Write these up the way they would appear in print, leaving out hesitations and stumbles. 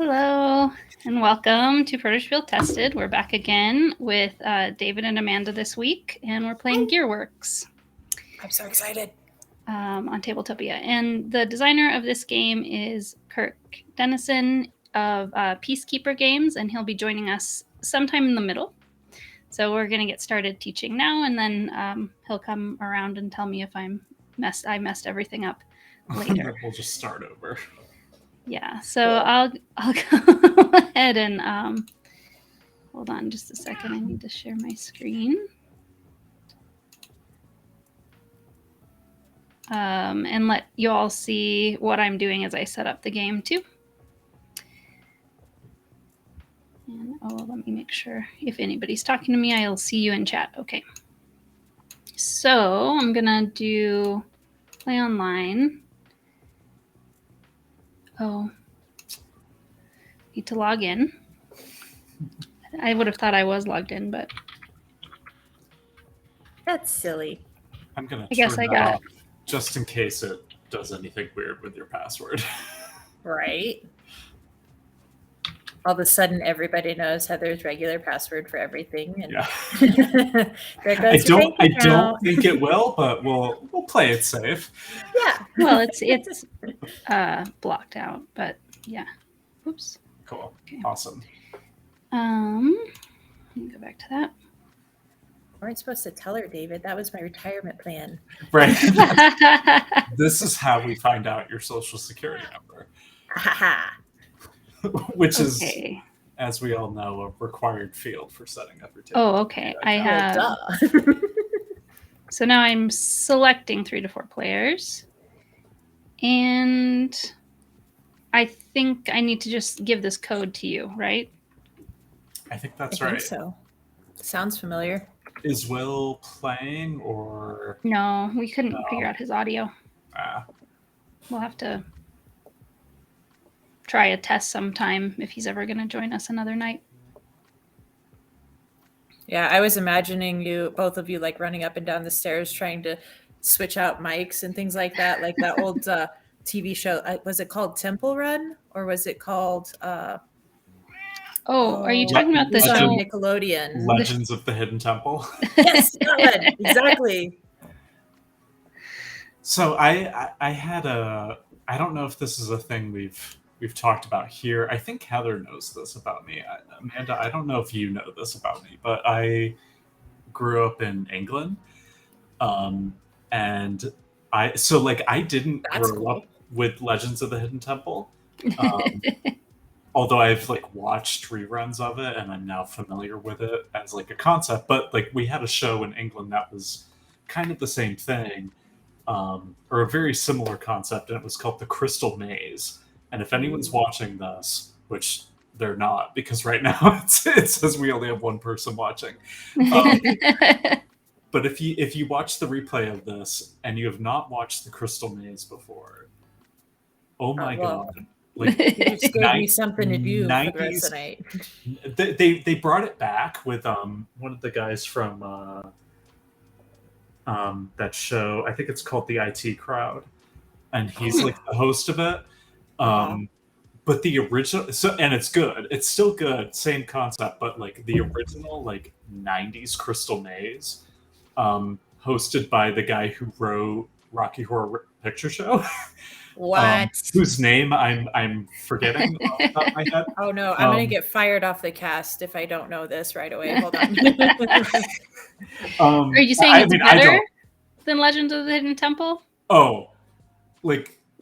Hello and welcome to Protospiel Tested. We're back again with David and Amanda this week, and we're playing Gearworks. I'm so excited. On Tabletopia. And the designer of this game is Kirk Dennison of Peacekeeper Games, and he'll be joining us sometime in the middle. So we're going to get started teaching now, and then he'll come around and tell me if I messed everything up later. We'll just start over. Yeah, so cool. I'll go ahead and hold on just a second. I need to share my screen. And let you all see what I'm doing as I set up the game too. And let me make sure if anybody's talking to me, I'll see you in chat. Okay. So I'm gonna do play online. Oh, need to log in. I would have thought I was logged in, but that's silly. I'm gonna turn that off just in case it does anything weird with your password. Right. All of a sudden, everybody knows Heather's regular password for everything. And yeah. I don't think it will, but we'll play it safe. Yeah. Well, it's blocked out, but yeah. Oops. Cool. Okay. Awesome. Let me go back to that. We weren't supposed to tell her, David. That was my retirement plan. Right. This is how we find out your social security number. Which is, as we all know, a required field for setting up your table. Oh, okay. I have. So now I'm selecting 3 to 4 players. And I think I need to just give this code to you, right? I think that's right. I think so. Sounds familiar. Is Will playing or? No, we couldn't figure out his audio. Ah. We'll have to try a test sometime if he's ever going to join us another night. Yeah, I was imagining both of you, like running up and down the stairs trying to switch out mics and things like that, like that old TV show. Was it called Temple Run or was it called? Are you talking about the show Nickelodeon? Legends of the Hidden Temple. Yes, that one. Exactly. So I had I don't know if this is a thing we've talked about here. I think Heather knows this about me. Amanda, I don't know if you know this about me, but I grew up in England. And I didn't grow up with Legends of the Hidden Temple. Although I've watched reruns of it and I'm now familiar with it as a concept, but we had a show in England that was kind of the same thing, or a very similar concept, and it was called The Crystal Maze. And if anyone's watching this, which they're not, because right now it says we only have one person watching. But if you watch the replay of this and you have not watched The Crystal Maze before, oh my God. You just gave me something to do for the rest of the night. They brought it back with one of the guys from that show. I think it's called The IT Crowd, and he's the host of it. But the original, and it's good. It's still good, same concept, but the original 90s Crystal Maze, hosted by the guy who wrote Rocky Horror Picture Show. What? Whose name I'm forgetting off the top of my head. Oh no, I'm gonna get fired off the cast if I don't know this right away. Hold on. Are you saying it's better than Legends of the Hidden Temple? Oh,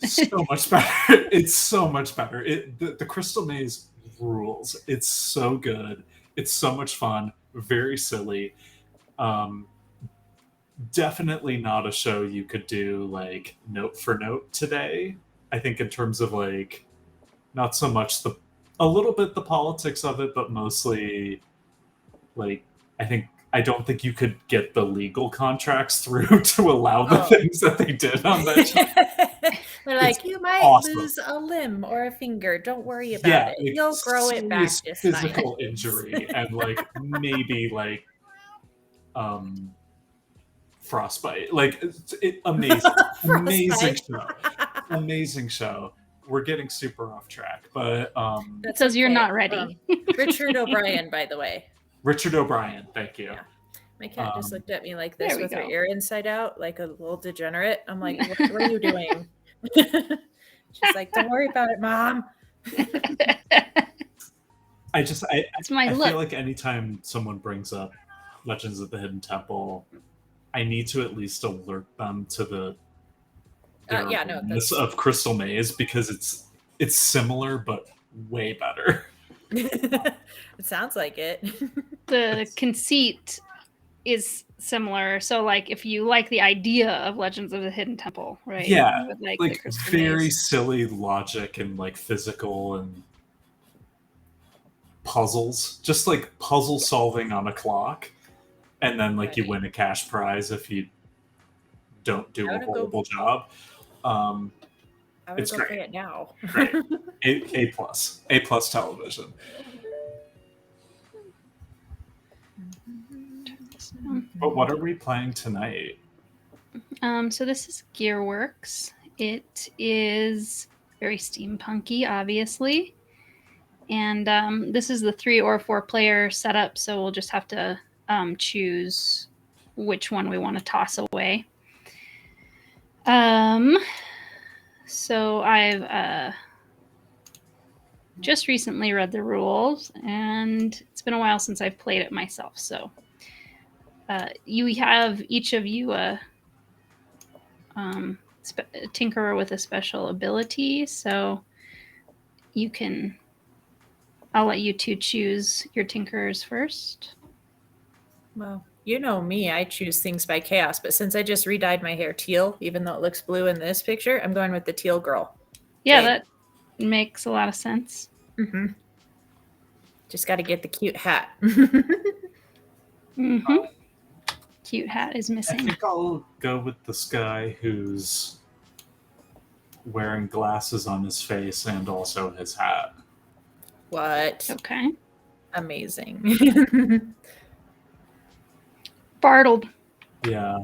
so much better. It's so much better. The Crystal Maze rules. It's so good. It's so much fun. Very silly. Definitely not a show you could do note for note today. I think in terms of not so much a little bit the politics of it, but mostly I don't think you could get the legal contracts through to allow the things that they did on that show. They're you might lose a limb or a finger. Don't worry about it. You'll grow it back just fine. Physical injury and maybe frostbite. Amazing. Amazing show. Amazing show. we're getting super off track, but It says you're not ready. Richard O'Brien, by the way. Richard O'Brien, thank you. Yeah. My cat just looked at me like there this we with her go. ear inside out, like a little degenerate. I'm like, what are you doing? She's like, don't worry about it, Mom. I my look. feel like anytime someone brings up Legends of the Hidden Temple, I need to at least alert them to the of Crystal Maze, because it's similar but way better. It sounds like it. The conceit is similar. So, like, if you like the idea of Legends of the Hidden Temple, right? Yeah, With, like like the Crystal very Maze. silly logic and like physical and puzzles, just like puzzle solving on a clock, and then like you win a cash prize if you don't do a horrible job. It's great. Play it now. Great. A plus television. But what are we playing tonight? So this is Gearworks. It is very steampunky, obviously. And this is the 3 or 4 player setup, so we'll just have to choose which one we want to toss away. So I've just recently read the rules, and it's been a while since I've played it myself. So you have each of you a tinkerer with a special ability. So you can. I'll let you two choose your tinkerers first. Well, you know me, I choose things by chaos, but since I just re-dyed my hair teal, even though it looks blue in this picture, I'm going with the teal girl. Yeah, that makes a lot of sense. Mm-hmm. Just got to get the cute hat. Mm-hmm. Cute hat is missing. I think I'll go with this guy who's wearing glasses on his face and also his hat. What? Okay. Amazing. Bartled. Yeah.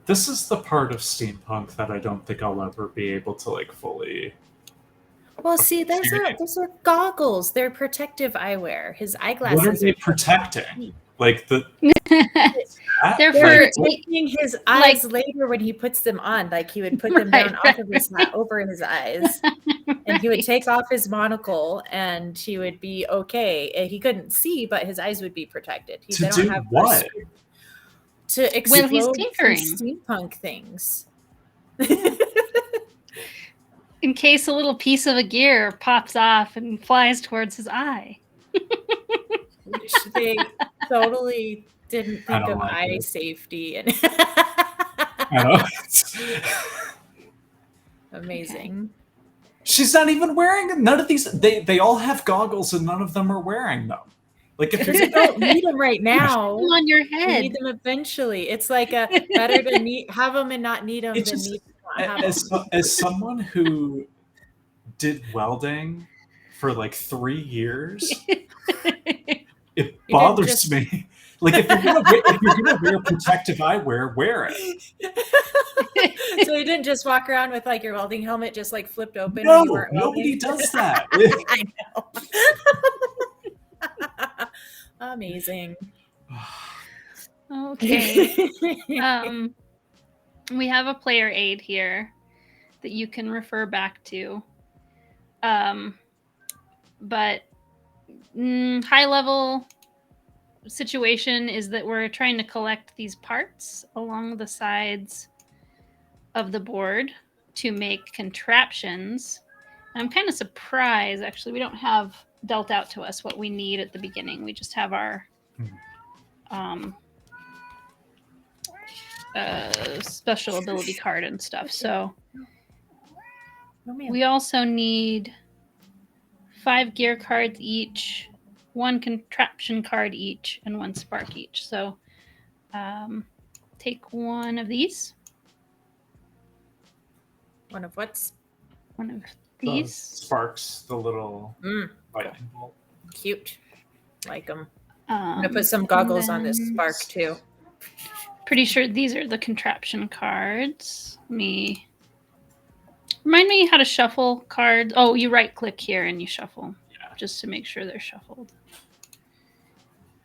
This is the part of steampunk that I don't think I'll ever be able to like fully. Well, see, those are goggles. They're protective eyewear. His eyeglasses. What are they protecting? Like the. They're for taking his eyes later when he puts them on. Like he would put them down off of his hat over his eyes, and he would take off his monocle, and he would be okay. He couldn't see, but his eyes would be protected. To do what? To explode when he's tinkering steampunk things. In case a little piece of a gear pops off and flies towards his eye. Which they totally didn't think of eye safety. And I know. Amazing. Okay. She's not even wearing none of these. They all have goggles and none of them are wearing them. Like if you don't need them right now, them on your head. You need them eventually. It's like better to have them and not need them than need them. As someone who did welding for like 3 years, it bothers me. Like if you're gonna wear protective eyewear, wear it. So you didn't just walk around with like your welding helmet just like flipped open. No, nobody does that. I know. Amazing. Okay. We have a player aid here that you can refer back to. But high level situation is that we're trying to collect these parts along the sides of the board to make contraptions. I'm kind of surprised, actually, we don't have dealt out to us what we need at the beginning. We just have our special ability card and stuff. So we also need 5 gear cards each, 1 contraption card each, and 1 spark each. So take one of these. One of what's? One of these. Sparks, the little lightning bolt. Cute. Like them. I'm going to put some goggles on this spark too. Pretty sure these are the contraption cards. Let me Remind me how to shuffle cards. Oh, you right-click here and you shuffle. Yeah. Just to make sure they're shuffled.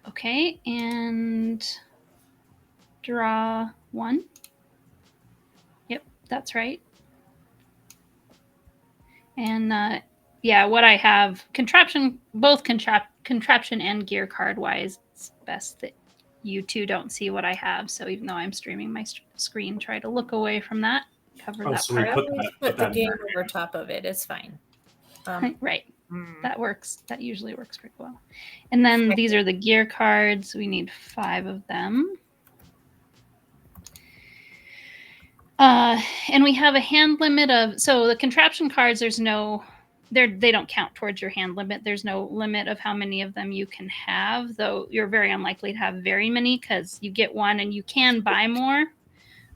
Okay, and draw 1. Yep, that's right. And yeah, what I have, both contraption and gear card wise, it's best that you two don't see what I have. So even though I'm streaming my screen, try to look away from that, cover that So part. we Put the that game over top of it. It's fine. Right. That works. That usually works pretty well. And then these are the gear cards. We need 5 of them. And we have a hand limit of, so the contraption cards, they don't count towards your hand limit. There's no limit of how many of them you can have, though you're very unlikely to have very many because you get one and you can buy more.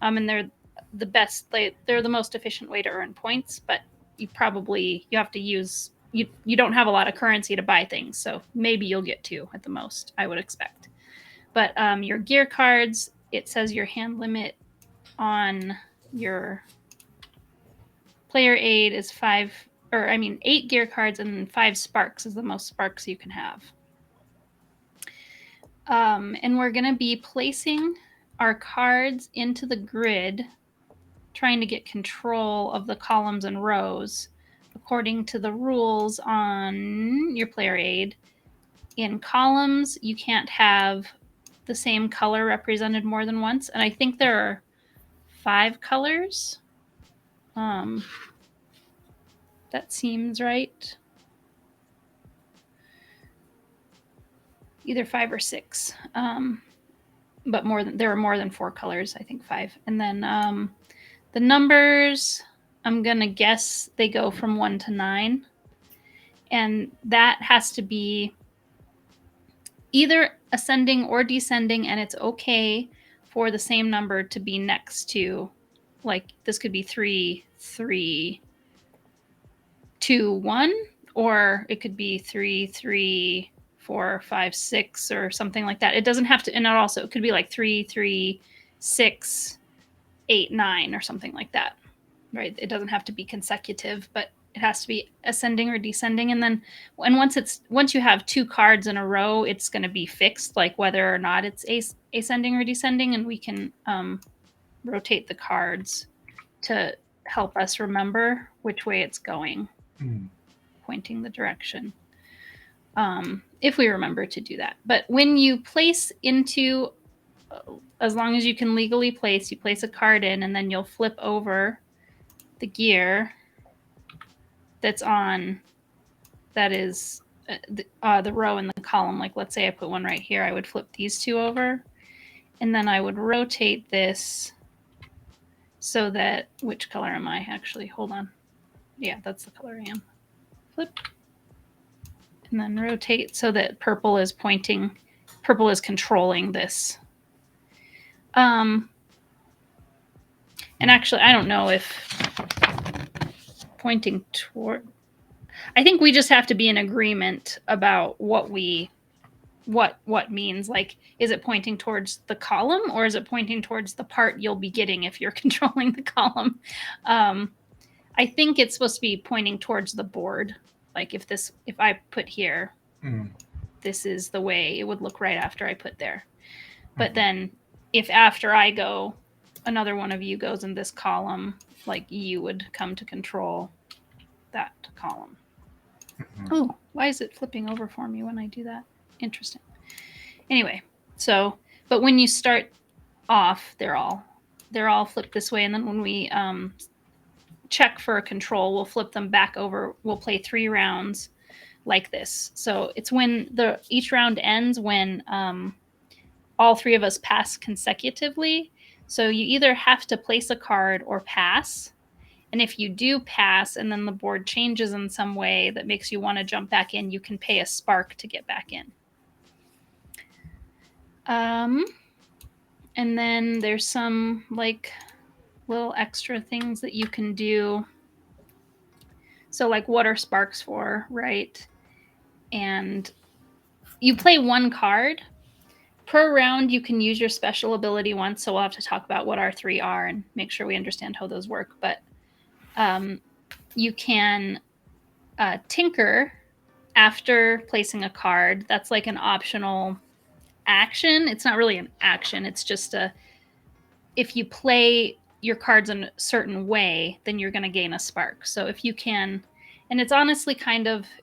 And they're the best, they're the most efficient way to earn points, but you have to use, you don't have a lot of currency to buy things. So maybe you'll get 2 at the most, I would expect. But your gear cards, it says your hand limit on your player aid is 8 gear cards, and 5 sparks is the most sparks you can have. And we're going to be placing our cards into the grid, trying to get control of the columns and rows according to the rules on your player aid. In columns, you can't have the same color represented more than once, and I think there are 5 colors. That seems right. Either 5 or 6. But there are more than 4 colors, I think 5. And then the numbers, I'm going to guess they go from 1 to 9. And that has to be either ascending or descending, and it's okay for the same number to be next to, like this could be 3, 3, 2, 1, or it could be 3, 3, 4, 5, 6, or something like that. It doesn't have to, and it could be like 3, 3, 6, 8, 9, or something like that, right? It doesn't have to be consecutive, but it has to be ascending or descending. And then, once you have 2 cards in a row, it's going to be fixed, like whether or not it's ascending or descending, and we can rotate the cards to help us remember which way it's going, pointing the direction, if we remember to do that. But when you place into, as long as you can legally place, you place a card in, and then you'll flip over the gear that's on, that is the row in the column. Like let's say I put one right here, I would flip these 2 over, and then I would rotate this so that, which color am I actually? Hold on. Yeah, that's the color I am. Flip. And then rotate so that purple is controlling this. And actually, I don't know if pointing toward, I think we just have to be in agreement about what means. Like, is it pointing towards the column, or is it pointing towards the part you'll be getting if you're controlling the column? I think it's supposed to be pointing towards the board. Like if I put here, this is the way it would look right after I put there. But then if after I go, another one of you goes in this column, like you would come to control that column. Oh, why is it flipping over for me when I do that? Interesting. Anyway, so, but when you start off, they're all flipped this way. And then when we check for a control, we'll flip them back over. We'll play 3 rounds like this. So it's when each round ends when all 3 of us pass consecutively. So you either have to place a card or pass. And if you do pass and then the board changes in some way that makes you want to jump back in, you can pay a spark to get back in. And then there's some like little extra things that you can do. So like, what are sparks for, right? And you play 1 card per round. You can use your special ability once. So we'll have to talk about what our 3 are and make sure we understand how those work. But you can tinker after placing a card. That's like an optional action. It's not really an action. It's just if you play your cards in a certain way, then you're going to gain a spark. So if you can, and it's honestly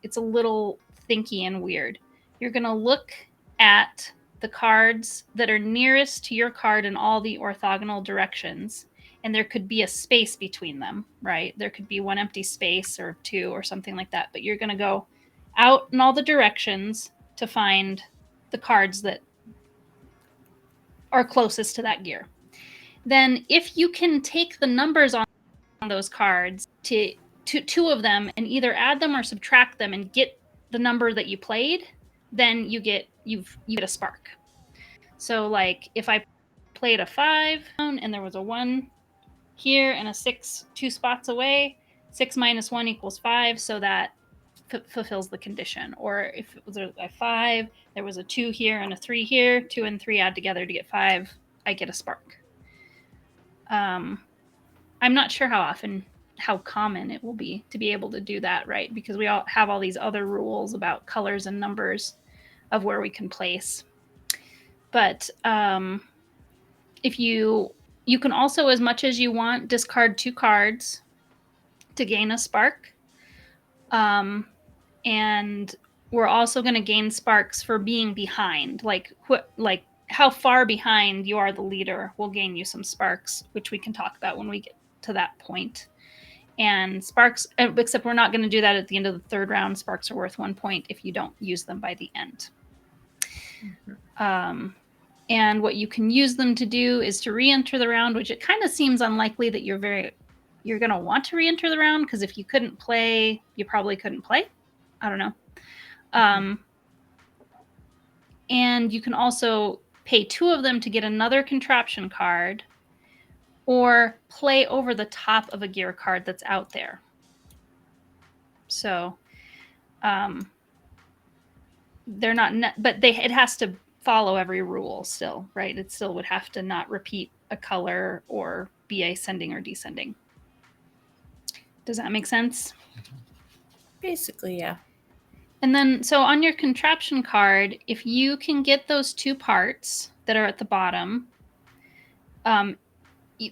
it's a little thinky and weird. You're going to look at the cards that are nearest to your card in all the orthogonal directions, and there could be a space between them, right? There could be one empty space or two or something like that, but you're going to go out in all the directions to find the cards that are closest to that gear. Then if you can take the numbers on those cards to two of them and either add them or subtract them and get the number that you played, then you get a spark. So like if I played a 5 and there was a 1 here and a 6 2 spots away, 6 minus 1 equals 5, so that fulfills the condition. Or if it was a 5, there was a 2 here and a 3 here, 2 and 3 add together to get 5, I get a spark. I'm not sure how common it will be to be able to do that, right? Because we all have all these other rules about colors and numbers of where we can place. But if you can also, as much as you want, discard 2 cards to gain a spark. And we're also going to gain sparks for being behind. Like how far behind you are the leader will gain you some sparks, which we can talk about when we get to that point. And sparks, except we're not going to do that at the end of the 3rd round. Sparks are worth 1 point if you don't use them by the end. Mm-hmm. And what you can use them to do is to re-enter the round, which it kind of seems unlikely that you're going to want to re-enter the round, because if you couldn't play, you probably couldn't play. I don't know. And you can also pay 2 of them to get another contraption card, or play over the top of a gear card that's out there. So they're not, but it has to follow every rule still, right? It still would have to not repeat a color or be ascending or descending. Does that make sense? Basically, yeah. And then, so on your contraption card, if you can get those 2 parts that are at the bottom,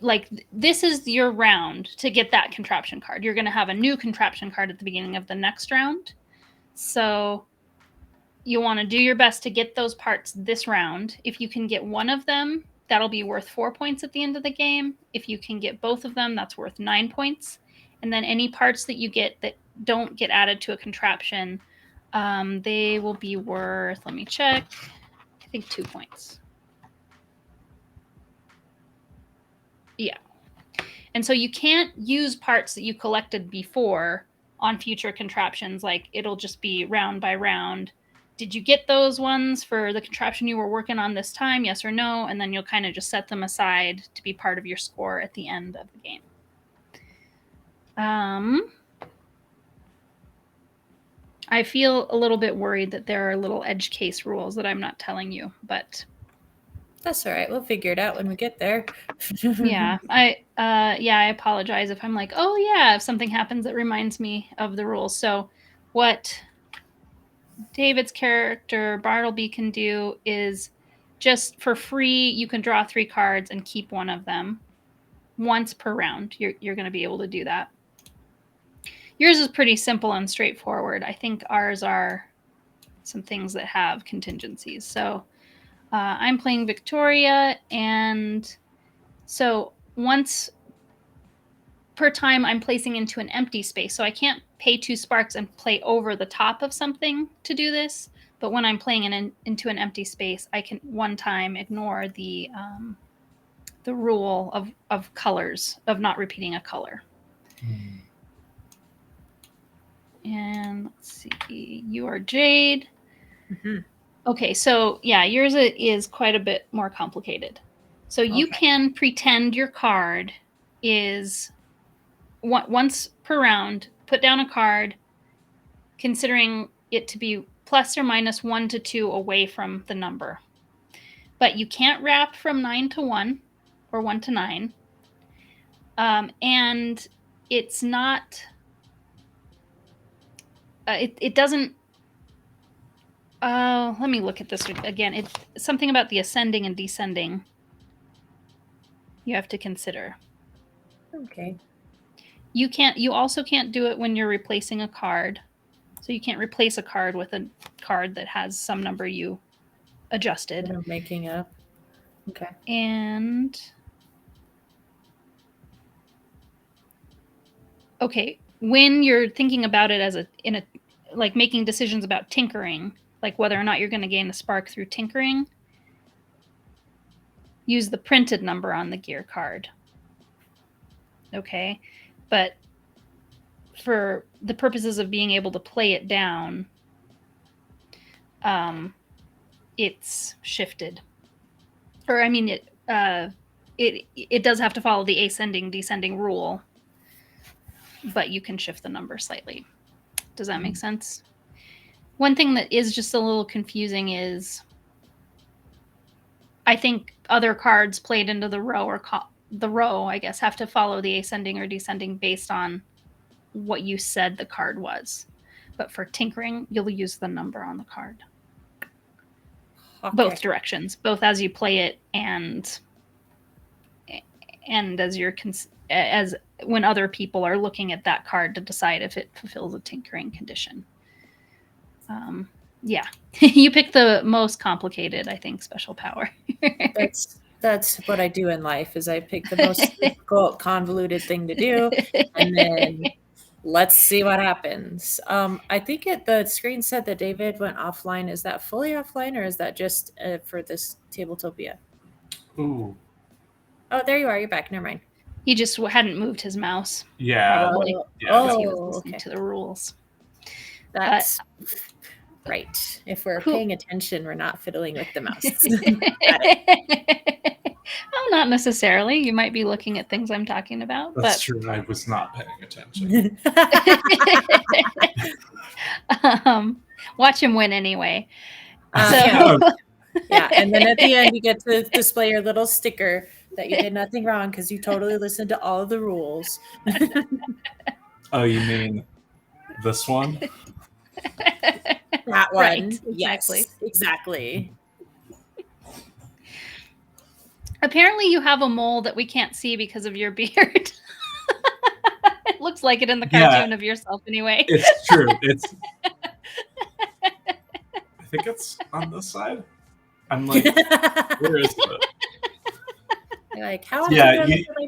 like this is your round to get that contraption card. You're going to have a new contraption card at the beginning of the next round. So you want to do your best to get those parts this round. If you can get one of them, that'll be worth 4 points at the end of the game. If you can get both of them, that's worth 9 points. And then any parts that you get that don't get added to a contraption, they will be worth, let me check, I think 2 points. Yeah. And so you can't use parts that you collected before on future contraptions. Like it'll just be round by round. Did you get those ones for the contraption you were working on this time? Yes or no? And then you'll kind of just set them aside to be part of your score at the end of the game. I feel a little bit worried that there are little edge case rules that I'm not telling you, but that's all right. We'll figure it out when we get there. Yeah, I apologize if I'm like, oh yeah, if something happens that reminds me of the rules. So what David's character Bartleby can do is just for free, you can draw 3 cards and keep one of them once per round. You're going to be able to do that. Yours is pretty simple and straightforward. I think ours are some things that have contingencies. So I'm playing Victoria, and so once per time I'm placing into an empty space. So I can't pay 2 sparks and play over the top of something to do this. But when I'm playing into an empty space, I can one time ignore the rule of colors, of not repeating a color. And let's see, you are Jade. Mm-hmm. Okay, so yeah, yours is quite a bit more complicated. So you can pretend your card is once per round, put down a card, considering it to be plus or minus 1 to 2 away from the number. But you can't wrap from 9 to 1 or 1 to 9. And it's not It doesn't. Let me look at this again. It's something about the ascending and descending. You have to consider. Okay. You also can't do it when you're replacing a card. So you can't replace a card with a card that has some number you adjusted. What I'm making up. Okay. And okay, when you're thinking about it as like making decisions about tinkering, like whether or not you're going to gain a spark through tinkering, use the printed number on the gear card. Okay, but for the purposes of being able to play it down, it's shifted. Or I mean, it does have to follow the ascending descending rule, but you can shift the number slightly. Does that make sense? One thing that is just a little confusing is I think other cards played into the row or the row, I guess, have to follow the ascending or descending based on what you said the card was. But for tinkering, you'll use the number on the card. Okay. Both directions, both as you play it and as when other people are looking at that card to decide if it fulfills a tinkering condition. Yeah, you pick the most complicated, I think, special power. That's what I do in life, is I pick the most difficult, convoluted thing to do, and then let's see what happens. I think the screen said that David went offline. Is that fully offline, or is that just for this Tabletopia? Ooh. Oh, there you are. You're back. Never mind. He just hadn't moved his mouse. Yeah. Probably. Yeah. He was listening to the rules. That's right. If we're paying attention, we're not fiddling with the mouse. Oh, not necessarily. You might be looking at things I'm talking about. That's true. I was not paying attention. Watch him win anyway. Yeah, and then at the end, you get to display your little sticker that you did nothing wrong because you totally listened to all of the rules. Oh, you mean this one? That one. Right, exactly. Yes, exactly. Apparently you have a mole that we can't see because of your beard. It looks like it in the cartoon of yourself anyway. It's true. I think it's on this side. I'm like, where is it? You're like, how? You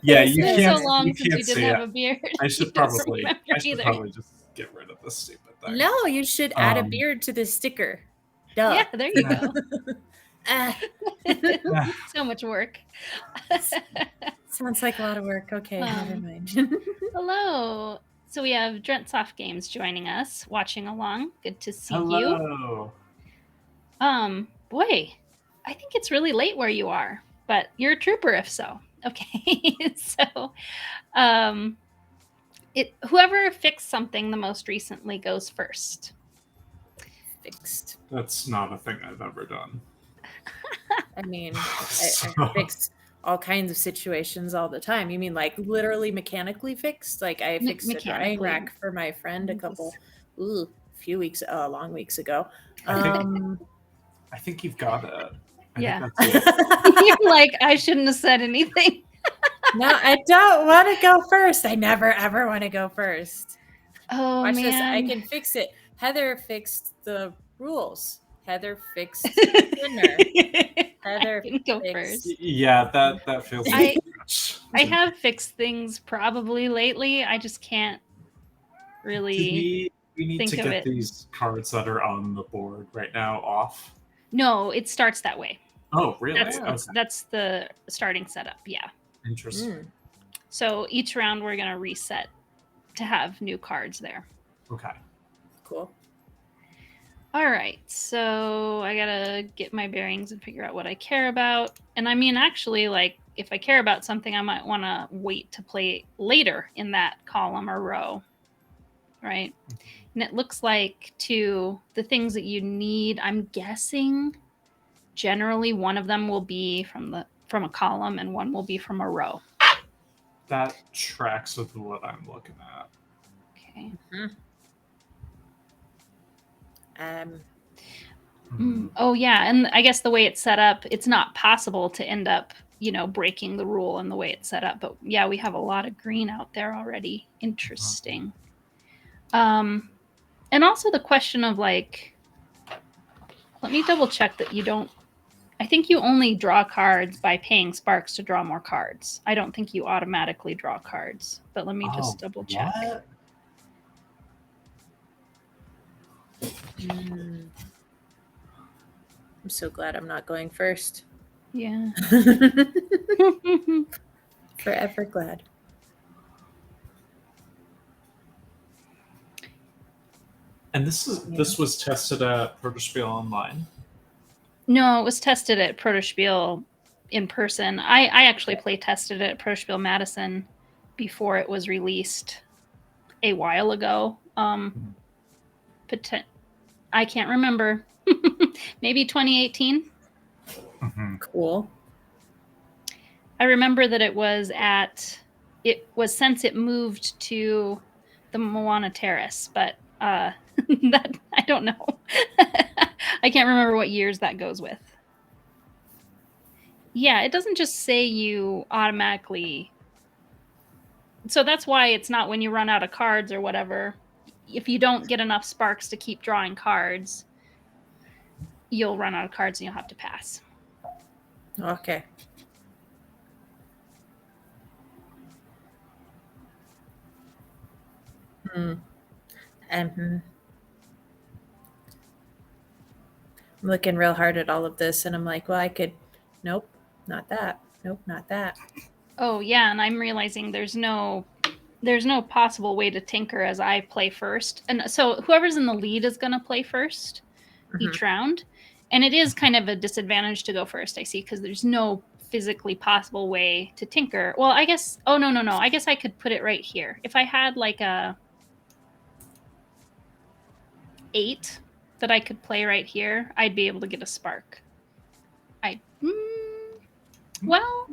can't. So long you since can't you didn't have a beard. I should probably just get rid of this stupid thing. No, you should add a beard to this sticker. Duh. Yeah, there you go. So much work. Sounds like a lot of work. Okay, never mind. Hello. So we have Drentsoft Games joining us, watching along. Good to see you. Hello. Boy, I think it's really late where you are, but you're a trooper if so. Okay. So whoever fixed something the most recently goes first. Fixed. That's not a thing I've ever done. I mean, I fix all kinds of situations all the time. You mean like literally mechanically fixed? Like I fixed a drying rack for my friend long weeks ago. I think you've got it. Yeah. You're like, I shouldn't have said anything. No, I don't want to go first. I never ever want to go first. Oh, Watch man. this. I can fix it. Heather fixed the rules. Heather fixed dinner. Heather go first. Yeah, that feels like much. I have fixed things probably lately. I just can't really we need think to of get it. These cards that are on the board right now off. No, it starts that way. Oh, really? That's the starting setup. Yeah. Interesting. So each round we're going to reset to have new cards there. Okay. Cool. All right. So I got to get my bearings and figure out what I care about. And I mean, actually, like, if I care about something, I might want to wait to play later in that column or row. Right. And it looks like the things that you need, I'm guessing generally one of them will be from a column and one will be from a row. That tracks with what I'm looking at. Okay. Oh yeah, and I guess the way it's set up, it's not possible to end up, breaking the rule in the way it's set up. But yeah, we have a lot of green out there already. Interesting. And also the question of like, let me double check that you don't. I think you only draw cards by paying sparks to draw more cards. I don't think you automatically draw cards. But let me just double check. What? I'm so glad I'm not going first. Yeah. Forever glad. And this was tested at Protospiel Online? No, it was tested at Protospiel in person. I actually play tested it at Protospiel Madison before it was released a while ago. I can't remember. Maybe 2018. Cool. I remember that it was since it moved to the Moana Terrace, but that I don't know. I can't remember what years that goes with. Yeah, it doesn't just say you automatically. So that's why it's not when you run out of cards or whatever. If you don't get enough sparks to keep drawing cards, you'll run out of cards and you'll have to pass. Okay. I'm looking real hard at all of this, and I'm like, well, I could. Nope, not that. Nope, not that. Oh yeah, and I'm realizing there's no possible way to tinker as I play first, and so whoever's in the lead is going to play first each round, and it is kind of a disadvantage to go first. I see, because there's no physically possible way to tinker. Well, I guess. Oh no. I guess I could put it right here if I had like a 8 that I could play right here. I'd be able to get a spark. Well,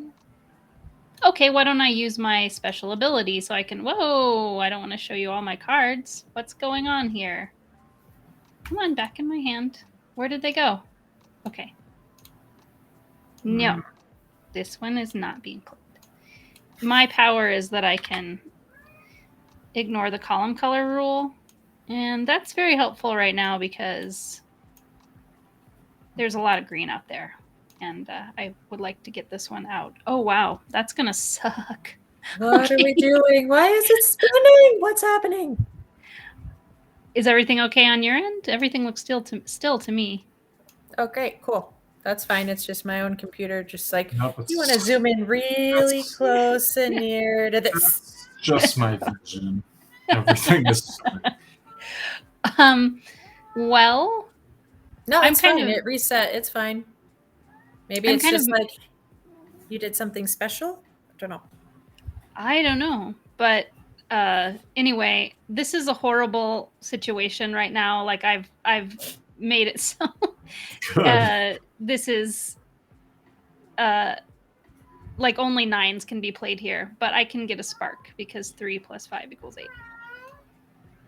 okay, why don't I use my special ability so I can... Whoa, I don't want to show you all my cards. What's going on here? Come on, back in my hand. Where did they go? Okay. No, this one is not being played. My power is that I can ignore the column color rule, and that's very helpful right now because there's a lot of green out there. And I would like to get this one out. Oh, wow. That's going to suck. What are we doing? Why is it spinning? What's happening? Is everything okay on your end? Everything looks still to me. Oh, great. Cool. That's fine. It's just my own computer. Just like, Nope, you want to zoom in really close and near to this. That's just my vision. Everything is fine. Well... No, it's fine. It reset. It's fine. Maybe it's just like you did something special. I don't know. But anyway, this is a horrible situation right now. Like I've made it so. This is like only 9s can be played here, but I can get a spark because 3 + 5 = 8.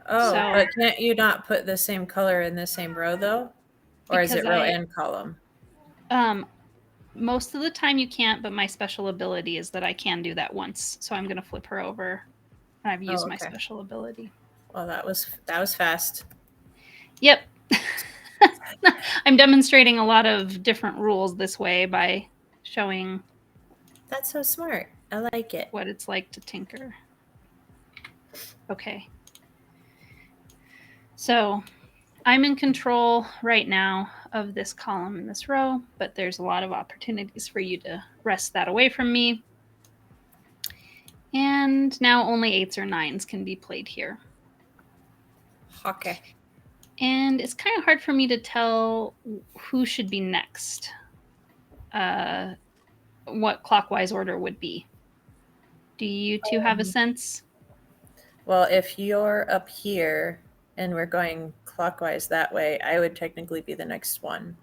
Oh, but can't you not put the same color in the same row though? Or is it row and column? Most of the time you can't, but my special ability is that I can do that once. So I'm going to flip her over. And I've used my special ability. Well, that was fast. Yep. I'm demonstrating a lot of different rules this way by showing. That's so smart. I like it. What it's like to tinker. Okay. So I'm in control right now of this column in this row, but there's a lot of opportunities for you to wrest that away from me. And now only 8s or 9s can be played here. Okay. And it's kind of hard for me to tell who should be next. What clockwise order would be. Do you two have a sense? Well, if you're up here and we're going clockwise that way, I would technically be the next one.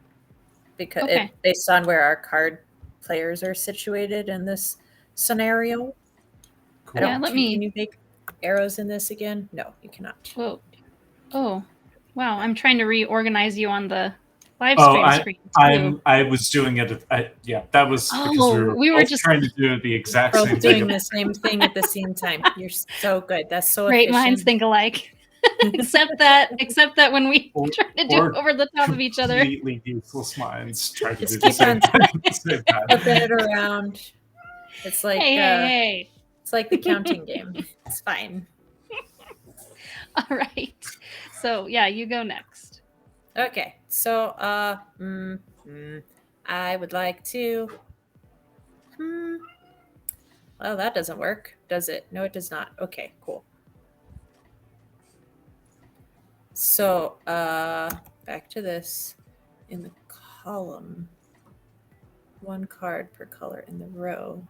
Because based on where our card players are situated in this scenario. Cool. Can you make arrows in this again? No, you cannot. Whoa. Oh. Wow, I'm trying to reorganize you on the live stream screen too. I was doing it. That was because we were both just trying to do the exact Both same doing thing. the same thing at the same time. You're so good. That's so great efficient. minds think alike. except that when we try to do it over the top of each other. Completely useless minds try to Just do the keep same on thing at the same time. flipping it around. It's like Hey. it's like the counting game. It's fine. All right. So yeah, you go next. Okay. So I would like to well, that doesn't work, does it? No, it does not. Okay, cool. So back to this. In the column, 1 card per color in the row.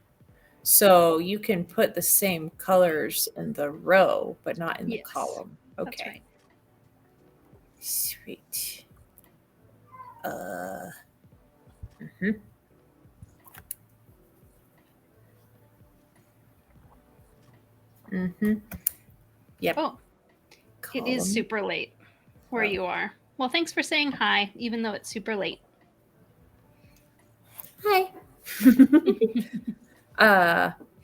So you can put the same colors in the row, but not in the column. Okay. That's right. Sweet. Yep. Oh, it is super late where you are. Well, thanks for saying hi, even though it's super late. Hi.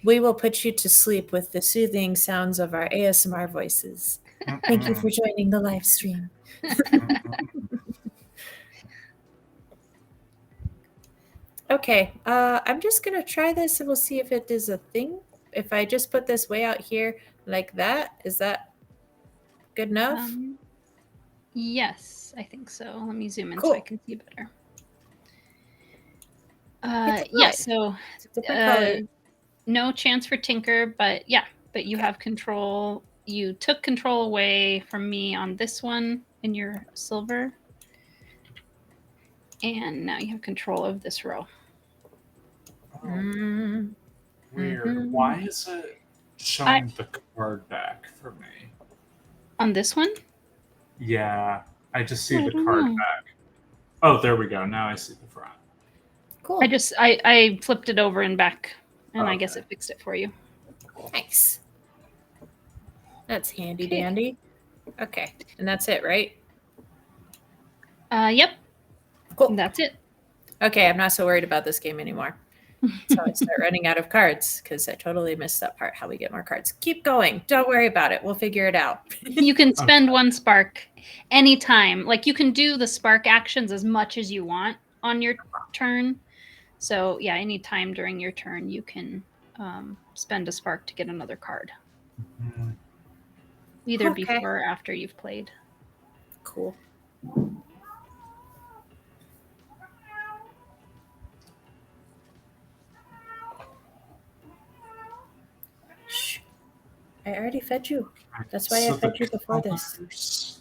We will put you to sleep with the soothing sounds of our ASMR voices. Thank you for joining the live stream. Okay, I'm just gonna try this and we'll see if it is a thing. If I just put this way out here like that, is that good enough? Yes, I think so. Let me zoom in Cool. so I can see better. Yeah, so no chance for Tinker, but you have control. You took control away from me on this one in your silver. And now you have control of this row. Weird. Why is it showing the card back for me? On this one? Yeah, I just see the card back. Oh, there we go. Now I see the front. Cool. I flipped it over and back, and I guess it fixed it for you. Nice. That's handy dandy. Okay, and that's it, right? Yep. Cool. That's it. Okay, I'm not so worried about this game anymore. So I start running out of cards because I totally missed that part, how we get more cards. Keep going. Don't worry about it. We'll figure it out. You can spend 1 spark anytime. Like, you can do the spark actions as much as you want on your turn. So, yeah, anytime during your turn, you can spend a spark to get another card. Either before or after you've played. Cool. I already fed you. That's why I fed you before this.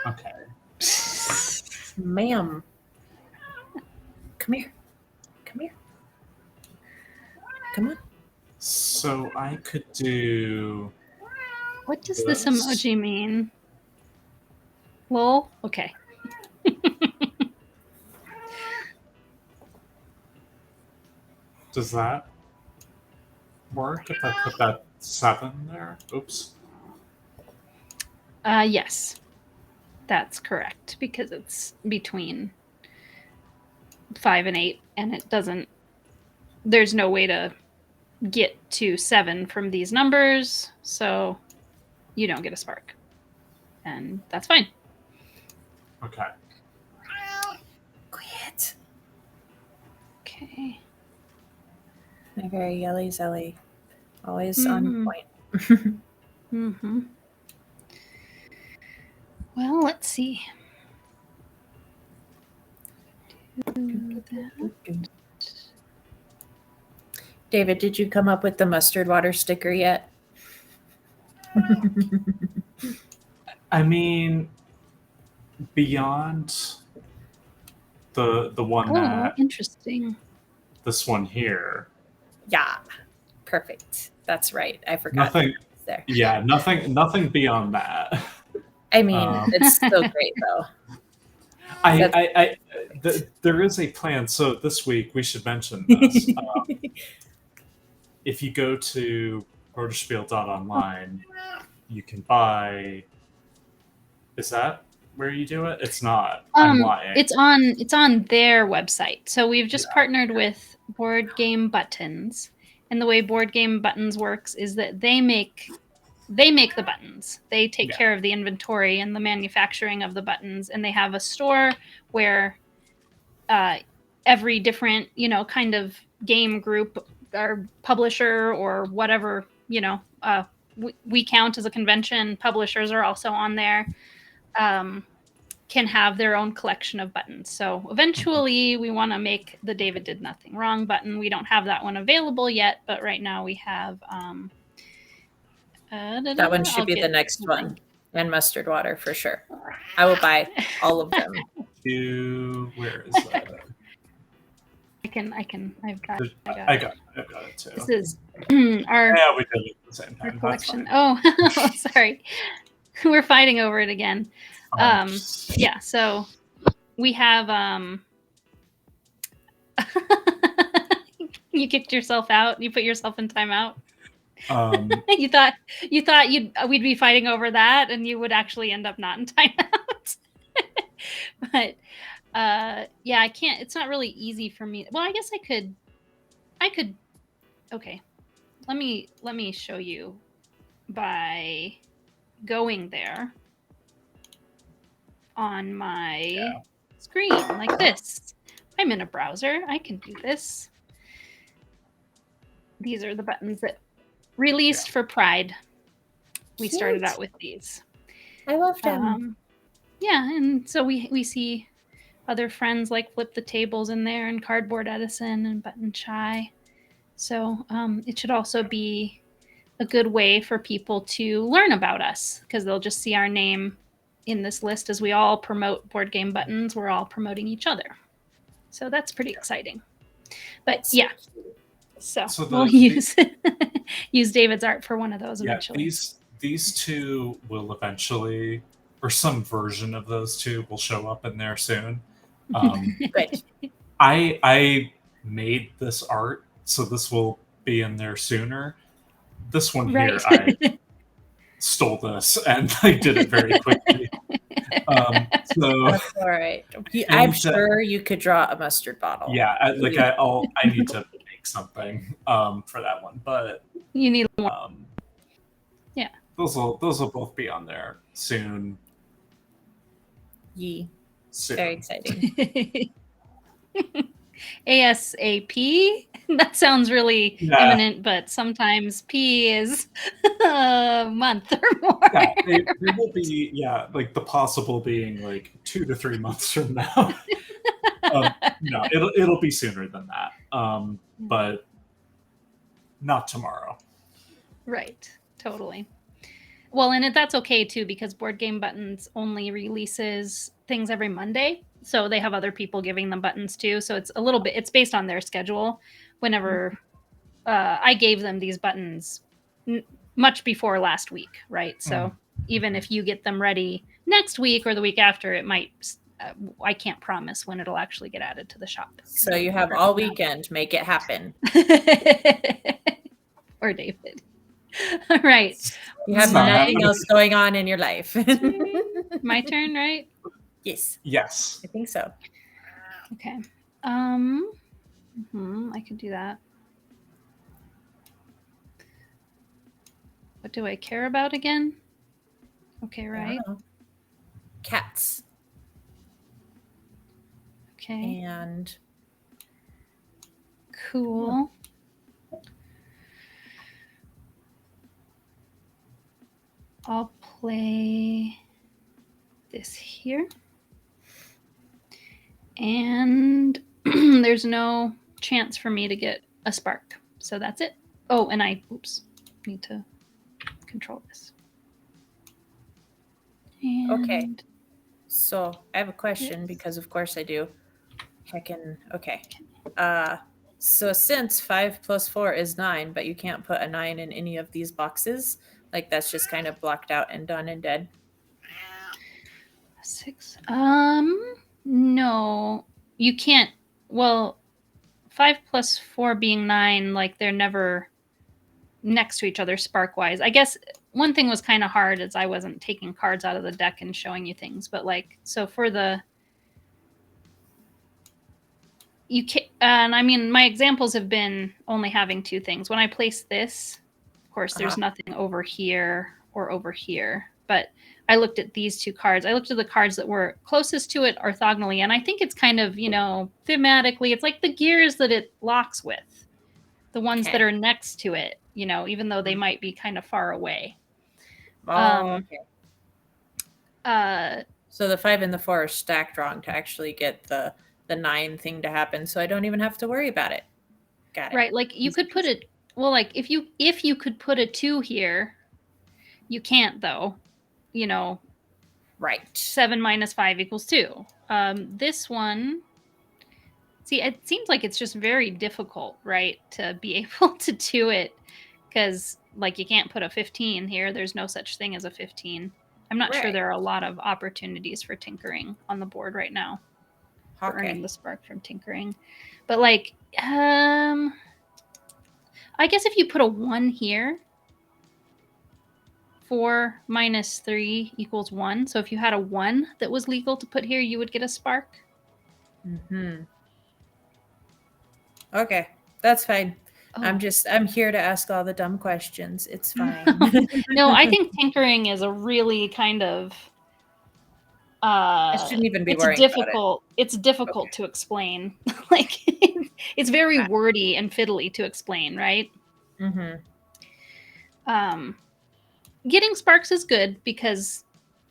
Okay. Ma'am. Come here. Come here. Come on. So I could do... What does this emoji mean? Lol? Okay. Does that work if I put that 7 there? Oops. Yes. That's correct, because it's between 5 and 8, and it doesn't... There's no way to get to 7 from these numbers, so you don't get a spark. And that's fine. Okay. Quit. Okay. My very yelly zelly. Always on point. Mm-hmm. Well, let's see. David, did you come up with the mustard water sticker yet? I mean, beyond the one that... interesting. This one here. Yeah. Perfect. That's right. I forgot. Nothing there. Yeah, nothing beyond that. I mean, it's still great though. There is a plan. So this week we should mention this. If you go to Protospiel.online, you can buy. Is that where you do it? It's not. I'm lying. It's on their website. So we've just partnered with Board Game Buttons, and the way Board Game Buttons works is that they make the buttons. They take care of the inventory and the manufacturing of the buttons, and they have a store where every different, kind of game group or publisher or whatever, we count as a convention. Publishers are also on there. Can have their own collection of buttons. So eventually we want to make the David Did Nothing Wrong button. We don't have that one available yet, but right now we have that one should be the next one. And mustard water for sure. I will buy all of them. Where is that? I've got it too. This is our we did it at the same time. Collection. Oh, sorry. We're fighting over it again. Yeah, so we have you kicked yourself out. You put yourself in timeout. You thought we'd be fighting over that, and you would actually end up not in timeout. But yeah, I can't. It's not really easy for me. Well, I guess I could. Okay, let me show you by going there on my screen like this. I'm in a browser. I can do this. These are the buttons that released for Pride. We started out with these. I love them. Yeah, and so we see other friends like Flip the Tables in there, and Cardboard Edison and Button Shy. So it should also be a good way for people to learn about us, because they'll just see our name in this list. As we all promote Board Game Buttons, we're all promoting each other. So that's pretty exciting. But yeah, so we'll use David's art for one of those eventually. These two will eventually, or some version of those two will show up in there soon. Good. I made this art, so this will be in there sooner. This one here, I stole this and I did it very quickly. So that's all right. I'm sure you could draw a mustard bottle. Yeah, I need to make something for that one, but you need more. Yeah, those will both be on there soon. Soon. Very exciting. ASAP. That sounds really imminent, but sometimes P is a month or more. Yeah, it will be, like the possible being like 2 to 3 months from now. No, it'll be sooner than that. But not tomorrow. Right. Totally. Well, and that's okay too, because Board Game Buttons only releases things every Monday. So they have other people giving them buttons too. So it's it's based on their schedule. Whenever I gave them these buttons much before last week, right? So even if you get them ready next week or the week after, it might, I can't promise when it'll actually get added to the shop. So you have all weekend, make it happen. Or David. All right. You have nothing else going on in your life. My turn, right? Yes. I think so. Okay. I could do that. What do I care about again? Okay, right. Cats. Okay. And cool. I'll play this here. And there's no chance for me to get a spark. So that's it. Oh, and I need to control this. And okay. So I have a question because of course I do. Okay. So since 5 + 4 is 9, but you can't put a 9 in any of these boxes, like that's just kind of blocked out and done and dead. 6. No, you can't. Well, 5 + 4 being 9, like they're never next to each other spark wise. I guess one thing was kind of hard is I wasn't taking cards out of the deck and showing you things, but like, so for the, you can, and I mean, my examples have been only having 2 things. When I place this, of course, there's nothing over here or over here, but I looked at these 2 cards. I looked at the cards that were closest to it orthogonally, and I think it's kind of, you know, thematically, it's like the gears that it locks with, the ones that are next to it, you know, even though they might be kind of far away. Okay. So the 5 and the 4 are stacked wrong to actually get the 9 thing to happen, so I don't even have to worry about it. Got it. Right, like you could put it, well, like if you could put a 2 here, you can't though, you know. Right. 7 minus 5 equals 2. This one, see, it seems like it's just very difficult, right, to be able to do it, because like you can't put a 15 here. There's no such thing as a 15. I'm not sure there are a lot of opportunities for tinkering on the board right now. For earning the spark from tinkering. But like, I guess if you put a 1 here, 4 minus 3 equals 1. So if you had a 1 that was legal to put here, you would get a spark. Okay, that's fine. Oh. I'm here to ask all the dumb questions. It's fine. No, I think tinkering is a really kind of I shouldn't even be worrying about it. It's difficult to explain. Like it's very wordy and fiddly to explain, right? Getting sparks is good because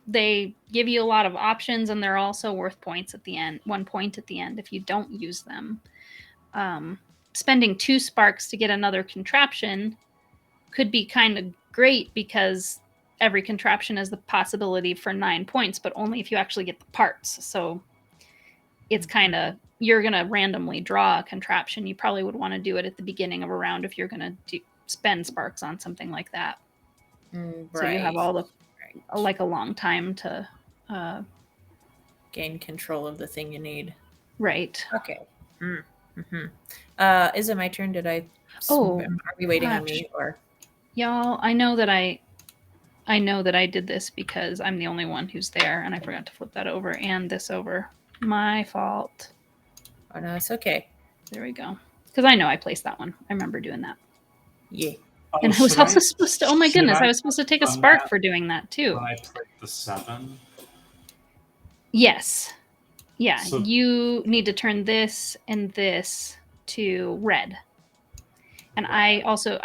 they give you a lot of options, and they're also worth points at the end. 1 point at the end if you don't use them. Spending 2 sparks to get another contraption could be kind of great because every contraption has the possibility for 9 points, but only if you actually get the parts. So it's kind of, you're going to randomly draw a contraption. You probably would want to do it at the beginning of a round if you're going to spend sparks on something like that. So you have all the, like a long time to gain control of the thing you need. Right. Okay. Is it my turn? Are we waiting on me or? Y'all, I know that I did this because I'm the only one who's there, and I forgot to flip that over and this over. My fault. Oh no, it's okay. There we go. Because I know I placed that one. I remember doing that. Yeah. And I was also supposed to, oh my goodness, I was supposed to take a spark for doing that too. When I played the 7? Yes. Yeah, so you need to turn this and this to red. And I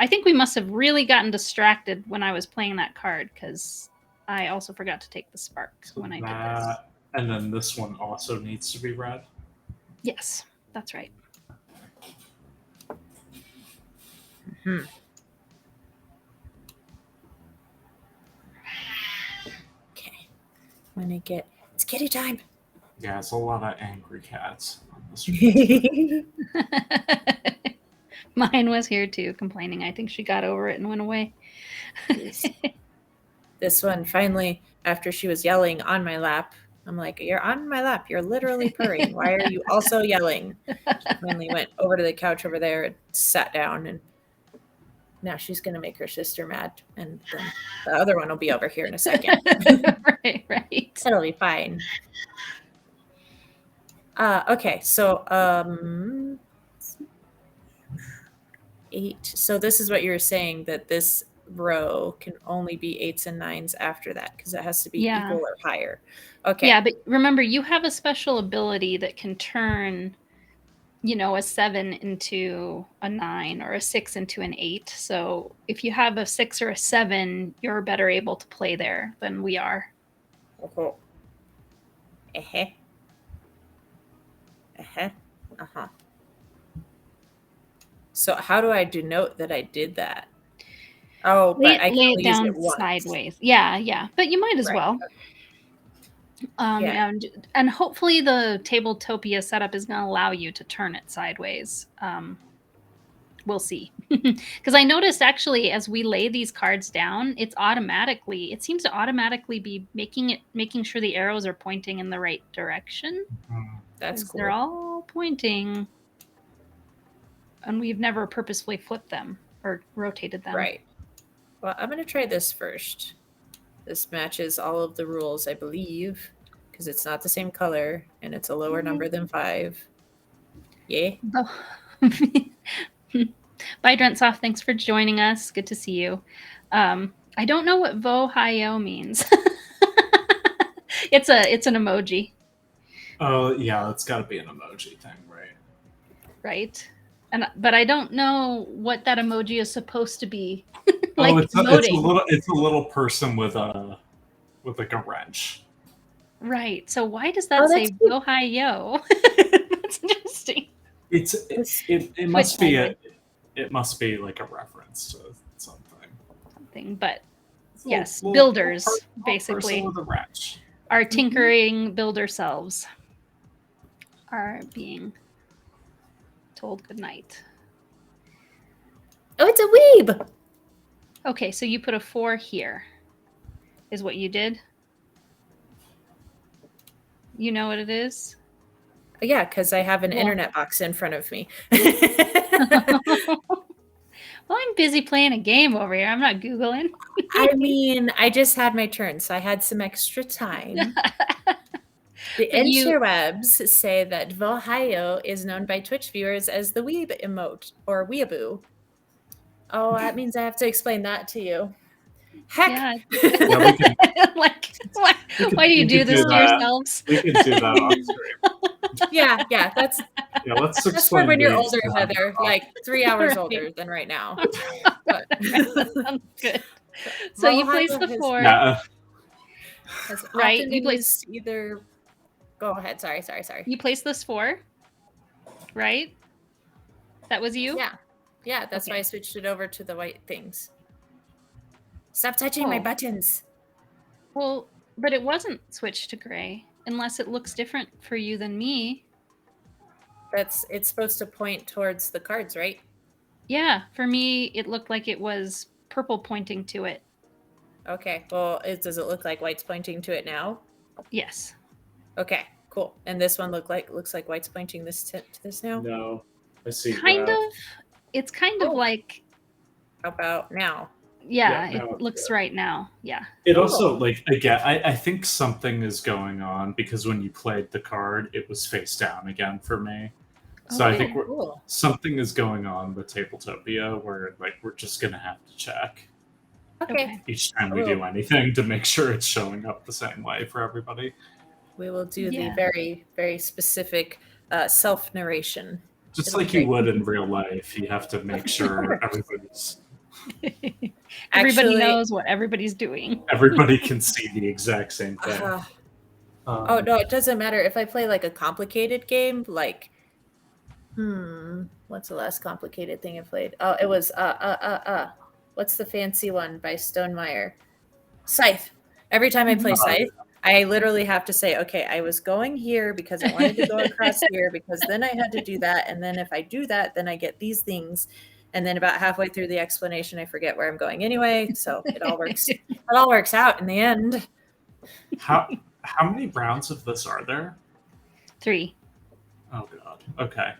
think we must have really gotten distracted when I was playing that card, because I also forgot to take the spark when I did this. And then this one also needs to be red? Yes, that's right. Okay. It's kitty time. Yeah, it's a lot of angry cats on this. Mine was here too, complaining. I think she got over it and went away. This one, finally, after she was yelling on my lap, I'm like, you're on my lap. You're literally purring. Why are you also yelling? She finally went over to the couch over there and sat down, and now she's going to make her sister mad. And then the other one will be over here in a second. Right. It'll be fine. Okay, so 8. So this is what you're saying, that this row can only be 8s and 9s after that, because it has to be equal or higher. Okay. Yeah, but remember, you have a special ability that can turn, a 7 into a 9 or a 6 into an 8. So if you have a 6 or a 7, you're better able to play there than we are. So how do I denote that I did that? Oh, but I can lay only it down use it once. sideways. Yeah, but you might as well. And hopefully the Tabletopia setup is going to allow you to turn it sideways. We'll see. Because I noticed actually as we lay these cards down, it seems to automatically be making sure the arrows are pointing in the right direction. That's cool. They're all pointing, and we've never purposefully flipped them or rotated them. Right. Well, I'm going to try this first. This matches all of the rules, I believe, because it's not the same color and it's a lower number than 5. Yay. Bye, Drentsoft. Thanks for joining us. Good to see you. I don't know what Vohayo means. It's an emoji. Oh, yeah, it's got to be an emoji thing, right? Right. But I don't know what that emoji is supposed to be. Like it's a little person with like a wrench. Right. So why does that say Vohayo? That's interesting. It must be it must be like a reference to something. But yes, builders basically with a wrench. Our tinkering builder selves are being told goodnight. Oh, it's a weeb. Okay, so you put a 4 here, is what you did? You know what it is? Yeah, because I have an internet box in front of me. Well, I'm busy playing a game over here. I'm not Googling. I mean, I just had my turn, so I had some extra time. The interwebs say that Vohayo is known by Twitch viewers as the weeb emote or weeaboo. Oh, that means I have to explain that to you. Heck! Yeah. Like, why do you do this to yourselves? We can do that off stream. Yeah, that's let's that's for when you're older, Heather, like 3 hours older than right now. But. Sounds good. So you place the 4. Right. You place either. Go ahead. Sorry. You place this 4, right? That was you? Yeah. That's why I switched it over to the white things. Stop touching my buttons. Well, but it wasn't switched to gray, unless it looks different for you than me. It's supposed to point towards the cards, right? Yeah, for me, it looked like it was purple pointing to it. Okay, well, does it look like white's pointing to it now? Yes. Okay, cool. And this one looks like white's pointing to this now? No, I see. Kind of. It's kind of like. How about now? Yeah, it looks right now. Yeah. It also, like, again, I think something is going on because when you played the card, it was face down again for me. So I think something is going on with Tabletopia where, like, we're just going to have to check. Okay. Each time we do anything to make sure it's showing up the same way for everybody. We will do the very, very specific self-narration. Just like you would in real life, you have to make sure everybody's... Everybody knows what everybody's doing. Everybody can see the exact same thing. Oh, no, it doesn't matter. If I play, like, a complicated game, like... What's the last complicated thing I played? Oh, it was, what's the fancy one by Stonemeyer? Scythe. Every time I play Scythe, I literally have to say, okay, I was going here because I wanted to go across here because then I had to do that. And then if I do that, then I get these things. And then about halfway through the explanation, I forget where I'm going anyway. So it all works out in the end. How many rounds of this are there? 3. Oh, God. Okay.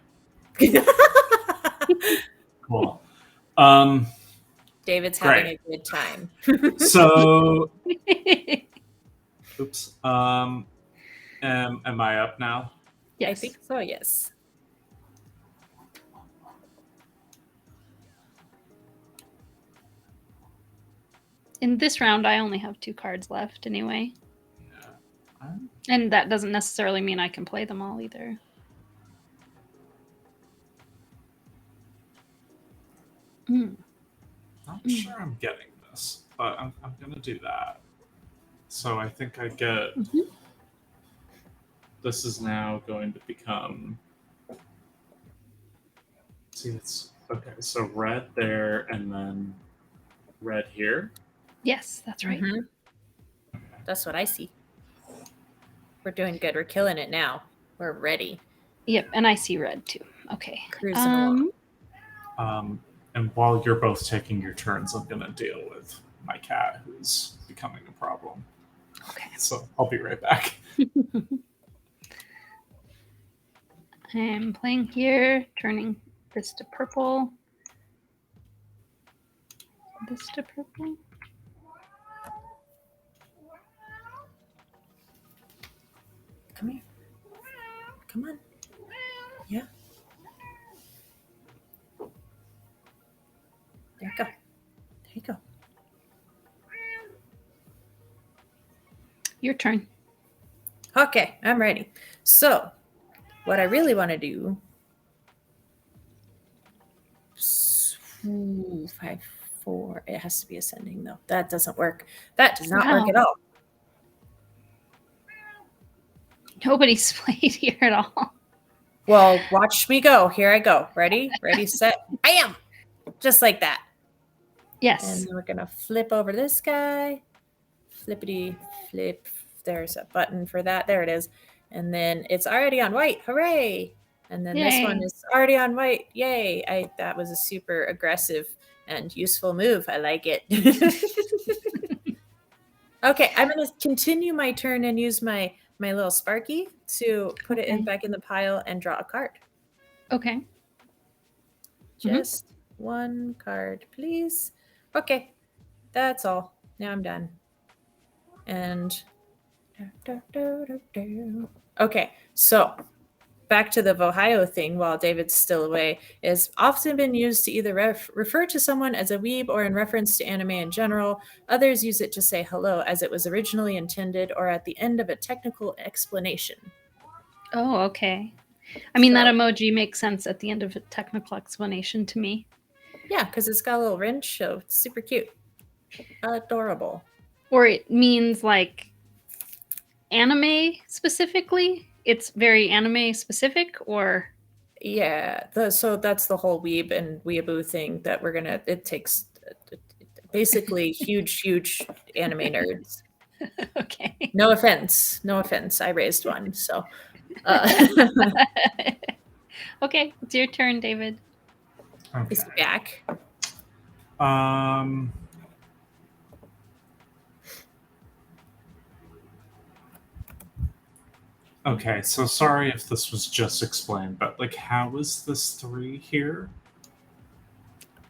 Cool. David's having a good time. So, oops. Am I up now? Yes. I think so, yes. In this round, I only have 2 cards left anyway. Yeah. And that doesn't necessarily mean I can play them all either. Not sure I'm getting this, but I'm going to do that. So I think I get... This is now going to become... See, it's... Okay, so red there, and then red here. Yes, that's right. That's what I see. We're doing good. We're killing it now. We're ready. Yep, and I see red too. Okay. Cruising along. And while you're both taking your turns, I'm going to deal with my cat who's becoming a problem. Okay. So I'll be right back. I'm playing here, turning this to purple. This to purple. Come here. Come on. Yeah. There you go. There you go. Your turn. Okay, I'm ready. So, what I really want to do. 5, 4. It has to be ascending though. That doesn't work. That does not work at all. Nobody's played here at all. Well, watch me go. Here I go. Ready? Ready, set. I am. Just like that. Yes. And then we're going to flip over this guy. Flippity flip. There's a button for that. There it is. And then it's already on white. Hooray. And then this one is already on white. Yay. That was a super aggressive and useful move. I like it. Okay, I'm going to continue my turn and use my little Sparky to put it back in the pile and draw a card. Okay. Just one card, please. Okay, that's all. Now I'm done. And okay, so back to the Ohio thing while David's still away is often been used to either refer to someone as a weeb or in reference to anime in general. Others use it to say hello as it was originally intended or at the end of a technical explanation. Oh, okay. I mean, that emoji makes sense at the end of a technical explanation to me. Yeah, because it's got a little wrench, so it's super cute. Adorable. Or it means like anime specifically? It's very anime specific, or? Yeah, so that's the whole weeb and weeaboo thing that we're gonna. It takes basically huge anime nerds. Okay. No offense. I raised one, so. Okay, it's your turn, David. Okay. He's back. Okay, so sorry if this was just explained, but like, how is this 3 here?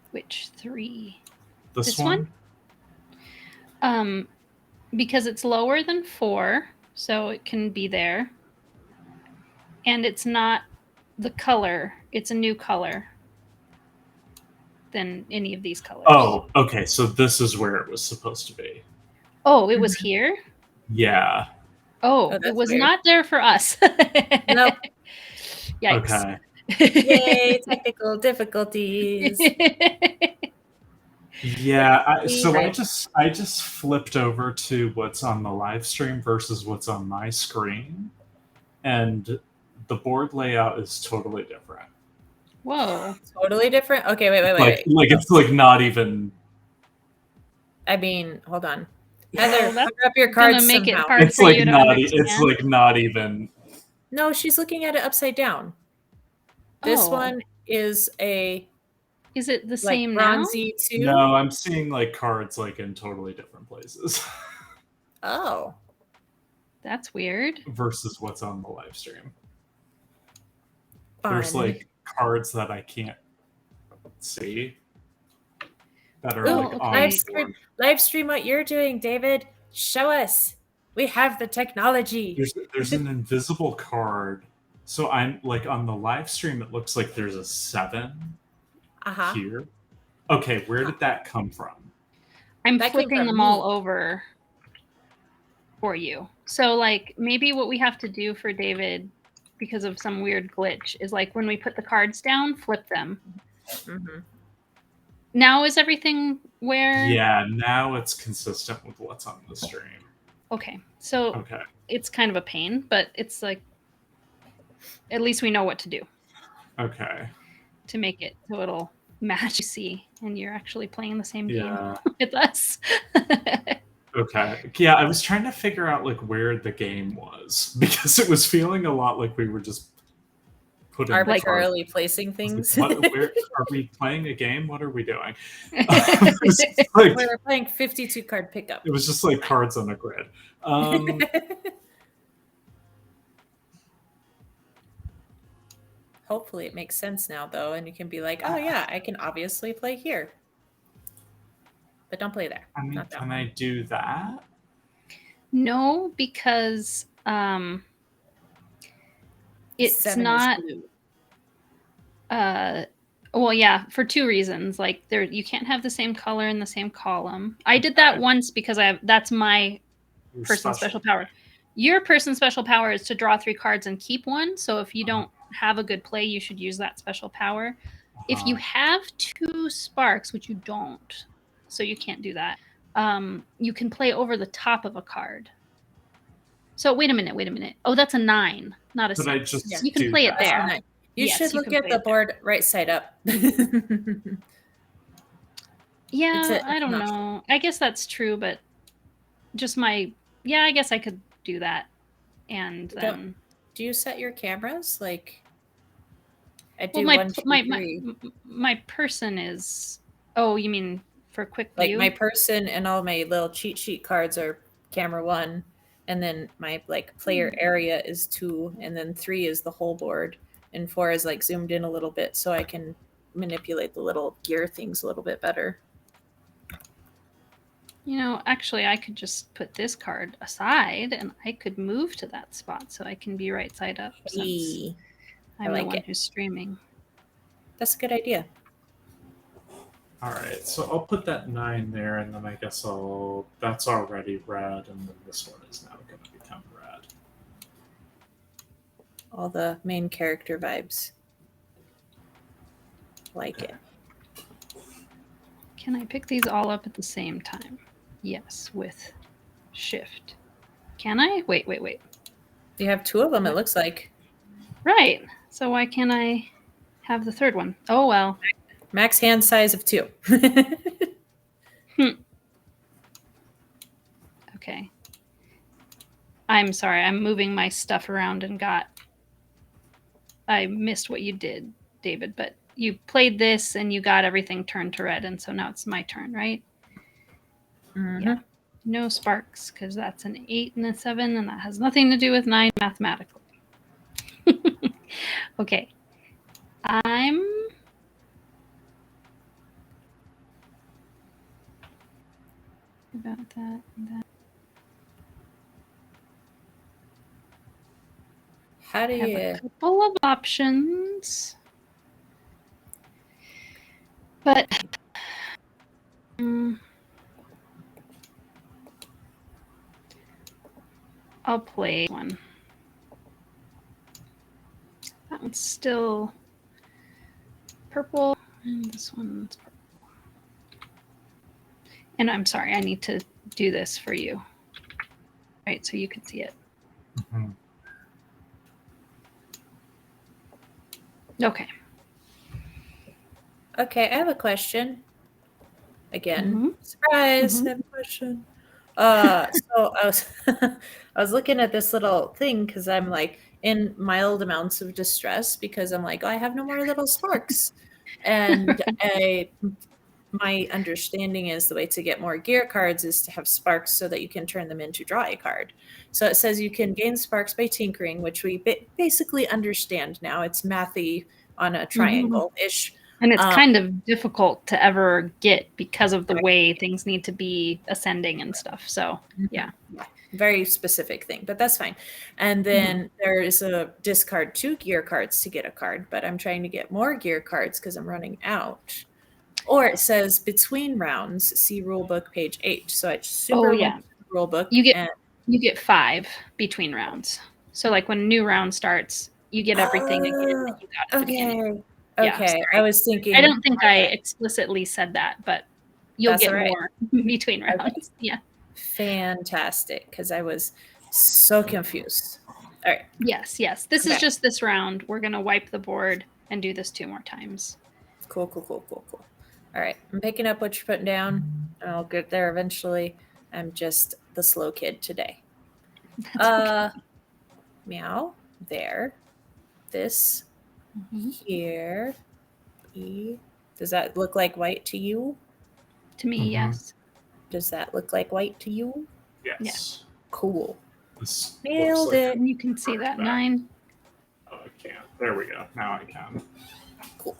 Which 3? This one? Because it's lower than 4, so it can be there. And it's not the color, it's a new color than any of these colors. Oh, okay, so this is where it was supposed to be. Oh, it was here? Yeah. Oh, it was weird. Not there for us. Nope. Yikes. Okay. Yay, technical difficulties. Yeah, I just flipped over to what's on the live stream versus what's on my screen, and the board layout is totally different. Whoa. Totally different? Okay, wait. Like it's like not even. I mean, hold on. Heather, cover up your cards make somehow. It hard it's for like you to not. understand. It's like not even. No, she's looking at it upside down. This one is a. Is it the like same bronzy too? No, I'm seeing like cards like in totally different places. Oh, that's weird. Versus what's on the live stream. Fun. There's like cards that I can't see that are like on live stream what you're doing, David. Show us. We have the technology. There's an invisible card. So I'm like on the live stream, it looks like there's a 7 here. Okay, where did that come from? I'm flipping them all over for you. So like maybe what we have to do for David, because of some weird glitch, is like when we put the cards down, flip them. Mm-hmm. Now is everything where? Yeah, now it's consistent with what's on the stream. Okay, so it's kind of a pain, but it's like at least we know what to do. Okay. To make it so it'll match, you see, and you're actually playing the same game with us. Okay. Yeah, I was trying to figure out like where the game was because it was feeling a lot like we were just putting arbitrarily placing things. Like, where are we playing a game? What are we doing? We were playing 52 card pickup. It was just like cards on a grid. Hopefully it makes sense now, though, and you can be like, oh, yeah, I can obviously play here. but don't play there. I mean, Not that can one. I do that? No, because it's 7 not. is blue. Well, yeah, for two reasons. Like, there, you can't have the same color in the same column. I did that once because that's my Your person's special power. Your person's special power is to draw 3 cards and keep one. So if you don't have a good play, you should use that special power. If you have 2 sparks, which you don't, so you can't do that, you can play over the top of a card. So wait a minute. Oh, that's a 9, not a 6. I just you can play it there. You Yes, should you look can at play the it there. board right side up. Yeah, I it's don't an know. I guess that's true, but just I guess I could do that. And then do you set your cameras? Like, I do well, 1, 2, 3. my person is. Oh, you mean for quick Like view? my person and all my little cheat sheet cards are camera 1, and then my like player area is 2, and then 3 is the whole board, and 4 is like zoomed in a little bit so I can manipulate the little gear things a little bit better. You know, actually, I could just put this card aside and I could move to that spot so I can be right side up since I'm the one who's streaming. That's a good idea. All right, so I'll put that 9 there, and then I guess that's already red, and then this one is now going to become red. All the main character vibes. Like it. Can I pick these all up at the same time? Yes, with shift. Can I? Wait. You have 2 of them, it looks like. Right. So why can't I have the third one? Oh, well. Max hand size of 2. Okay. I'm sorry. I'm moving my stuff around and I missed what you did, David, but you played this and you got everything turned to red, and so now it's my turn, right? Mm-hmm. Yeah. No sparks, because that's an 8 and a 7, and that has nothing to do with 9 mathematically. Okay. I'm about that and that. How do I have you... a couple of options, but I'll play one. That one's still purple, and this one's purple. And I'm sorry, I need to do this for you, right? So you can see it. Mm-hmm. Okay. Okay, I have a question. Again, Mm-hmm. surprise! I have a question. So I was, I was looking at this little thing because I'm like in mild amounts of distress because I'm like, oh, I have no more little sparks, and my understanding is the way to get more gear cards is to have sparks so that you can turn them into draw a card. So it says you can gain sparks by tinkering, which we basically understand now. It's mathy on a triangle-ish. And it's kind of difficult to ever get because of the way things need to be ascending and stuff. So, yeah. Very specific thing, but that's fine. And then there is a discard 2 gear cards to get a card, but I'm trying to get more gear cards because I'm running out. Or it says between rounds, see rulebook page 8. So I super rulebook. You get 5 between rounds. So like when a new round starts, you get everything again that you got at the beginning. Okay. Yeah, I was thinking. I don't think I explicitly said that, but you'll get more between rounds. Okay. Yeah. Fantastic, because I was so confused. All right. Yes. This is just this round. We're gonna wipe the board and do this 2 more times. Cool. All right, I'm picking up what you're putting down. I'll get there eventually. I'm just the slow kid today. Okay. Meow. There. This. Here. E. Does that look like white to you? To me, yes. Does that look like white to you? Yes. Cool. This nailed it. And you can see that 9. Oh, I can't. There we go. Now I can. Cool.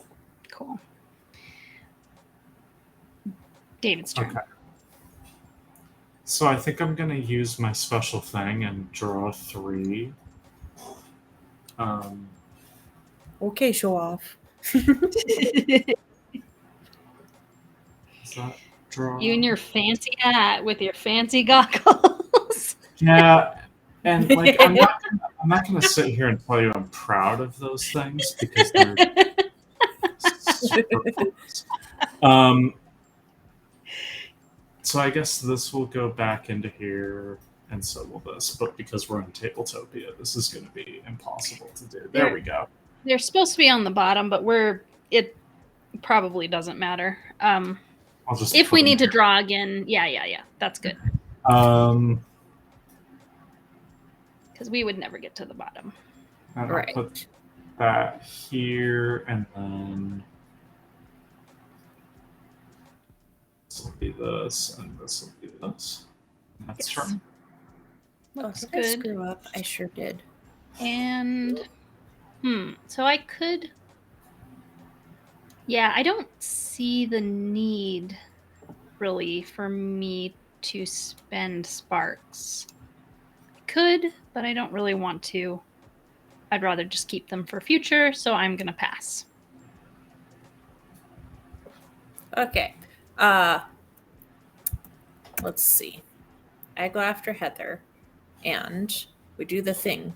David's turn. Okay. So I think I'm gonna use my special thing and draw 3. Okay, show off. Is that draw? You and your fancy hat with your fancy goggles. Yeah, and like I'm not gonna sit here and tell you I'm proud of those things because they're super close. So I guess this will go back into here, and so will this. But because we're in Tabletopia, this is going to be impossible to do. There we go. They're supposed to be on the bottom, but it probably doesn't matter. I'll just if put we them need to here. draw again, yeah, that's good. Because we would never get to the bottom. And Right. I'll put that here, and then this will be this, and this will be this. That's Yes. right. Looks Did I good. screw up? I sure did. And so I could. Yeah, I don't see the need really for me to spend sparks. I could, but I don't really want to. I'd rather just keep them for future, so I'm gonna pass. Okay. Let's see. I go after Heather, and we do the thing.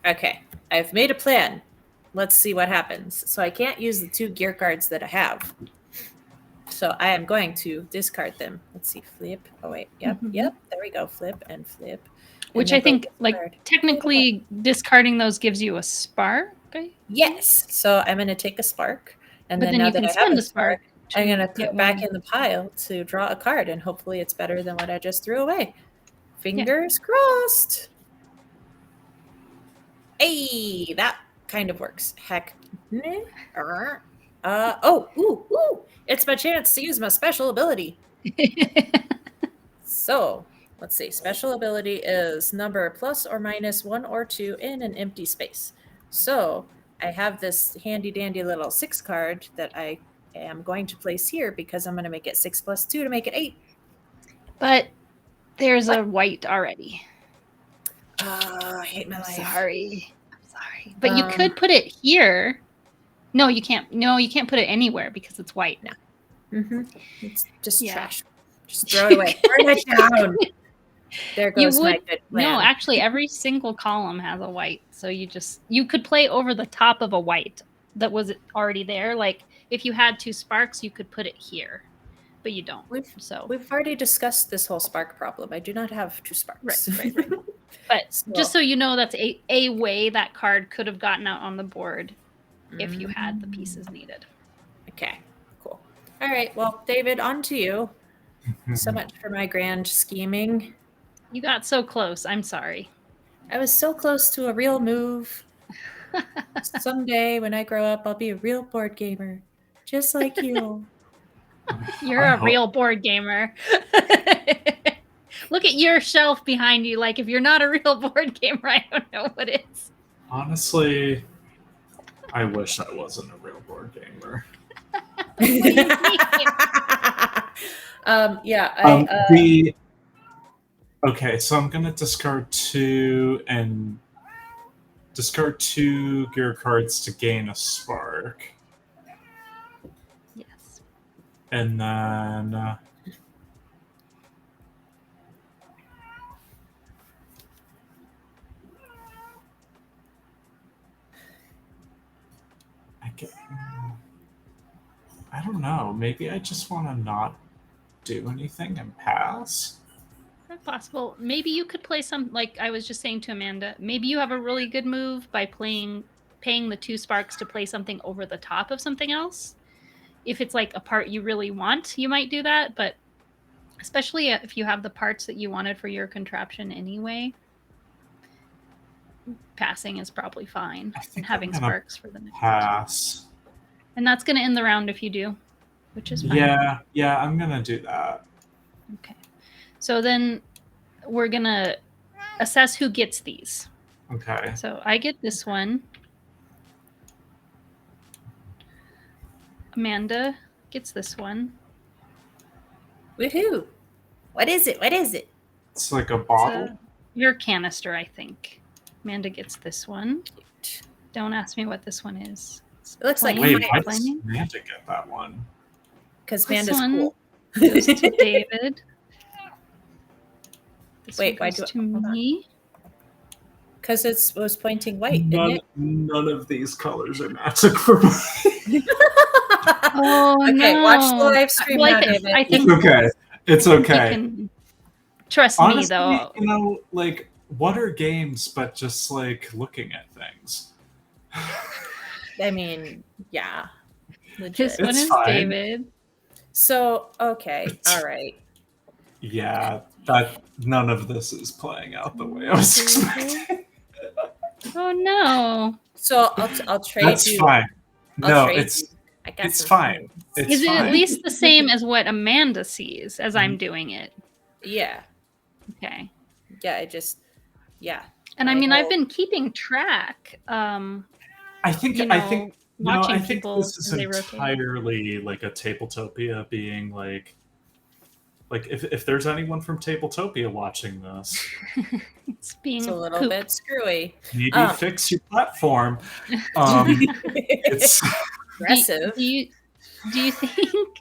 Okay, I've made a plan. Let's see what happens. So I can't use the 2 gear cards that I have. So I am going to discard them. Let's see, flip. Oh wait, yep. There we go. Flip and flip. Which And I think, discard. technically discarding those gives you a spark. Okay? Yes. So I'm going to take a spark, and But then then now you that can I have spend a a spark. I'm going to get put back one. in the pile to draw a card, and hopefully it's better than what I just threw away. Fingers crossed. Hey, that kind of works. Heck. Ooh. It's my chance to use my special ability. So, let's see. Special ability is number plus or minus 1 or 2 in an empty space. So, I have this handy dandy little 6 card that I am going to place here because I'm going to make it 6 plus 2 to make it 8. But there's a white already. I hate my life. Sorry. But you could put it here. No, you can't. No, you can't put it anywhere because it's white. No. It's just Yeah. trash. Just throw it away. Burn it down. There goes my good plan. No, actually, every single column has a white. So you could play over the top of a white that was already there. Like if you had 2 sparks, you could put it here, but you don't. We've already discussed this whole spark problem. I do not have 2 sparks. Right. But just so you know, that's a way that card could have gotten out on the board if you had the pieces needed. Okay, cool. All right, well, David, on to you. So much for my grand scheming. You got so close. I'm sorry. I was so close to a real move. Someday when I grow up, I'll be a real board gamer, just like you. You're a real board gamer. Look at your shelf behind you. Like, if you're not a real board gamer, I don't know what is. Honestly, I wish I wasn't a real board gamer. Okay, so I'm gonna discard 2 gear cards to gain a spark. Yes. And then I don't know. Maybe I just want to not do anything and pass. That's possible. Maybe you could play some, like I was just saying to Amanda, maybe you have a really good move by paying the 2 sparks to play something over the top of something else. If it's like a part you really want, you might do that. But especially if you have the parts that you wanted for your contraption anyway, passing is probably fine. And having sparks for the next pass. And that's going to end the round if you do, which is fine. Yeah, I'm going to do that. Okay. So then we're going to assess who gets these. Okay. So I get this one. Amanda gets this one. Woohoo! What is it? It's like a bottle. Your canister, I think. Amanda gets this one. Don't ask me what this one is. It looks like wait, why does Amanda get that one? Because Amanda's cool. Goes to David. This Wait, one goes to me. Because it was pointing white, none of these colors are magic for me. Oh, okay, no. watch the live stream now, David. I think it's okay. It's okay. You can trust Honestly, me, though. You know, like, what are games but just like looking at things? I mean, yeah. Legit. This one is fine. David. So, okay, all right. Yeah, none of this is playing out the way I was expecting. Oh no! So I'll trade That's you. Fine. No, it's fine. Is it at least the same as what Amanda sees as I'm doing it? Yeah. Okay. Yeah, And I mean, I've been keeping track. I think this is entirely like a Tabletopia being like if there's anyone from Tabletopia watching this, it's a little bit screwy. Maybe fix your platform. It's aggressive. Do you think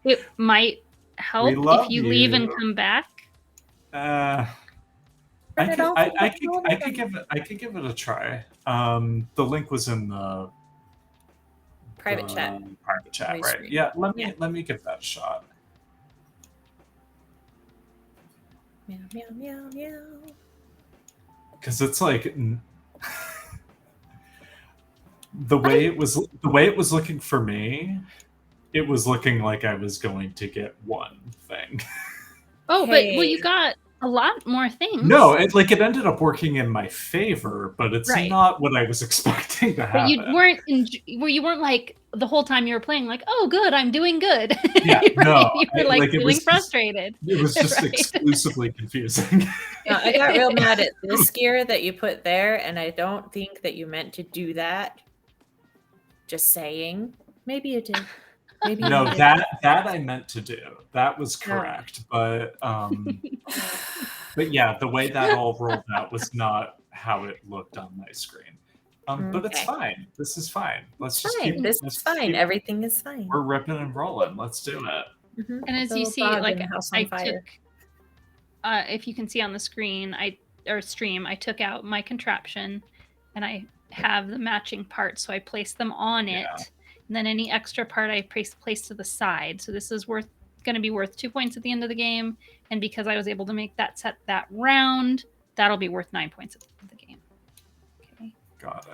it might help if you leave and come back? I could give it a try. The link was in the private chat. Private chat, right? Yeah. Let me give that a shot. Meow meow meow meow. Because it's like the way it was looking for me, it was looking like I was going to get one thing. Oh, but you got a lot more things. No, it ended up working in my favor, but it's not what I was expecting to happen. But you weren't like the whole time you were playing like, oh, good, I'm doing good. Yeah, no, you were like feeling frustrated. It was just exclusively confusing. No, I got real mad at this gear that you put there, and I don't think that you meant to do that. Just saying. Maybe you did. Maybe no, that I meant to do. That was correct. No. But yeah, the way that all rolled out was not how it looked on my screen. But it's fine. This is fine. Let's just keep this is fine. Everything is fine. We're ripping and rolling. Let's do it. Mm-hmm. And as you see, like I took, if you can see on the screen, I took out my contraption, and I have the matching parts, so I placed them on it. And then any extra part I placed to the side. So this is going to be worth 2 points at the end of the game. And because I was able to make that set that round, that'll be worth 9 points at the end of the game. Okay. Got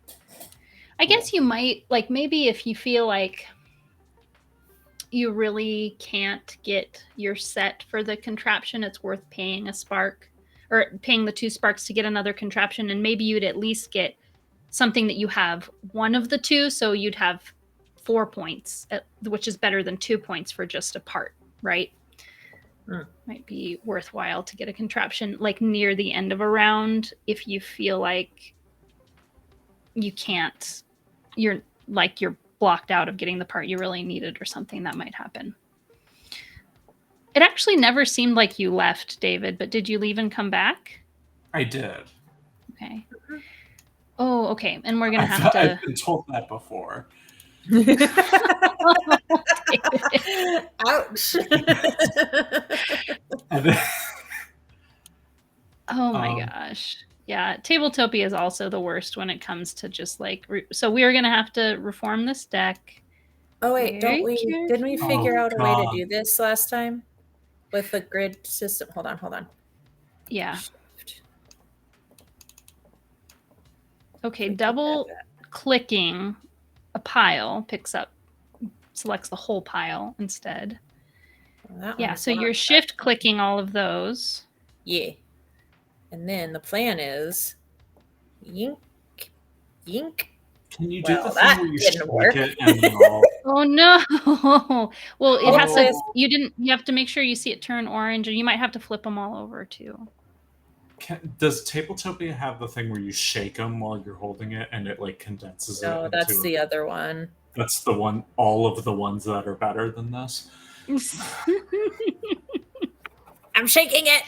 it. I guess you might, like, maybe if you feel like you really can't get your set for the contraption, it's worth paying a spark or paying the 2 sparks to get another contraption. And maybe you'd at least get something that you have one of the 2, so you'd have 4 points, which is better than 2 points for just a part, right? Might be worthwhile to get a contraption like near the end of a round if you feel like you can't, you're blocked out of getting the part you really needed or something. That might happen. It actually never seemed like you left, David, but did you leave and come back? I did. Okay. Oh, okay. And we're gonna have to. I've been told that before. Ouch. Oh my gosh. Yeah, Tabletopia is also the worst when it comes to just like. So we are gonna have to reform this deck. Oh wait, didn't we figure out a way to do this last time with the grid system? Hold on. Yeah. Okay, double clicking a pile selects the whole pile instead. Well, yeah, so you're shift clicking all of those. Yeah. And then the plan is yink. Can you do the thing where you shift click it and then all... Oh no. Well, it has to you have to make sure you see it turn orange, and you might have to flip them all over too. Does Tabletopia have the thing where you shake them while you're holding it and it like condenses it? No, that's the other one. That's the one. All of the ones that are better than this. I'm shaking it.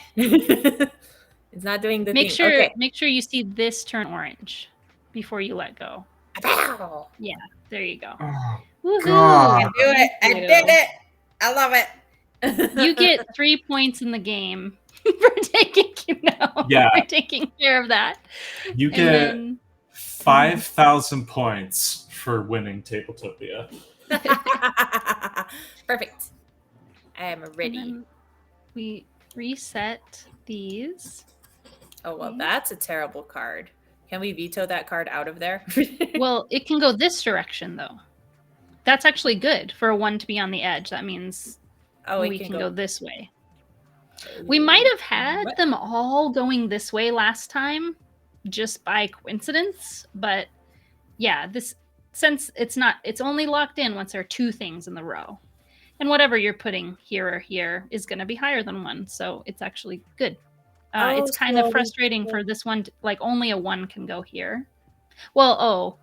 It's not doing the Make thing. sure Okay. make sure you see this turn orange before you let go. Ow. Yeah, there you go. Oh, Woohoo! God. I do it. I Thank did you. it. I love it. You get 3 points in the game for taking, Yeah. for taking care of that. You And get then 5,000 points for winning Tabletopia. Perfect. I am and ready. then we reset these. Oh, well, Okay. that's a terrible card. Can we veto that card out of there? Well, it can go this direction, though. That's actually good for a 1 to be on the edge. That means we can go this way. We might have had them all going this way last time just by coincidence, but yeah, since it's only locked in once there are 2 things in the row. And whatever you're putting here or here is going to be higher than 1, so it's actually good. It's kind of frustrating for this one, like only a 1 can go here. Well,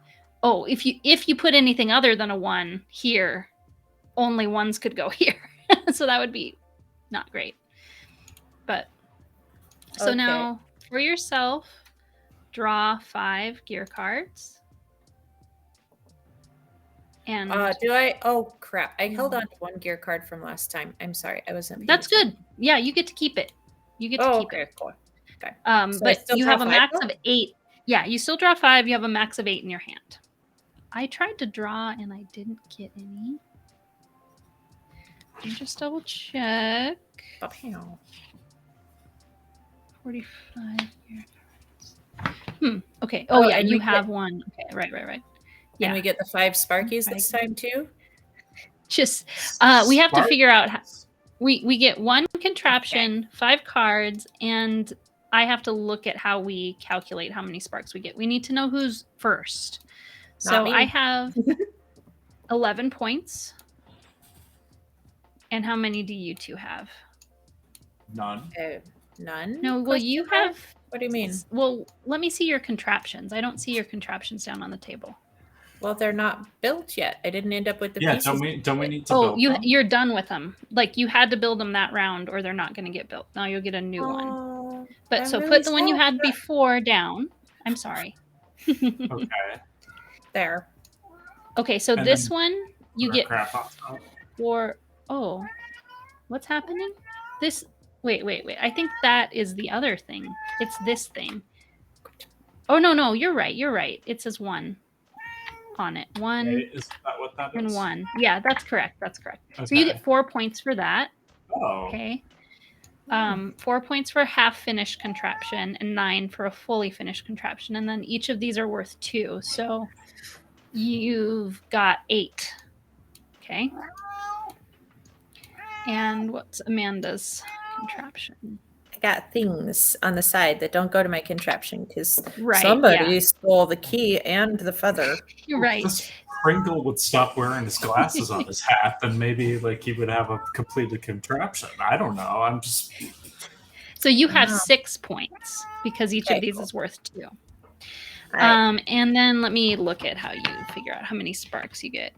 if you put anything other than a 1 here, only 1s could go here. So that would be not great. But so now for yourself, draw 5 gear cards. And do I? Oh crap! I held on to 1 gear card from last time. I'm sorry, I wasn't. That's good. Yeah, you get to keep it. You get to keep it. Cool. Okay. So but you have a max of 8. Yeah, you still draw 5. You have a max of 8 in your hand. I tried to draw and I didn't get any. Let me just double check. 45 gear cards. Okay. Oh yeah, you have 1. Okay, right. Yeah. Can we get the 5 Sparkies this time too? Just we have to figure out how we get 1 contraption, 5 cards, and I have to look at how we calculate how many sparks we get. We need to know who's first. So I have 11 points. And how many do you 2 have? None. None? No, well, you have... What do you mean? Well, let me see your contraptions. I don't see your contraptions down on the table. Well, they're not built yet. I didn't end up with the pieces. Don't we need to build them? You're done with them. Like, you had to build them that round or they're not going to get built. Now you'll get a new one. But so put the one you had before down. I'm sorry. Okay. There. Okay, so and this one, you get 4... Oh, what's happening? This... Wait. I think that is the other thing. It's this thing. Oh, no. You're right. It says 1 on it. 1. Wait, is that what that and is? 1. Yeah, that's correct. Okay. So you get 4 points for that. Oh. Okay. 4 points for a half-finished contraption and 9 for a fully finished contraption. And then each of these are worth 2. So you've got 8. Okay. And what's Amanda's contraption? I got things on the side that don't go to my contraption because somebody stole the key and the feather. You're right. If Pringle would stop wearing his glasses on his hat, then maybe like he would have a completed contraption. I don't know. I'm just... So you have 6 points because each of these is worth 2. Right. And then let me look at how you figure out how many sparks you get.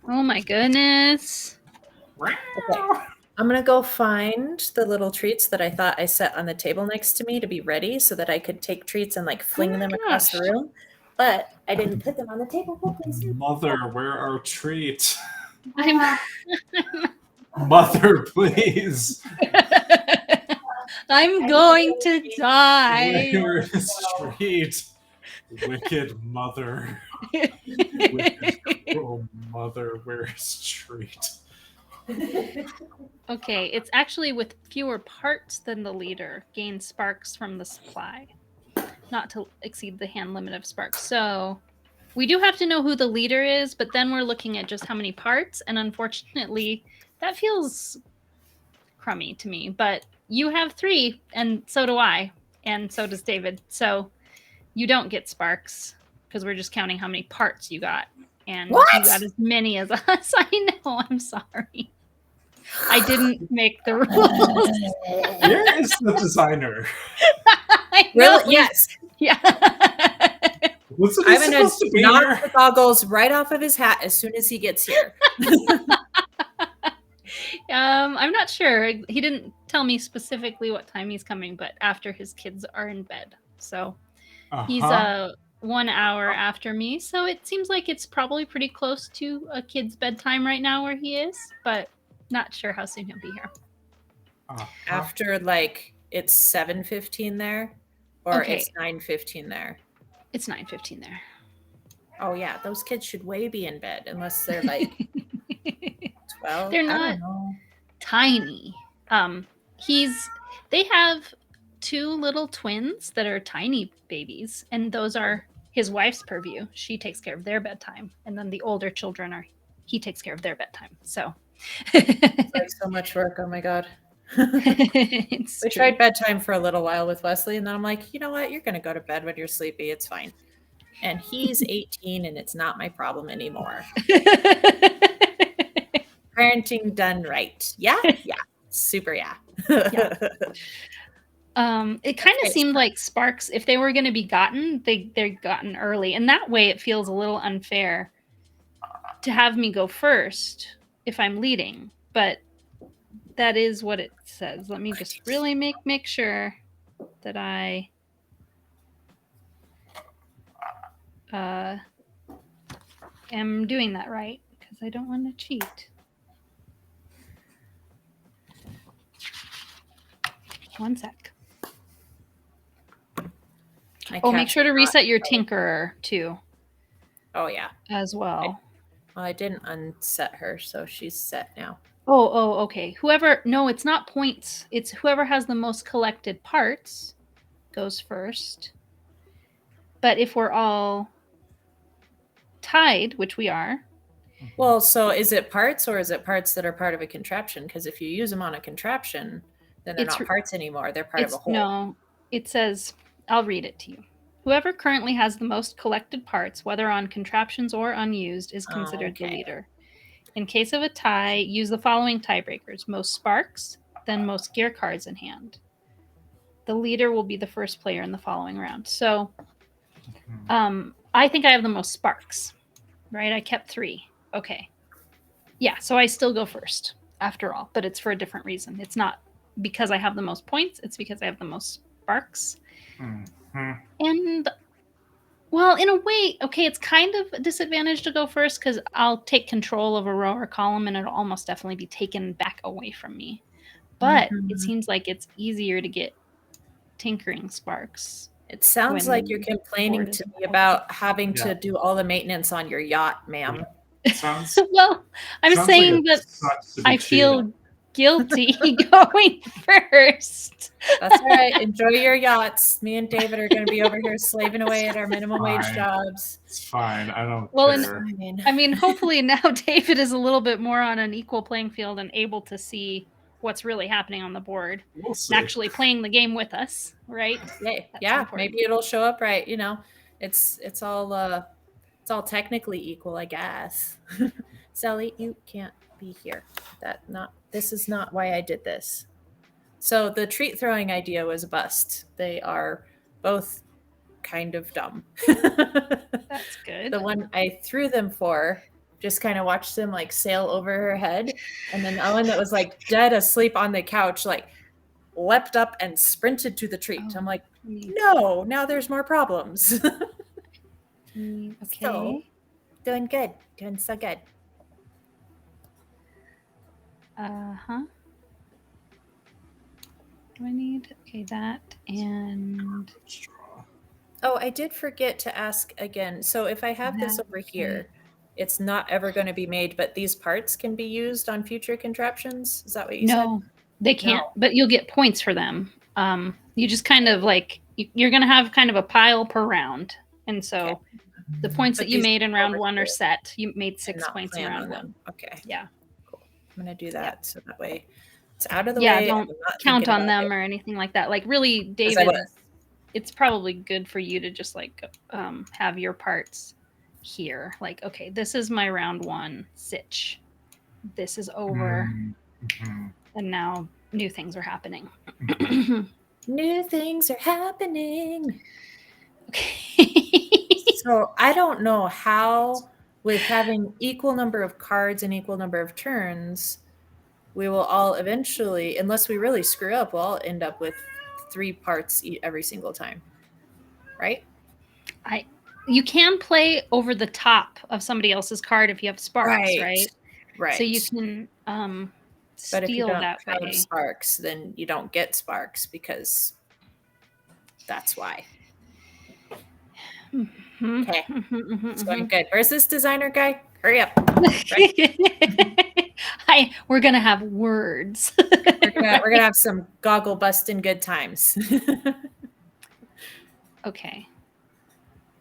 Oh my goodness. Okay. I'm going to go find the little treats that I thought I set on the table next to me to be ready so that I could take treats and like fling them across the room. But I didn't put them on the table. Mother, where are treats? Mother, please. I'm going to die. Where is treat? Wicked mother. Wicked cruel mother, where's treat? Okay, it's actually with fewer parts than the leader. Gain sparks from the supply. Not to exceed the hand limit of sparks. So we do have to know who the leader is, but then we're looking at just how many parts. And unfortunately, that feels crummy to me. But you have 3, and so do I. And so does David. So you don't get sparks because we're just counting how many parts you got. And you got as many as us. I know. I'm sorry. I didn't make the rules. Where is the designer? Really? Yes. Yeah. Was I'm it gonna supposed to be knock here? the goggles right off of his hat as soon as he gets here. I'm not sure. He didn't tell me specifically what time he's coming, but after his kids are in bed. So he's 1 hour after me. So it seems like it's probably pretty close to a kid's bedtime right now where he is, but not sure how soon he'll be here. After like it's 7:15 there, or Okay. it's 9:15 there. It's 9:15 there. Oh yeah, those kids should way be in bed unless they're like 12. They're I not don't know. tiny. They have 2 little twins that are tiny babies, and those are his wife's purview. She takes care of their bedtime, and then the older children he takes care of their bedtime. So It's like so much work. Oh my god. We tried bedtime for a little while with Wesley, and then I'm like, you know what? You're gonna go to bed when you're sleepy. It's fine. And he's 18, and it's not my problem anymore. Parenting done right. Yeah, yeah, super yeah. Yeah. It kind of seemed like sparks, if they were going to be gotten, they're gotten early, and that way it feels a little unfair to have me go first if I'm leading. But that is what it says. Let me just really make sure that I am doing that right, because I don't want to cheat. One sec. Make sure to reset your Tinkerer too. Oh yeah, as well. I didn't unset her, so she's set now. Oh, okay. No, it's not points. It's whoever has the most collected parts goes first. But if we're all tied, which we are. Well, so is it parts, or is it parts that are part of a contraption? Because if you use them on a contraption, then they're not parts anymore. They're part of a whole. No, it says, I'll read it to you. Whoever currently has the most collected parts, whether on contraptions or unused, is considered the leader. In case of a tie, use the following tiebreakers: most sparks, then most gear cards in hand. The leader will be the first player in the following round. So I think I have the most sparks, right? I kept 3. Okay. Yeah, so I still go first after all, but it's for a different reason. It's not because I have the most points. It's because I have the most sparks. And, well, in a way, okay, it's kind of a disadvantage to go first because I'll take control of a row or column and it'll almost definitely be taken back away from me. But it seems like it's easier to get tinkering sparks. It sounds like you're complaining to me about having to do all the maintenance on your yacht, ma'am. Sounds well, I'm saying that I feel guilty going first. That's all right. Enjoy your yachts. Me and David are going to be over here slaving away at our minimum wage jobs. It's fine. I don't care. I mean, hopefully now David is a little bit more on an equal playing field and able to see what's really happening on the board. We'll see. And actually playing the game with us, right? Yeah, maybe it'll show up right. You know, it's all technically equal, I guess. Sally, you can't be here. This is not why I did this. So the treat throwing idea was a bust. They are both kind of dumb. That's good. The one I threw them for, just kind of watched them like sail over her head. And then the one that was like dead asleep on the couch, like leapt up and sprinted to the treat. I'm like, no, now there's more problems. Okay. So, doing good. Doing so good. Do I need that and oh, I did forget to ask again. So if I have this over here, it's not ever going to be made, but these parts can be used on future contraptions. Is that what you said? No, they can't, but you'll get points for them. You just kind of like you're going to have kind of a pile per round, and so the points that you made in round 1 are set. You made 6 points in round 1. Okay. Yeah. Cool. I'm going to do that so that way it's out of the way. Don't count on them or anything like that. Like really, David, it's probably good for you to just like have your parts here. Like, okay, this is my round 1 sitch. This is over. And now new things are happening. New things are happening. Okay. So I don't know how, with having equal number of cards and equal number of turns, we will all eventually, unless we really screw up, we'll all end up with 3 parts every single time. Right? You can play over the top of somebody else's card if you have sparks, right? Right. So you can but if you steal don't that have way. sparks, then you don't get sparks because that's why. Okay. It's going good. Where's this designer guy? Hurry up. We're gonna have words. We're gonna have some goggle busting good times. Okay.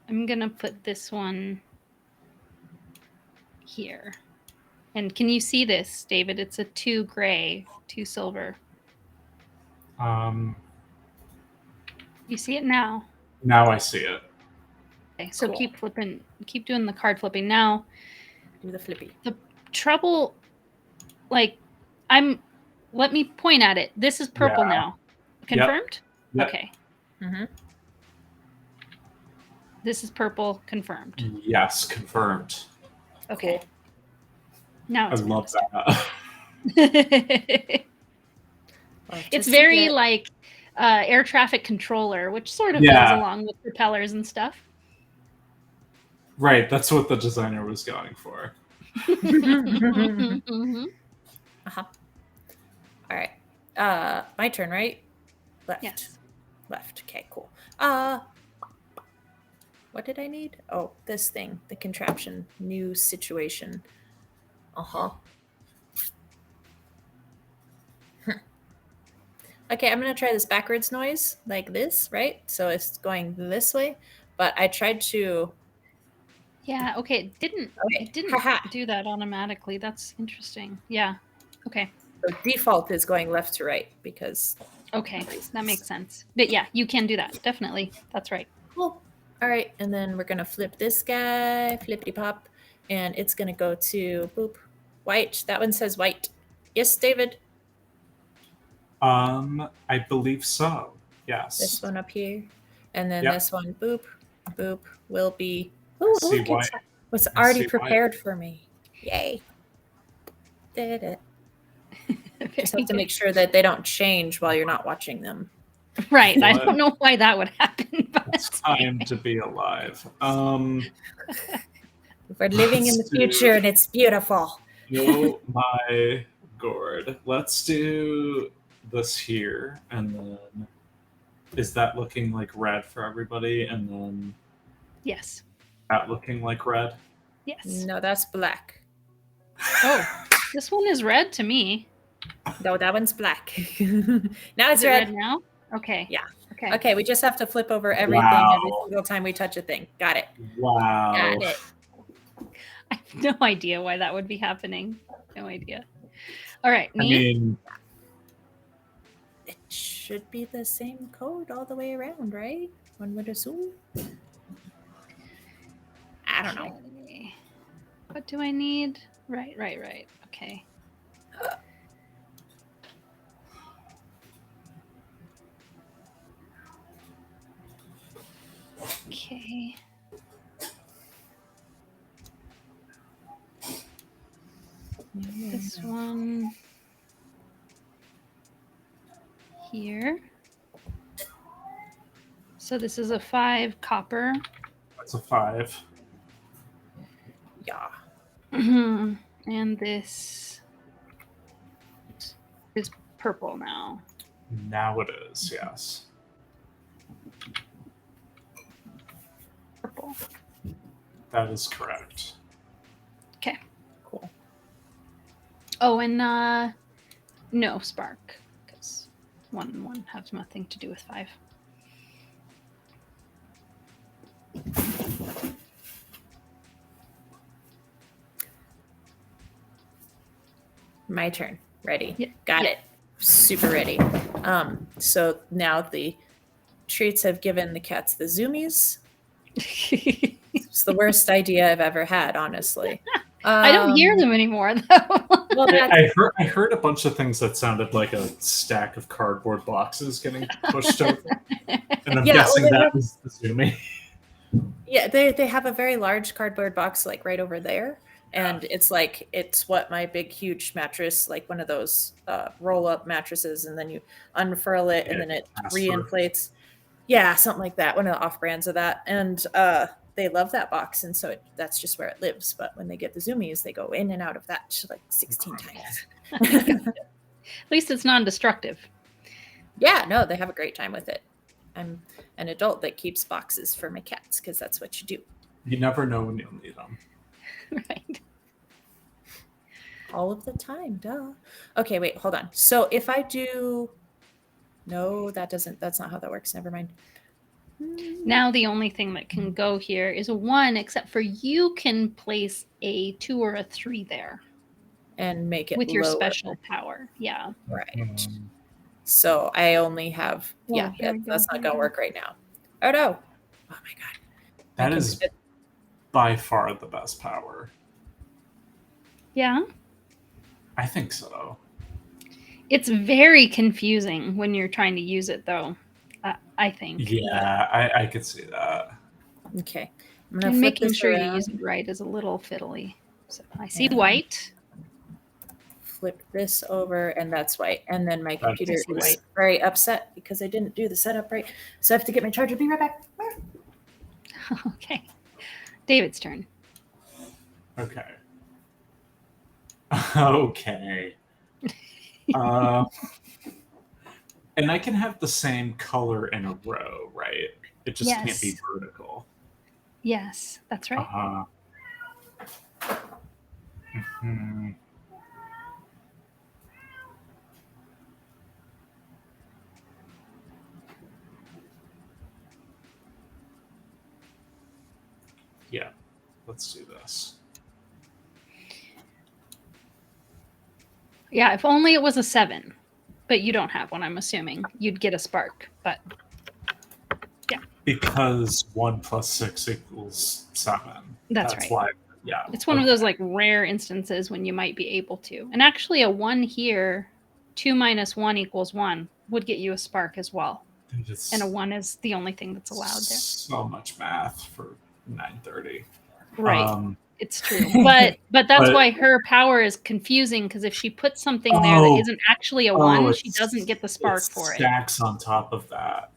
I'm gonna put this one here. And can you see this, David? It's a 2 gray, 2 silver. You see it now? Now I see it. Okay, so Cool. keep flipping, keep doing the card flipping. Now, Do the flippy. the trouble, like, let me point at it. This is purple now. Confirmed? Yep. Okay. Mm-hmm. This is purple, confirmed. Yes, confirmed. Okay. Now I it's love that. Well, It's very like air traffic controller, which sort of goes along with propellers and stuff. Right, that's what the designer was going for. Uh-huh. All right. My turn, right? Left. Yes. Left. Okay, cool. What did I need? Oh, this thing, the contraption, new situation. Uh-huh. Okay, I'm going to try this backwards noise like this, right? So it's going this way, but I tried to... Yeah, okay, it didn't do that automatically. That's interesting. Yeah, okay. So default is going left to right because... Okay, that makes sense. But yeah, you can do that, definitely. That's right. Cool. All right, and then we're going to flip this guy, flippity pop, and it's going to go to, boop, white. That one says white. Yes, David? I believe so. Yes. This one up here. And then Yep. this one, boop, boop, will be... Ooh, See look, white. it's already See prepared for me. Yay. Did it. Just have to make sure that they don't change while you're not watching them. Right. I don't know why that would happen. But It's time to be alive. We're living in the future and it's beautiful. Oh my gourd. Let's do this here, and then is that looking like red for everybody? And then yes. that looking like red? Yes. No, that's black. Oh, this one is red to me. No, that one's black. Now it's Is it red. red now? Okay. Yeah. Okay. Okay, we just have to flip over everything every single time we touch a thing. Got it. Wow. Got it. I have no idea why that would be happening. No idea. All right. I mean, it should be the same code all the way around, right? One would assume. I don't know. Okay. What do I need? Right. Okay. Okay. This one here. So this is a 5 copper. that's a 5. Yeah. And this is purple now. Now it is, yes. Purple. That is correct. Okay. Cool. Oh, and no spark, because 1 and 1 has nothing to do with 5. My turn. Ready? Yeah. Got it. Super ready. So now the treats have given the cats the zoomies. It's the worst idea I've ever had, honestly. I don't hear them anymore, though. Well, I heard a bunch of things that sounded like a stack of cardboard boxes getting pushed over. And I'm guessing that was the Zoomy. Yeah, they have a very large cardboard box like right over there. And it's like it's what my big huge mattress, like one of those roll up mattresses, and then you unfurl it and then it Casper. reinflates. Yeah, something like that. One of the off brands of that. And they love that box, and so that's just where it lives. But when they get the zoomies, they go in and out of that like 16 times. At least it's non-destructive. Yeah, no, they have a great time with it. I'm an adult that keeps boxes for my cats because that's what you do. You never know when you'll need them. Right. All of the time, duh. Okay, wait, hold on. So if I do, no, that's not how that works. Never mind. Now the only thing that can go here is a 1, except for you can place a 2 or a 3 there. And make it with your lower. special power. Yeah. Right. So I only have, that's not going to work right now. Oh no. Oh my God. That is by far the best power. Yeah. I think so. It's very confusing when you're trying to use it, though. I think. Yeah, I could see that. Okay. And making sure you use it right is a little fiddly. So I see white. Flip this over, and that's white. And then my computer is very upset because I didn't do the setup right. So I have to get my charger. Be right back. Okay. David's turn. Okay. Okay. And I can have the same color in a row, right? It just can't be vertical. Yes, that's right. Mm-hmm. Yeah, let's do this. Yeah, if only it was a 7. But you don't have one, I'm assuming. You'd get a spark, but yeah. Because 1 + 6 = 7. That's right. Why, yeah. It's one of those like rare instances when you might be able to. And actually a 1 here, 2 - 1 = 1, would get you a spark as well. And a 1 is the only thing that's allowed there. So much math for 9:30. Right. It's true. But that's why her power is confusing, because if she puts something there that isn't actually a 1, she doesn't get the spark for it. Stacks on top of that.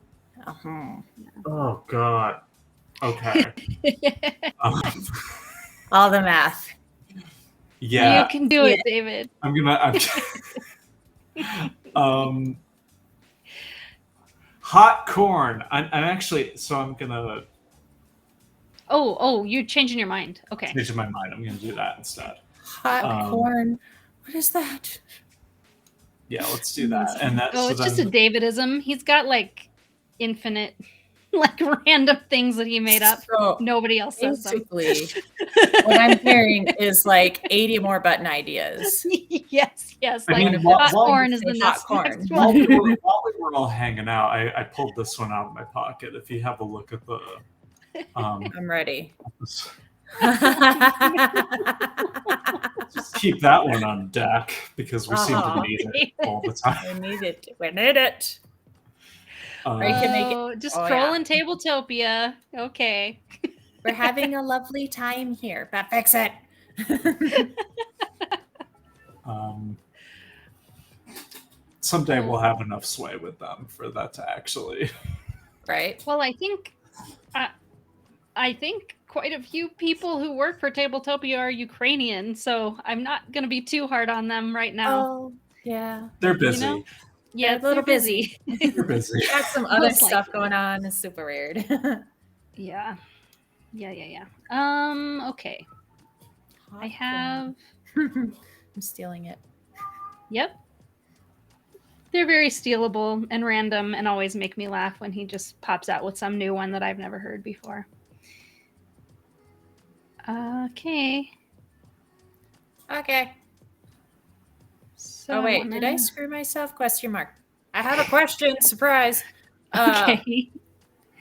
Oh God. Okay. All the math. Yeah. You can do it, David. I'm hot corn. I'm actually, so I'm gonna. Oh, you're changing your mind. Okay. Changing my mind. I'm gonna do that instead. Hot corn. What is that? Yeah, let's do that. And that's Oh, it's just a Davidism. He's got like infinite, like random things that he made up. So nobody else says them. basically, what I'm hearing is like 80 more button ideas. Yes. I Like mean, hot corn is the next corn. While we were all hanging out, I pulled this one out of my pocket. If you have a look at the, I'm ready. Just keep that one on deck because we seem to need it all the time. We need it. We need it. Or you can make it. Just trolling Tabletopia. Okay. We're having a lovely time here, but fix it. Someday we'll have enough sway with them for that to actually. Right. Well, I think quite a few people who work for Tabletopia are Ukrainian, so I'm not going to be too hard on them right now. Oh, yeah. They're busy. You know? Yeah, a little busy. They're busy. Got some other stuff going on. It's super weird. Yeah. Okay. I have. I'm stealing it. Yep. They're very stealable and random and always make me laugh when he just pops out with some new one that I've never heard before. Okay. So wait, did I screw myself? ? I have a question. Surprise. Okay.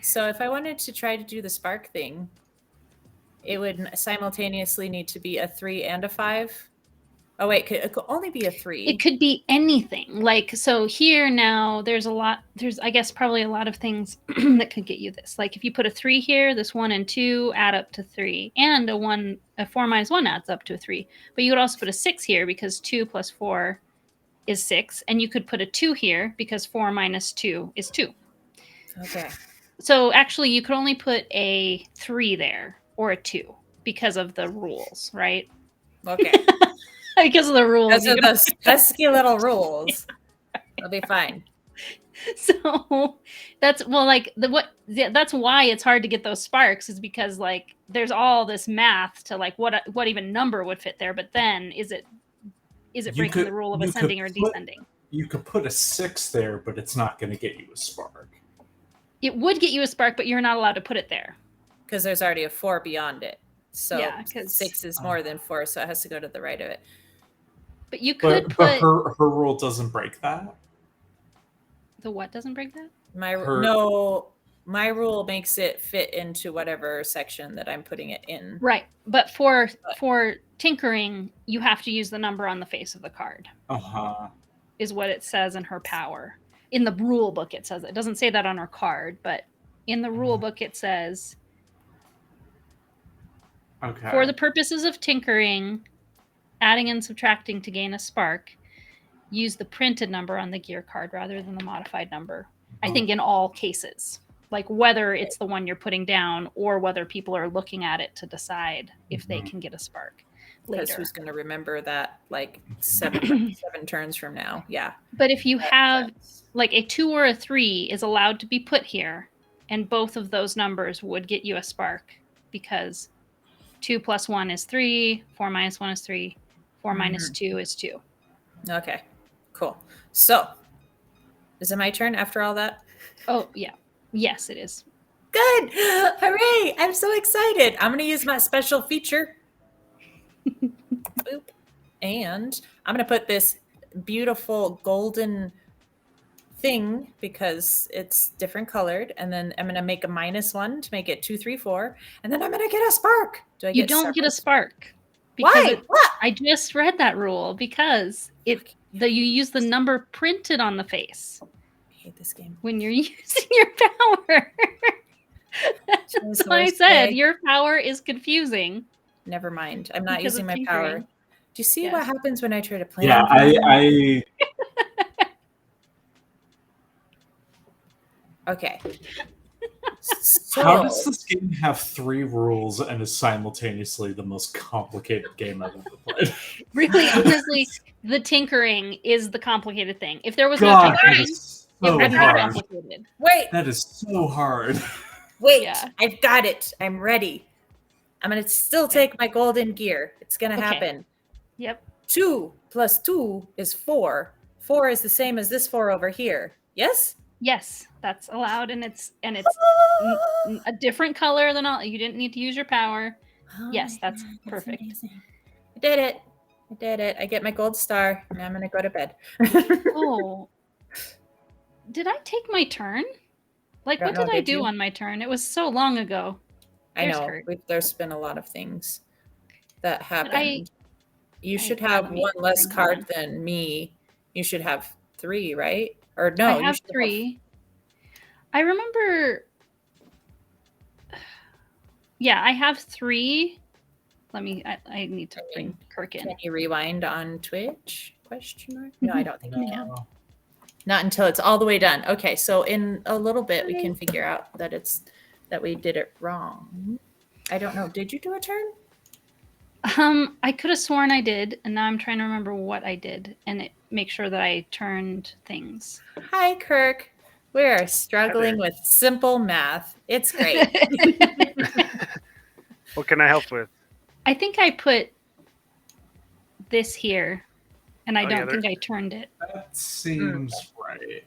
So if I wanted to try to do the spark thing, it would simultaneously need to be a 3 and a 5. Oh wait, it could only be a 3. It could be anything. Like, so here now, there's I guess probably a lot of things that could get you this. Like if you put a 3 here, this 1 and 2 add up to 3, and a 4 minus 1 adds up to a 3. But you could also put a 6 here because 2 plus 4 is 6, and you could put a 2 here because 4 minus 2 is 2. Okay. So actually, you could only put a 3 there or a 2 because of the rules, right? Okay. Because of the rules. Those are those pesky little rules. It'll be fine. So that's that's why it's hard to get those sparks, is because like there's all this math to like what even number would fit there, but then is it breaking the rule of ascending or descending? You could put a 6 there, but it's not going to get you a spark. It would get you a spark, but you're not allowed to put it there because there's already a 4 beyond it. So yeah, 6 is more than 4, so it has to go to the right of it. But you could but her rule doesn't break that. The what doesn't break that? My rule makes it fit into whatever section that I'm putting it in. Right, but for tinkering, you have to use the number on the face of the card. Is what it says in her power. In the rule book, it says it doesn't say that on her card, but in the rule book, it says. Okay. For the purposes of tinkering, adding and subtracting to gain a spark, use the printed number on the gear card rather than the modified number. I think in all cases, like whether it's the one you're putting down or whether people are looking at it to decide if they can get a spark later. Because who's going to remember that like 7 turns from now? Yeah. But if you have like a 2 or a 3 is allowed to be put here, and both of those numbers would get you a spark because 2 plus 1 is 3, 4 minus 1 is 3, 4 minus 2 is 2. Okay, cool. So, is it my turn after all that? Oh, yeah. Yes, it is. Good! Hooray! I'm so excited. I'm going to use my special feature. Boop. And I'm going to put this beautiful golden thing because it's different colored, and then I'm going to make a -1 to make it 2, 3, 4, and then I'm going to get a spark. You don't get a spark. Why? What? I just read that rule because you use the number printed on the face. I hate this game. When you're using your power. That's why I said your power is confusing. Never mind. I'm not using my power. Do you see what happens when I try to play? Yeah, I Okay. So, how does this game have 3 rules and is simultaneously the most complicated game I've ever played? Really, honestly, the tinkering is the complicated thing. If there was no tinkering, it would be complicated. Wait. That is so hard. Wait, I've got it. I'm ready. I'm going to still take my golden gear. It's going to happen. Yep. 2 plus 2 is 4. 4 is the same as this 4 over here. Yes? Yes, that's allowed, and it's a different color than all. You didn't need to use your power. Yes, that's perfect. I did it. I get my gold star. Now I'm going to go to bed. Oh. Did I take my turn? Like, what did I do on my turn? It was so long ago. I know. There's been a lot of things that happened. You should have 1 less card than me. You should have 3, right? Or no, I have 3. I remember. Yeah, I have 3. Let me. I need to bring Kirk in. Can you rewind on Twitch? Question mark? No, I don't think you can. Not until it's all the way done. Okay, so in a little bit we can figure out that we did it wrong. I don't know. Did you do a turn? I could have sworn I did, and now I'm trying to remember what I did and make sure that I turned things. Hi, Kirk. We're struggling with simple math. It's great. What can I help with? I think I put this here, and I don't think I turned it. That seems right.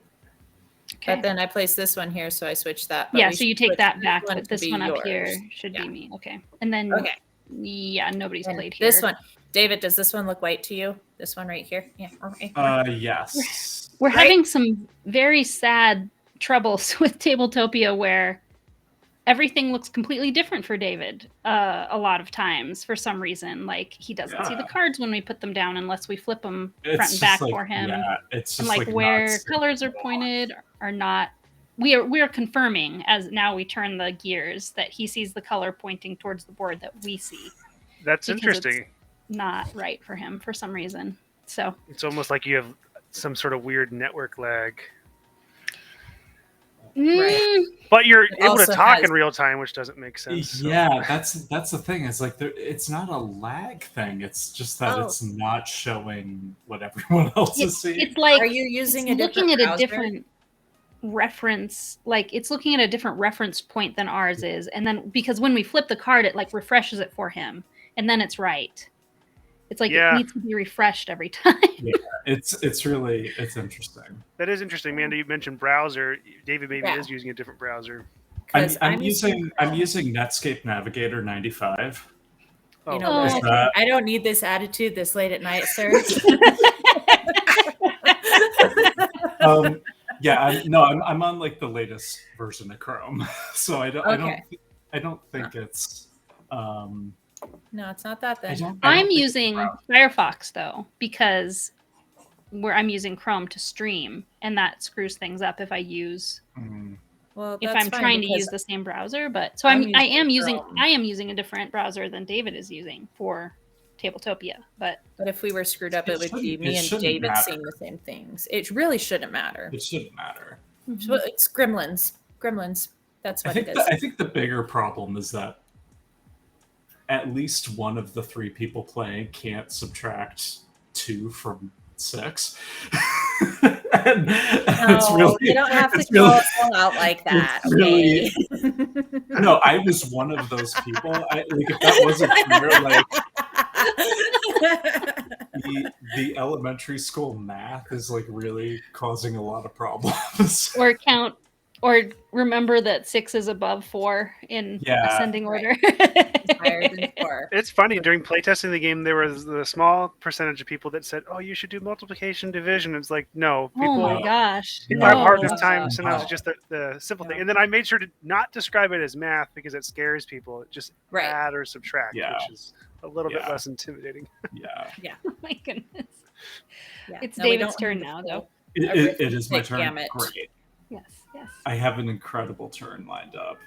Okay. But then I placed this one here, so I switched that. Yeah, so you take that back, but this one up here should be me. Okay. And then, nobody's played here. This one. David, does this one look white to you? This one right here? Yeah. Okay. Yes. We're having some very sad troubles with Tabletopia where everything looks completely different for David a lot of times for some reason. Like he doesn't see the cards when we put them down unless we flip them front and back for him. Yeah, it's just and like where colors are pointed are not. We are confirming as now we turn the gears that he sees the color pointing towards the board that we see. That's interesting. It's not right for him for some reason. So it's almost like you have some sort of weird network lag. Right. But you're able to talk in real time, which doesn't make sense. So. Yeah, that's the thing. It's like it's not a lag thing. It's just that it's not showing what everyone else is seeing. It's like, are you using looking at a different reference? Like it's looking at a different reference point than ours is, and then because when we flip the card, it like refreshes it for him, and then it's right. It's like it needs to be refreshed every time. Yeah, it's interesting. That is interesting, Amanda. You mentioned browser. David maybe is using a different browser. I'm using Netscape Navigator 95. You know, I don't need this attitude this late at night, sir. I'm on like the latest version of Chrome, so I don't think it's. No, it's not that then. I'm using Firefox though because I'm using Chrome to stream, and that screws things up if I use. Well, if I'm trying to use the same browser, but so I am using a different browser than David is using for Tabletopia. But if we were screwed up, it would be me and David seeing the same things. It really shouldn't matter. It shouldn't matter. It's Gremlins. That's what it is. I think the bigger problem is that at least one of the three people playing can't subtract 2 from 6. It's really, you don't have to call it all out like that. Okay. No, I was one of those people. If that wasn't clear, like the elementary school math is like really causing a lot of problems. Or remember that 6 is above 4 in ascending order. Higher than 4. It's funny, during playtesting the game, there was the small percentage of people that said, "Oh, you should do multiplication division." It's like, no. People, oh my gosh. People have hard enough time, sometimes it's just the simple thing. And then I made sure to not describe it as math because it scares people. It just add or subtract, which is a little bit less intimidating. Yeah. Oh my goodness. Yeah. It's David's turn now, though. It is my turn. Gamut. Great. Yes. I have an incredible turn lined up.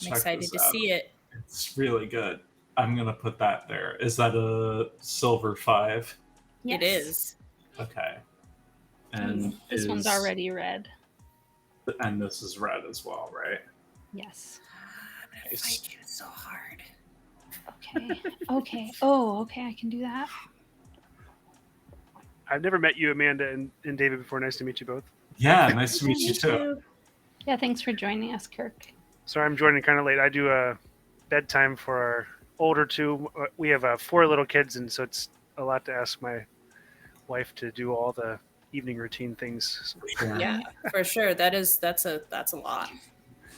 I'm excited to see it. It's really good. I'm going to put that there. Is that a silver 5? Yes. It is. Okay. And this one's already red. And this is red as well, right? Yes. I'm going to fight you so hard. Okay. Oh, okay. I can do that. I've never met you, Amanda and David, before. Nice to meet you both. Yeah, nice to meet you too. Yeah, thanks for joining us, Kirk. Sorry, I'm joining kind of late. I do a bedtime for our older 2. We have 4 little kids, and so it's a lot to ask my wife to do all the evening routine things. Yeah, for sure. That's a lot.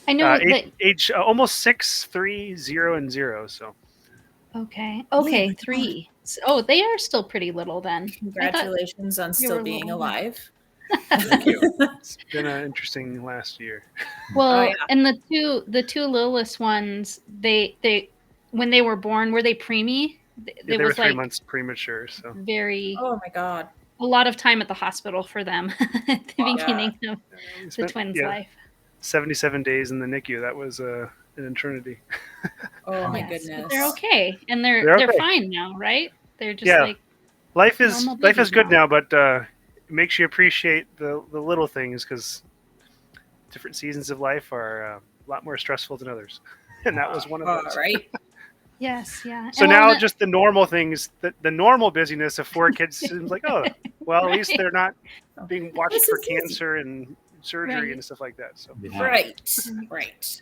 I know age almost 6, 3, 0, and 0. So. Okay, 3. Oh, they are still pretty little then. Congratulations on still being alive. Thank you. It's been an interesting last year. Well, and the two littlest ones, they when they were born, were they preemie? They were 3 months premature. So very. Oh my God. A lot of time at the hospital for them at the beginning of the twins' life. 77 days in the NICU. That was an eternity. Oh my goodness. But they're okay, and they're fine now, right? They're just like life is good now, but it makes you appreciate the little things because different seasons of life are a lot more stressful than others, and that was one of those. Right. Yes. Yeah. So now just the normal things, the normal busyness of 4 kids seems like, oh, well, at least they're not being watched for cancer and surgery and stuff like that. So right.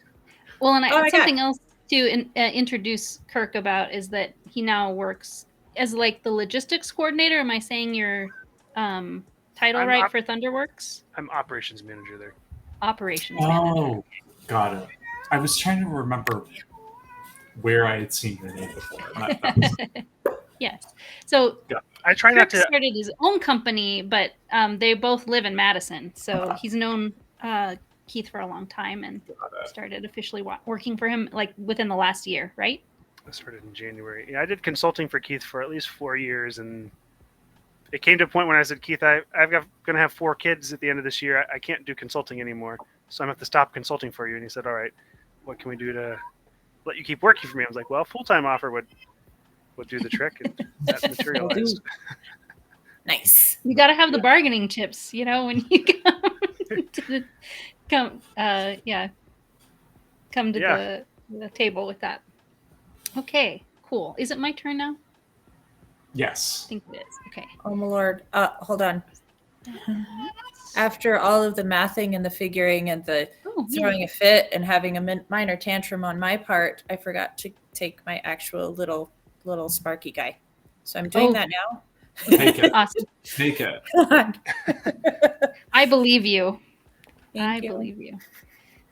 Well, and something else to introduce Kirk about is that he now works as like the logistics coordinator. Am I saying your title right for Thunderworks? I'm operations manager there. Operations manager. Oh, got it. I was trying to remember where I had seen your name before. Yes. So I try not to. Started his own company, but they both live in Madison, so he's known Keith for a long time and Got it. started officially working for him like within the last year, right? I started in January. Yeah, I did consulting for Keith for at least 4 years, and it came to a point when I said, Keith, I'm going to have 4 kids at the end of this year. I can't do consulting anymore, so I'm going to have to stop consulting for you. And he said, all right, what can we do to let you keep working for me? I was like, well, full-time offer would do the trick, and that materialized. Nice. You got to have the bargaining chips, when you come to the table with that. Okay, cool. Is it my turn now? Yes. I think it is. Okay. Oh my lord. Hold on. After all of the mathing and the figuring and the throwing a fit and having a minor tantrum on my part, I forgot to take my actual little Sparky guy. So I'm doing that now. Take it. Awesome. Take it. I believe you. Thank you. Believe you.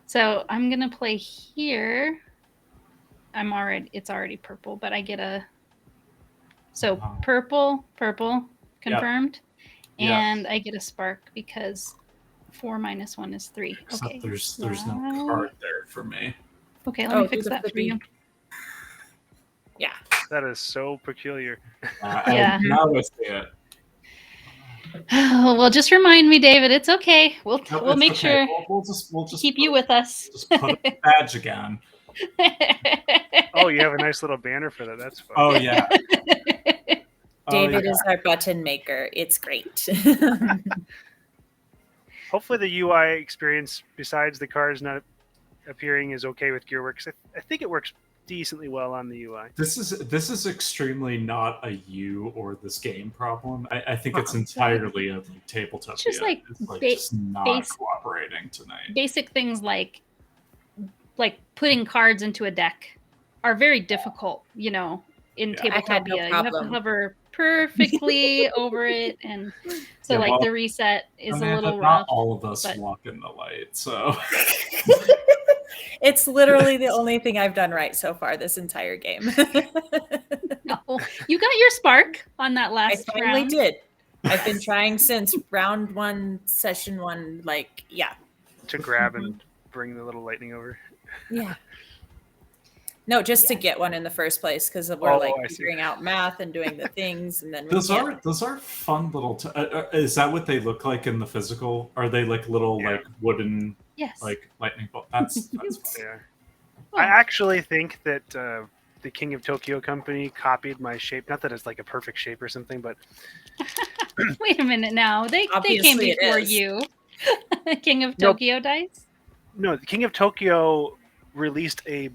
So I'm gonna play here. It's already purple, but I get purple confirmed, and I get a spark because 4 minus 1 is 3. Except okay. there's no card there for me. Okay, let me fix that for you. Yeah. That is so peculiar. Yeah. Now I see it. Well, just remind me, David. It's okay. We'll make okay. sure. We'll just keep you with us. Just put up the badge again. Oh, you have a nice little banner for that. That's fun. Oh yeah. David is our button maker. It's great. Hopefully the UI experience, besides the cards not appearing, is okay with Gearworks. I think it works decently well on the UI. This is extremely not a you or this game problem. I think it's entirely a tabletop. It's just like, just not cooperating tonight. Basic things like putting cards into a deck are very difficult, in Tabletopia. No you have to hover perfectly over it, and so the reset is a little rough. Not all of us walk in the light, so it's literally the only thing I've done right so far this entire game. No, you got your spark on that last I finally round. did. I've been trying since round 1, session 1, to grab and bring the little lightning over. Yeah. No, just to get one in the first place, because we're figuring out math and doing the things, and then those are fun little. Is that what they look like in the physical? Are they like little wooden lightning bolt? That's yeah. I actually think that the King of Tokyo company copied my shape. Not that it's like a perfect shape or something, but wait a minute now. They came before you. King of Tokyo dice? No, the King of Tokyo released a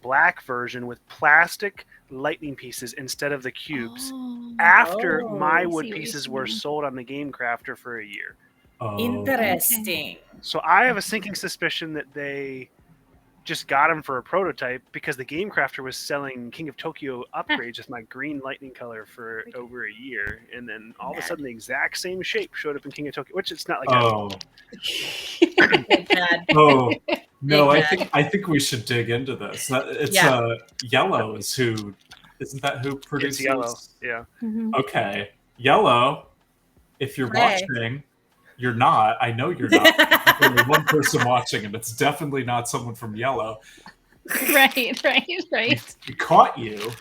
black version with plastic lightning pieces instead of the cubes after my wood pieces were sold on the Game Crafter for a year. Interesting. So I have a sinking suspicion that they just got him for a prototype because the Game Crafter was selling King of Tokyo upgrades with my green lightning color for over a year, and then all of a sudden the exact same shape showed up in King of Tokyo, which it's not like no, I think we should dig into this. It's Yellow isn't that who produces? It's Yellow, yeah. Mm-hmm. Okay, Yellow, if you're watching. You're not. I know you're not. There's only one person watching, and it's definitely not someone from Yellow. Right. We caught you.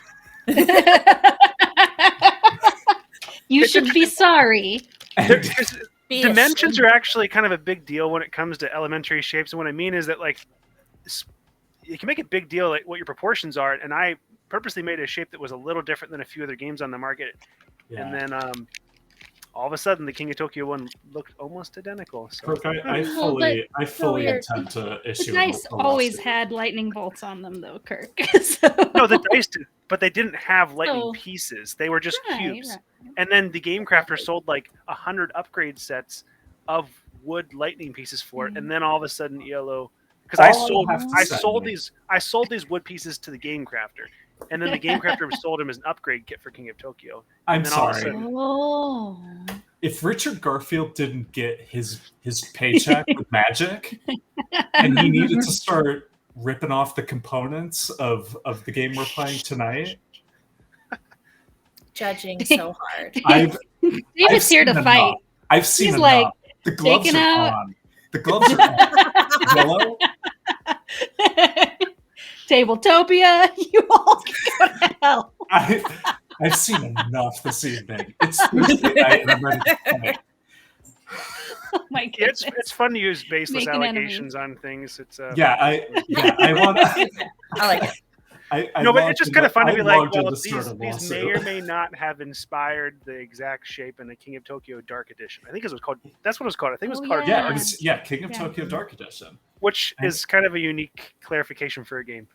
You should be sorry. Dimensions are actually kind of a big deal when it comes to elementary shapes, and what I mean is that you can make a big deal like what your proportions are, and I purposely made a shape that was a little different than a few other games on the market, and then all of a sudden, the King of Tokyo one looked almost identical. So. Kirk, I fully intend to issue. The dice always had lightning bolts on them, though, Kirk. So. No, the dice did, but they didn't have lightning pieces. They were just cubes. Right. And then the Game Crafter sold 100 upgrade sets of wood lightning pieces for it, and then all of a sudden, Yellow, because I sold these wood pieces to the Game Crafter. And then the Game Crafter sold him as an upgrade kit for King of Tokyo. I'm sorry. If Richard Garfield didn't get his paycheck with magic, and he needed to start ripping off the components of the game we're playing tonight, judging so hard. David's here to fight. I've seen enough. The gloves are on. The gloves are on. Yellow? Tabletopia, you all go to hell. I've seen enough this evening. It's Thursday night and I'm ready to play. Oh my goodness. It's fun to use baseless Make an allegations on things. It's I want to. I like it. No, but it's just kind of fun to be like, well, these these may or may not have inspired the exact shape in the King of Tokyo Dark Edition. I think it was called. That's what it was called. I think it was called. Yeah, King of Tokyo Dark Edition, which is kind of a unique clarification for a game.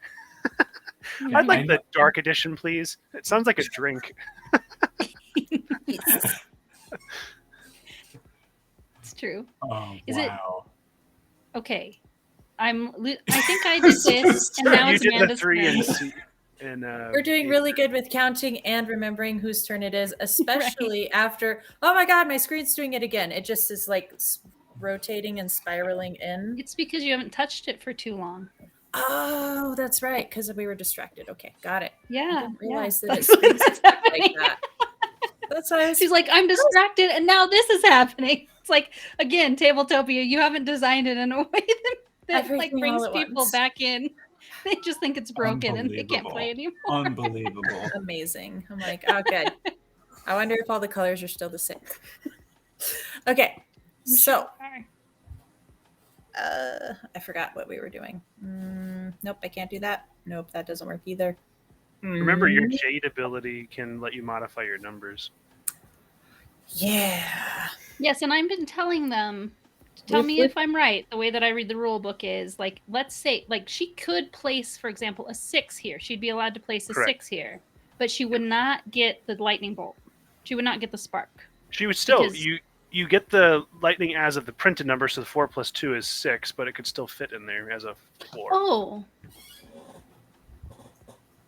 I'd like the Dark Edition, please. It sounds like a drink. It's true. Oh, Is wow. it okay? I think I did this, and now you it's did Amanda's the 3 turn. We're doing really good with counting and remembering whose turn it is, especially after. Oh my god, my screen's doing it again. It just is like rotating and spiraling in. It's because you haven't touched it for too long. Oh, that's right, because we were distracted. Okay, got it. Yeah, I didn't realize that that's it what's happening. like that. That's why I was. She's like, I'm distracted, and now this is happening. It's like, again, Tabletopia, you haven't designed it in a way that like brings people back in. They just think it's broken and they can't play anymore. Unbelievable. Amazing. I'm like, oh, good. I wonder if all the colors are still the same. Okay, so I forgot what we were doing. Nope, I can't do that. Nope, that doesn't work either. Remember, your Jade ability can let you modify your numbers. Yeah. Yes, and I've been telling them, tell me if I'm right. The way that I read the rule book is like, let's say, like she could place, for example, a 6 here. She'd be allowed to place a 6 here, but she would not get the lightning bolt. She would not get the spark. She would still you get the lightning as of the printed number, so the 4 + 2 is 6, but it could still fit in there as a 4. Oh.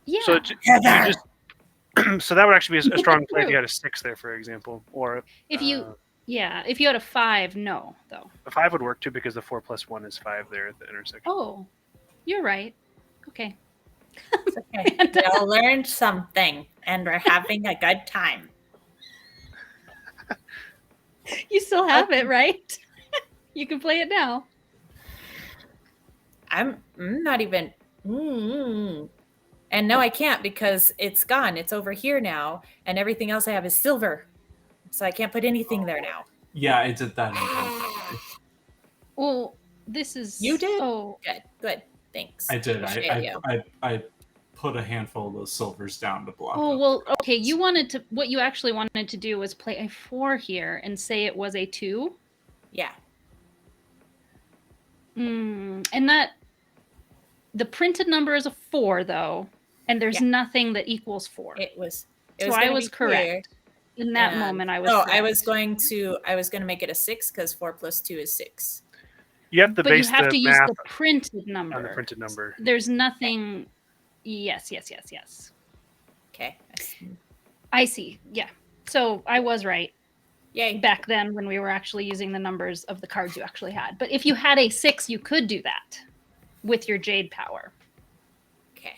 Yeah. So so that would actually be a strong play if you had a 6 there, for example, or if you had a 5, no, though. A 5 would work too because the 4 + 1 is 5 there at the intersection. Oh, you're right. Okay. It's okay. We all learned something, and we're having a good time. You still have it, right? You can play it now. I'm not even. And no, I can't because it's gone. It's over here now, and everything else I have is silver. So I can't put anything there now. Yeah, I did that. Well, this is... You did? Oh. Good. Thanks. I did. I put a handful of those silvers down to block. Oh, well, okay. What you actually wanted to do was play a 4 here and say it was a 2? Yeah. And the printed number is a 4, though, and there's nothing that equals 4. It was so I was correct. In that moment, I was. Oh, correct. I was going to make it a 6 because 4 + 2 is 6. You have to but base you have the to use math the printed number. on the printed number. There's nothing. Yes. Okay. I see. Yeah. So I was right. Yay. Back then when we were actually using the numbers of the cards you actually had. But if you had a 6, you could do that with your Jade power. Okay.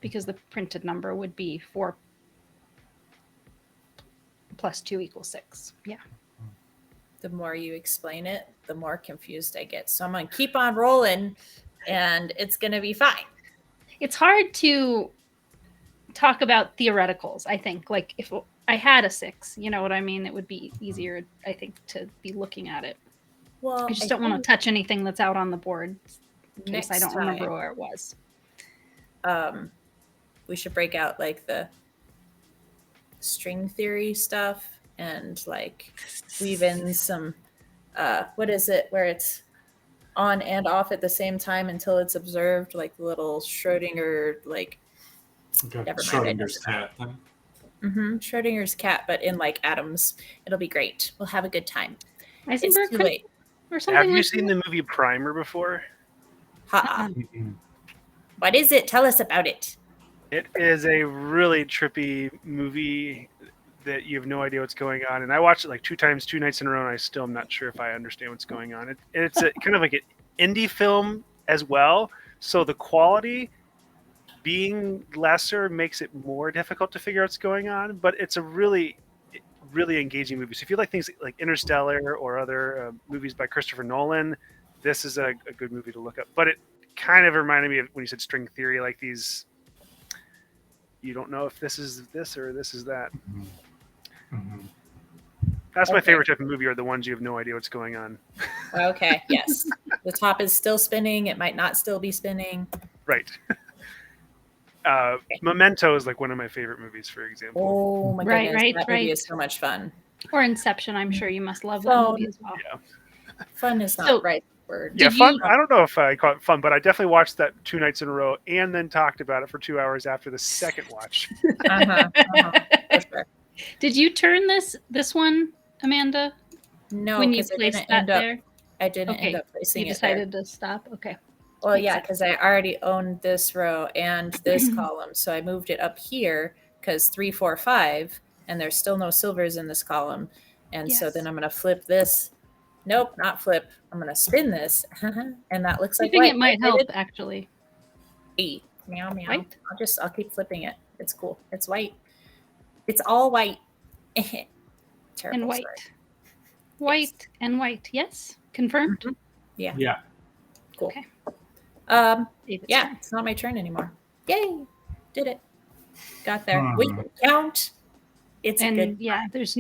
Because the printed number would be 4 + 2 = 6. Yeah. The more you explain it, the more confused I get. So I'm going to keep on rolling, and it's going to be fine. It's hard to talk about theoreticals, I think. Like, if I had a 6, you know what I mean? It would be easier, I think, to be looking at it. Well, I just don't want to touch anything that's out on the board in case I don't remember where it was. We should break out, like, the string theory stuff and, like, weave in some, what is it, where it's on and off at the same time until it's observed, like the little Schrodinger, like, Schrodinger's cat thing. Schrodinger's cat, but in, like, atoms. It'll be great. We'll have a good time. It's too late. Or something. Have you seen the movie Primer before? What is it? Tell us about it. It is a really trippy movie that you have no idea what's going on. And I watched it like 2 times, 2 nights in a row, and I still am not sure if I understand what's going on. It's a kind of like an indie film as well. So the quality being lesser makes it more difficult to figure out what's going on. But it's a really, really engaging movie. So if you like things like Interstellar or other movies by Christopher Nolan, this is a good movie to look up. But it kind of reminded me of when you said string theory, like these. You don't know if this is this or this is that. That's my favorite type of movie, are the ones you have no idea what's going on. Okay, yes. The top is still spinning. It might not still be spinning. Right. Memento is like one of my favorite movies, for example. Oh my goodness, Right, that movie is so much fun. Or Inception, I'm sure you must love that movie as well. Yeah. Fun is not So- right word. Yeah, Did fun. you- I don't know if I call it fun, but I definitely watched that 2 nights in a row and then talked about it for 2 hours after the second watch. For sure. Did you turn this one, Amanda, No, when you because placed that there? I didn't Okay, end up placing You it there. decided to stop? Okay. Well, Makes yeah, sense. because I already owned this row and this column, so I moved it up here because 3, 4, 5, and there's still no silvers in this column, and so Yes. then I'm gonna flip this. Nope, not flip. I'm gonna spin this, and that looks I like think white. it might Right, help, David? actually. Meow meow. White? I'll keep flipping it. It's cool. It's white. It's all white. Terrible. And white. Sorry. White and white. Yes? Confirmed? Mhm. Yeah. Yeah. Cool. Okay. David's Yeah, turn. it's not my turn anymore. Yay! Did it. Got there. Hmm. We can count. It's a And good. yeah, there's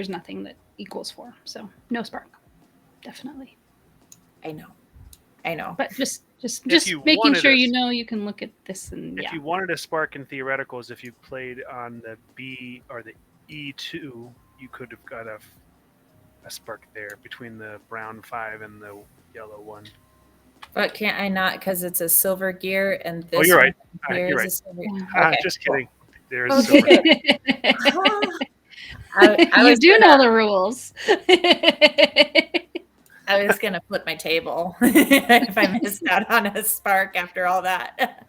nothing that equals 4. So no spark. Definitely. I know. But just you making wanted sure us- you know you can look at this and If you wanted a spark in theoreticals, if you played on the B or the E2, you could have got a spark there between the brown 5 and the yellow 1. But can't I not? Because it's a silver gear, and this. Oh, you're right. one here You're is right. a silver. Yeah. Okay, Just cool. kidding. There's Okay. silver. I You was do gonna- know the rules. I was gonna flip my table if I missed out on a spark after all that.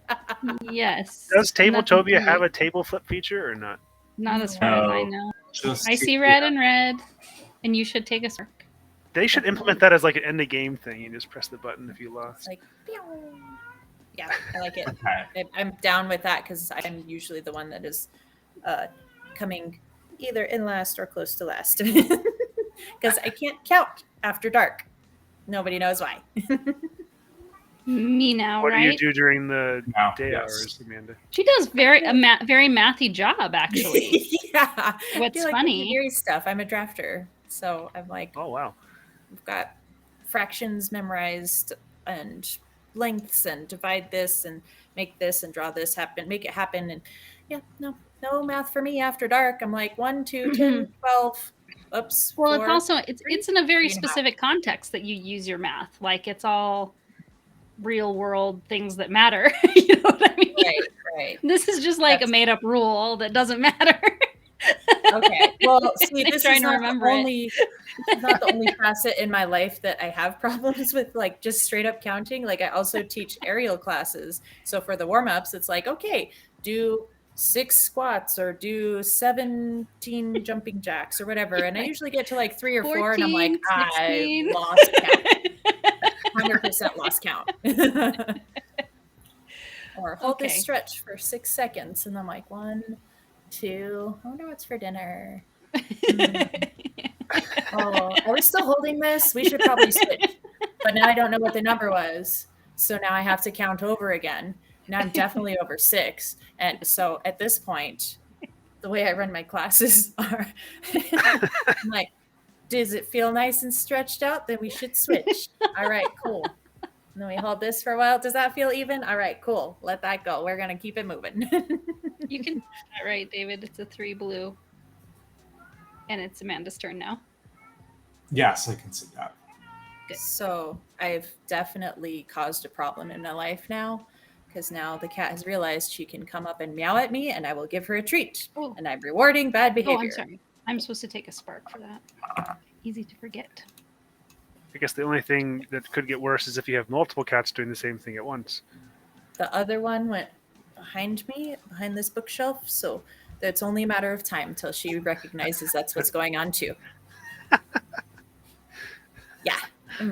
Yes. Does Tabletopia Nothing have a table flip feature or not? Not as far as I No. know. Just I see red and red, and you should take a spark. They should implement that as like an end of game thing. You just press the button if you It's lost. like, pew. Yeah, I like it. Okay. I'm down with that because I'm usually the one that is coming either in last or close to last because I can't count after dark. Nobody knows why. Me now, What do right? you do during the No, day yes. hours, Amanda? She does very mathy job, actually. Yeah. What's I do like funny- engineering stuff. I'm a drafter, so I'm like, Oh wow. we've got fractions memorized and lengths and divide this and make this and draw this happen, make it happen. And yeah, no math for me after dark. I'm like 1, 2, 10, 12. Oops. Well, 4. it's also it's in a very 3.5. specific context that you use your math. Like it's all real world things that matter. You know what I mean? Right. This is just like a made up rule that doesn't matter. Okay. Well, see, this Trying is to not remember the it. only this is not the only facet in my life that I have problems with, like just straight up counting. Like I also teach aerial classes. So for the warm-ups, it's like, okay, do 6 squats or do 17 jumping jacks or whatever. And I usually get to like 3 or 4 and I'm like, 14, 16. I lost count. 100% lost count. Or hold Okay. this stretch for 6 seconds. And I'm like, 1, 2, I wonder what's for dinner. Oh, are we still holding this? We should probably switch. But now I don't know what the number was. So now I have to count over again. Now I'm definitely over 6. And so at this point, the way I run my classes are I'm like, does it feel nice and stretched out? Then we should switch. All right, cool. And then we hold this for a while. Does that feel even? All right, cool. Let that go. We're going to keep it moving. You can do that right, David. It's a 3 blue. And it's Amanda's turn now. Yes, I can see that. Good. So I've definitely caused a problem in my life now because now the cat has realized she can come up and meow at me and I will give her a treat. Oh. And I'm rewarding bad behavior. Oh, I'm sorry. I'm supposed to take a spark for that. Easy to forget. I guess the only thing that could get worse is if you have multiple cats doing the same thing at once. The other one went behind me, behind this bookshelf. So it's only a matter of time until she recognizes that's what's going on too. Yeah,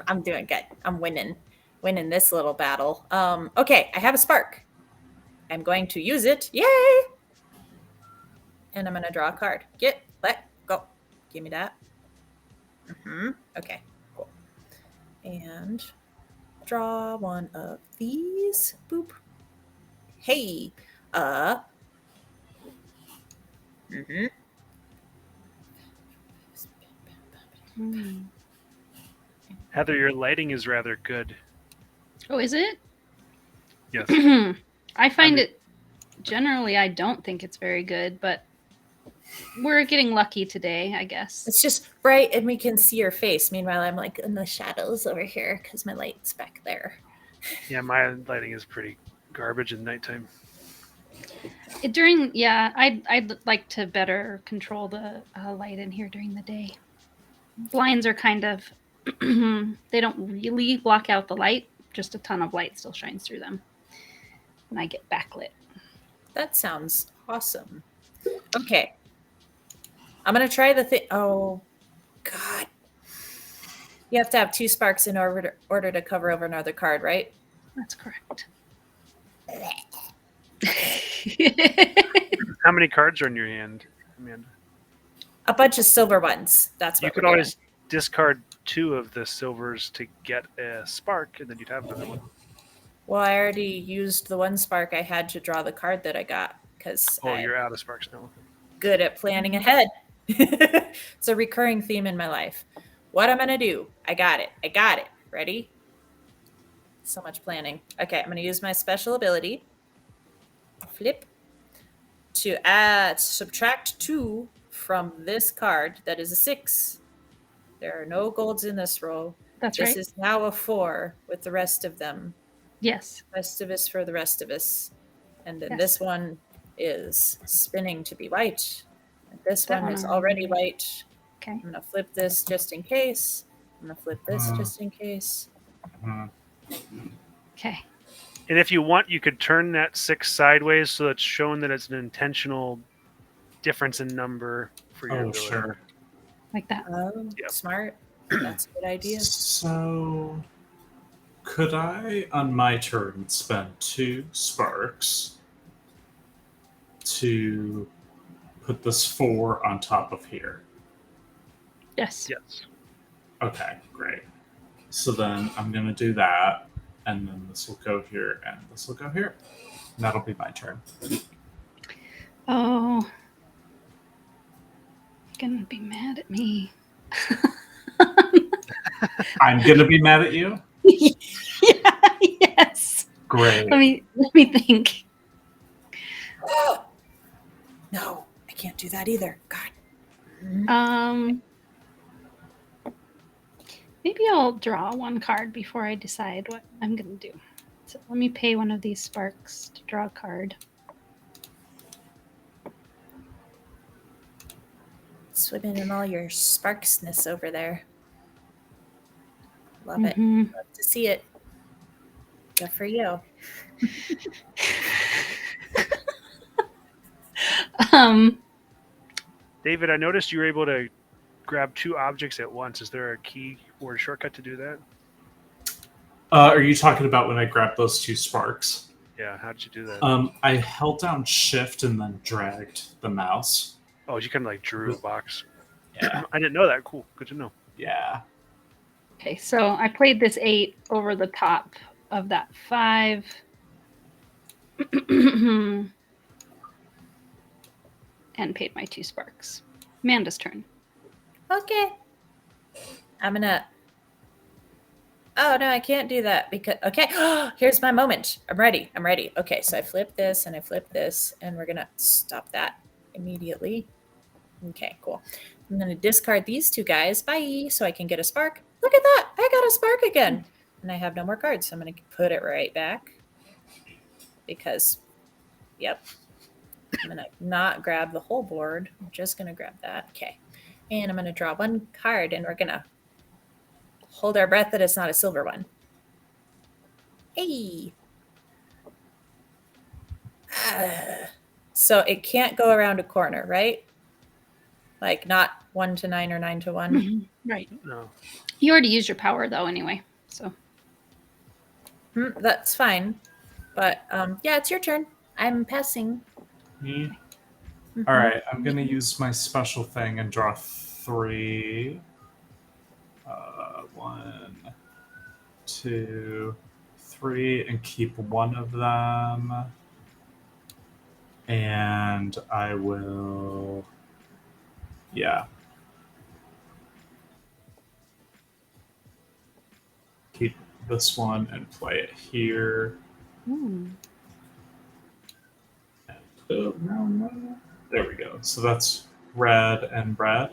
I'm doing good. I'm winning this little battle. Okay, I have a spark. I'm going to use it. Yay! And I'm going to draw a card. Let go. Give me that. Okay, cool. And draw one of these. Boop. Hey. Mm-hmm. Heather, your lighting is rather good. Oh, is it? Yes. I find it generally, I don't think it's very good, but we're getting lucky today, I guess. It's just bright and we can see your face. Meanwhile, I'm like in the shadows over here because my light's back there. Yeah, my lighting is pretty garbage in nighttime. I'd like to better control the light in here during the day. Blinds are kind of, they don't really block out the light, just a ton of light still shines through them. And I get backlit. That sounds awesome. Okay. I'm going to try the thing. Oh, God. You have to have 2 sparks in order to cover over another card, right? That's correct. How many cards are in your hand, Amanda? A bunch of silver ones. That's what You could always discard 2 of the silvers to get a spark, and then you'd have another one. Well, I already used the 1 spark I had to draw the card that I got because you're out of sparks now. Good at planning ahead. It's a recurring theme in my life. What I'm going to do. I got it. Ready? So much planning. Okay, I'm going to use my special ability. Flip. To subtract 2 from this card that is a 6. There are no golds in this row. That's right. This is now a 4 with the rest of them. Yes. Rest of us for the rest of us. And then Yes. this one is spinning to be white. And this That one one is already. already white. Okay. I'm going to flip this just in case. I'm going to flip this just in case. Okay. And if you want, you could turn that 6 sideways so it's shown that it's an intentional difference in number for your ability. Sure. Like that. Oh, Yep. Smart. That's a good idea. So, could I, on my turn, spend 2 sparks to put this 4 on top of here? Yes. Yes. Okay, great. So then I'm going to do that, and then this will go here, and this will go here. And that'll be my turn. Oh. You're gonna be mad at me. I'm going to be mad at you? Yeah, yes. Great. Let me think. No, I can't do that either. God. Maybe I'll draw 1 card before I decide what I'm gonna do. So let me pay 1 of these sparks to draw a card. Swimming in all your sparksness over there. Love it. Mhm. Love to see it. Good for you. David, I noticed you were able to grab 2 objects at once. Is there a keyboard shortcut to do that? Are you talking about when I grabbed those 2 sparks? Yeah, how did you do that? I held down Shift and then dragged the mouse. Oh, you kind of like drew a box. Yeah. I didn't know that. Cool. Good to know. Yeah. Okay, so I played this 8 over the top of that 5. And paid my 2 sparks. Amanda's turn. Okay. I'm gonna. Oh no, I can't do that because. Okay, here's my moment. I'm ready. Okay, so I flip this and I flip this, and we're gonna stop that immediately. Okay, cool. I'm gonna discard these 2 guys. Bye. So I can get a spark. Look at that! I got a spark again, and I have no more cards. So I'm gonna put it right back because. Yep. I'm gonna not grab the whole board. I'm just gonna grab that. Okay. And I'm gonna draw 1 card, and we're gonna hold our breath that it's not a silver one. Hey. So it can't go around a corner, right? Like not 1 to 9 or 9 to 1. Right. No. You already used your power though, anyway. So. That's fine. But yeah, it's your turn. I'm passing. Me? All right, I'm going to use my special thing and draw 3. 1, 2, 3, and keep one of them. And I will, yeah. Keep this one and play it here. Ooh. And, oh, no. There we go. So that's red and red.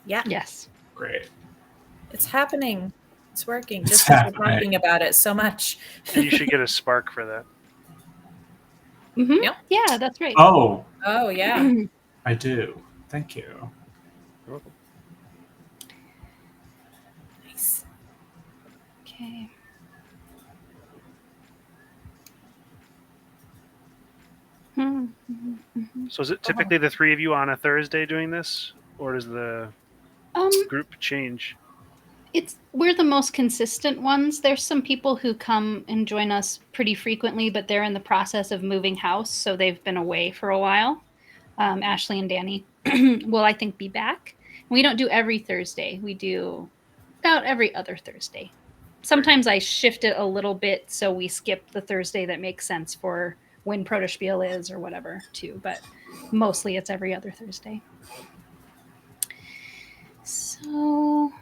Yeah, Yes. Great. it's happening. It's working. It's Just because we're happening. talking about it so much. And you should get a spark for that. Mm-hmm. Yep. Yeah, that's right. Oh, Oh, yeah. I do. Thank you. Nice. Okay. So is it typically the three of you on a Thursday doing this, or does the group change? We're the most consistent ones. There's some people who come and join us pretty frequently, but they're in the process of moving house, so they've been away for a while. Ashley and Danny will, I think, be back. We don't do every Thursday. We do about every other Thursday. Sometimes I shift it a little bit so we skip the Thursday that makes sense for when Protospiel is or whatever too, but mostly it's every other Thursday. So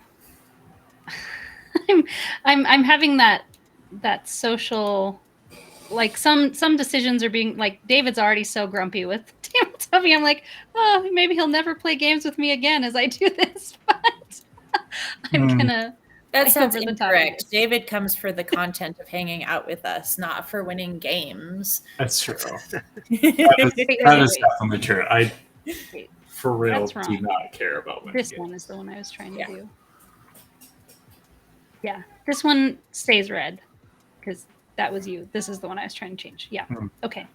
I'm having that social, like some decisions are being, like David's already so grumpy with Tabletopia. I'm like, oh, maybe he'll never play games with me again as I do this, but I'm gonna. That sounds over the top incorrect. of it. David comes for the content of hanging out with us, not for winning games. That's true. Wait, That is definitely true. I, Wait. for real, That's do wrong. not care about winning This games. one is the one I was trying to Yeah. do. Yeah, this one stays red because that was you. This is the one I was trying to change. Yeah. Okay.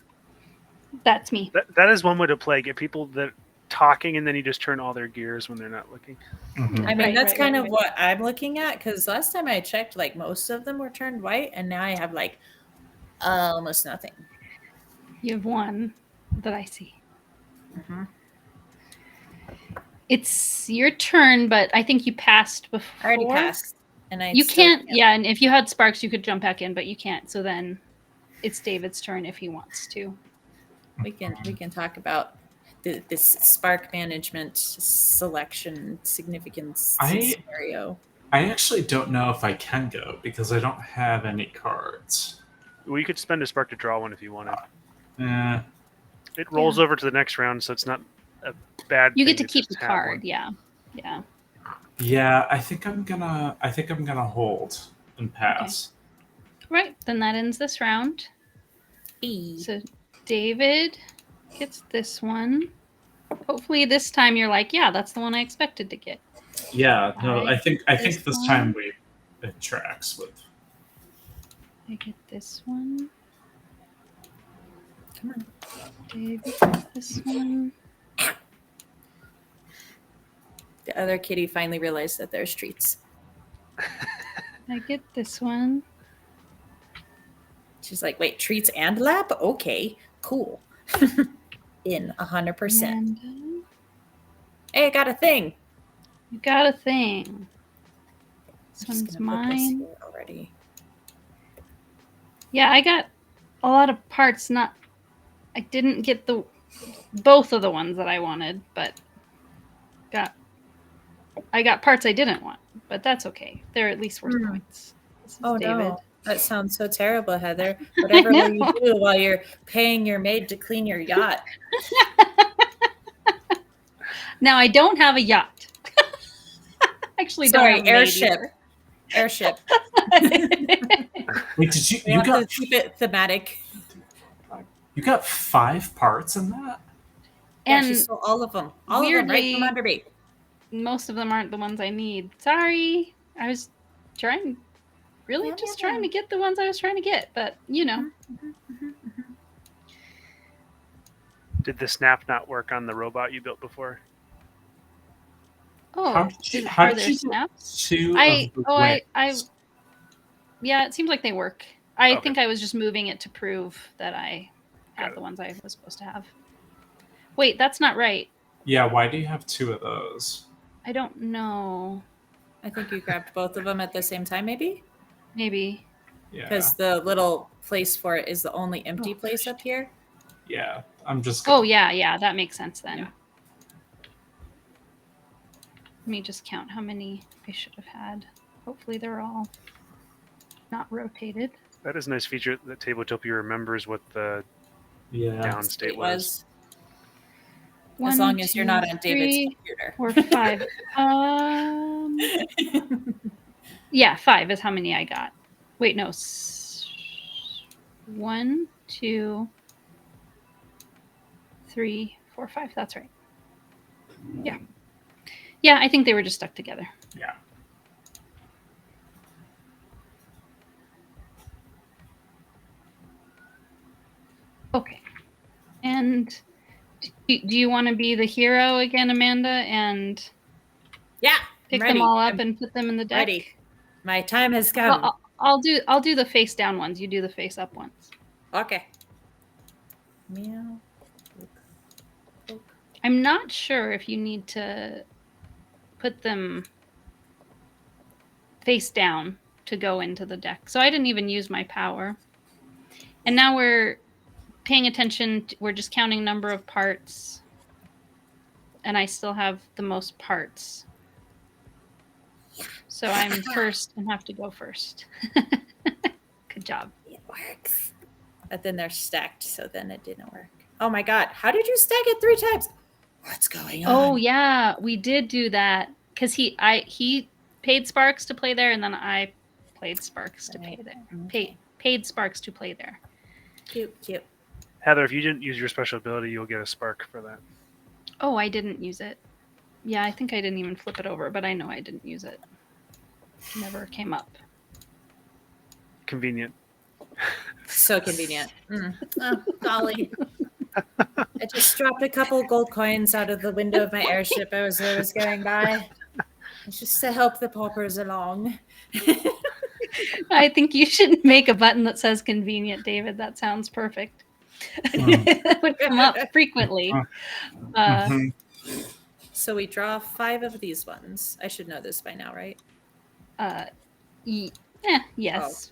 That's me. That is one way to play. Get people that talking, and then you just turn all their gears when they're not looking. Mhm. I mean, Right, that's right, kind right, of right. what I'm looking at, because last time I checked, like most of them were turned white, and now I have like almost nothing. You have one that I see. Mm-hmm. It's your turn, but I think you passed before. I already passed, and I You still can't. Yeah, and if you had sparks, you could jump back in, but you can't. So then, it's David's turn if he wants to. We can talk about this spark management selection significance scenario. I actually don't know if I can go because I don't have any cards. Well, you could spend a spark to draw one if you wanted. Eh, It rolls over to the next round, so it's not a bad. You thing get to keep the just have card. one. Yeah. Yeah. yeah, I think I'm gonna hold and pass. Right. Then that ends this round. B. So David gets this one. Hopefully this time you're like, yeah, that's the one I expected to get. Yeah, no, I I think this this one. time it tracks with. I get this one. Come on. David gets this one. The other kitty finally realized that there's treats. I get this one. She's like, wait, treats and lab? Okay, cool. In 100%. And, Hey, I got a thing. you got a thing. This I'm just one's gonna put this mine. here already. Yeah, I got a lot of parts. I didn't get both of the ones that I wanted, but I got parts I didn't want. But that's okay. They're at least worth points. This is Oh David. no, that sounds so terrible, Heather. Whatever will you do while you're paying your maid to clean your yacht? Now I don't have a yacht. Actually, Sorry, don't have a maid airship. either. Airship. Wait, did you We have to got keep it thematic. you got 5 parts in that? Yeah, she And stole all of them. All of them right weirdly- from under me. most of them aren't the ones I need. Sorry. I was trying Yeah, to get the ones I was trying to get, but you know. Did the snap not work on the robot you built before? Oh, How did you- are how did there you get snaps? 2 I of the wings? yeah, it seems like they work. I Okay. think I was just moving it to prove that I Got had it. the ones I was supposed to have. Wait, that's not right. Yeah, why do you have 2 of those? I don't know. I think you grabbed both of them at the same time, maybe? Maybe. Yeah. Because the little place for it is the only empty Oh, place up here. Yeah. I'm just. Oh, yeah. That makes sense then. Yeah. Let me just count how many I should have had. Hopefully they're all not rotated. That is a nice feature that Tabletopia remembers what the Yeah. down state was. As long as you're not on David's computer. 4, 5. Yeah, 5 is how many I got. Wait, no. 1, 2, 3, 4, 5. That's right. Yeah. Yeah, I think they were just stuck together. Yeah. Okay. And do you want to be the hero again, Amanda, and Yeah, pick ready. them all up and put them in the deck? Ready. My time has come. Well, I'll do the face down ones. You do the face up ones. Okay. Meow. I'm not sure if you need to put them face down to go into the deck. So I didn't even use my power. And now we're paying attention. We're just counting number of parts. And I still have the most parts. So I'm first and have to go first. Good job. It works. But then they're stacked, so then it didn't work. Oh my god, how did you stack it 3 times? What's going on? Oh yeah, we did do that because he paid Sparks to play there, and then I played Sparks to play there. Paid Sparks to play there. Cute. Heather, if you didn't use your special ability, you'll get a spark for that. Oh, I didn't use it. Yeah, I think I didn't even flip it over, but I know I didn't use it. Never came up. Convenient. So convenient. Oh, golly. I just dropped a couple gold coins out of the window of my airship as I was going by. It's just to help the paupers along. I think you should make a button that says convenient, David. That sounds perfect. That would come up frequently. So we draw 5 of these ones. I should know this by now, right? Yes.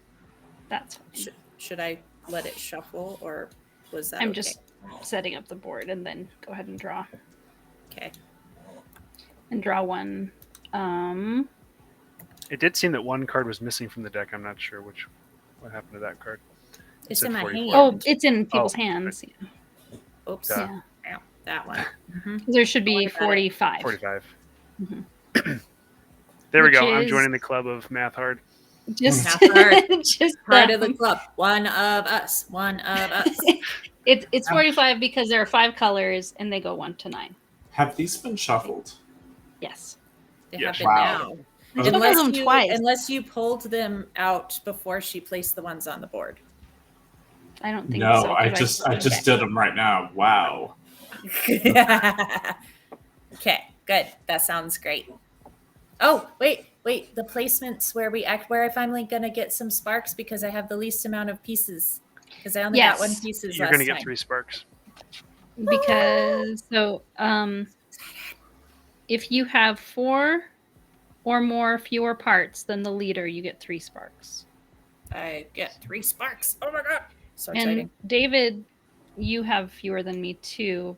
That's fine. Should I let it shuffle, or was that I'm okay? just setting up the board, and then go ahead and draw. Okay. And draw one. It did seem that one card was missing from the deck. I'm not sure what happened to that card. It's at in my 44. hand. Oh, it's in people's hands. Yeah. Oops. Duh. Yeah. Ow, that one. Mm-hmm. There should be What about 45. 45. Mhm. There we Which go. I'm is- joining the club of Math Hard. Just, Math hard. just Part of the club. One of us. It's 45 because there are 5 colors and they go 1 to 9. Have these been shuffled? Yes. They Yeah. have been Wow. now. Shuffled them twice. Unless you pulled them out before she placed the ones on the board. I don't think No, so. I 'cause just did them right now. Wow. Okay, good. That sounds great. Oh, wait. The placements where I finally gonna get some sparks because I have the least amount of pieces. Because I only got 1 pieces You're last going to get time. 3 sparks. Because if you have 4 or fewer parts than the leader, you get 3 sparks. I get 3 sparks. Oh my god. So And exciting. David, you have fewer than me too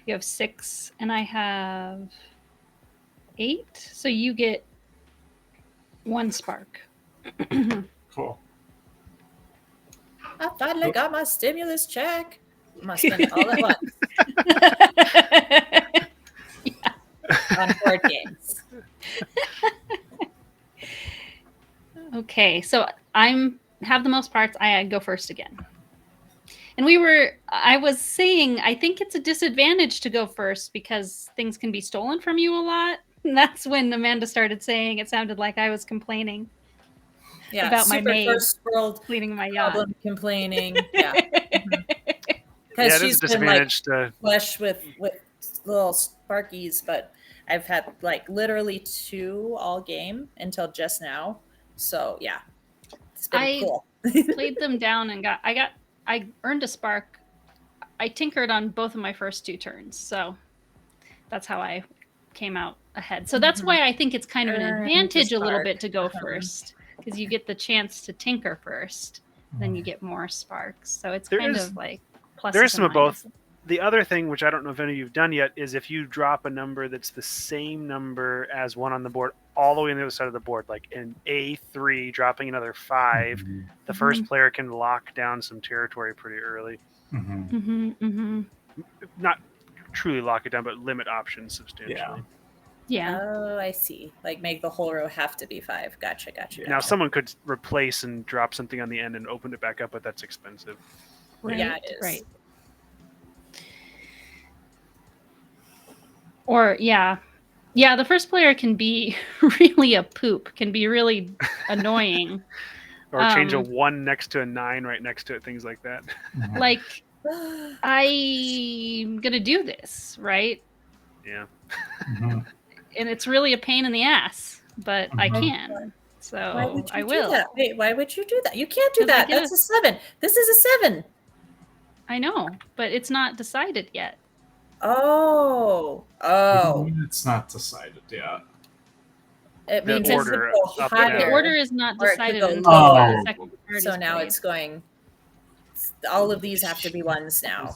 you have 6 and I have 8. So you get 1 spark. Cool. I finally got my stimulus check. Must spend it all at once on board games. Okay, so have the most parts. I go first again. And I was saying, I think it's a disadvantage to go first because things can be stolen from you a lot. And that's when Amanda started saying it sounded like I was complaining about my maid first world cleaning my yacht. problem complaining. Yeah. Yeah, Because it is a she's been like disadvantage to. flush with little sparkies, but I've had like literally 2 all game until just now. So yeah, it's been cool. Played them down and I earned a spark. I tinkered on both of my first 2 turns, so that's how I came out ahead. So that's why I think it's kind of an advantage a little spark. bit to go first, because you get the chance to tinker first, then you get more sparks. So it's kind of like pluses. There's some and of both. minuses. The other thing, which I don't know if any of you've done yet, is if you drop a number that's the same number as one on the board all the way on the other side of the board, like an A3 dropping another 5, the first player can lock down some territory pretty early. Not truly lock it down, but limit options substantially. Yeah. Oh, I see. Like make the whole row have to be 5. Gotcha. Now someone could replace and drop something on the end and open it back up, but that's expensive. Right. Yeah, it is. Right. Or the first player can be really a poop, can be really annoying. Or change a 1 next to a 9 right next to it, things like that. Like, I'm gonna do this, right? Yeah. And it's really a pain in the ass, but I can. So I will. Do that? Wait, why would you do that? You can't do that. That's a 7. This is a 7. I know, but it's not decided yet. Oh. It's not decided yet. It The means order it's up higher. and The down. order is not Or it could decided go until lower. the second card So is now played. it's going. All of these have to be 1s now.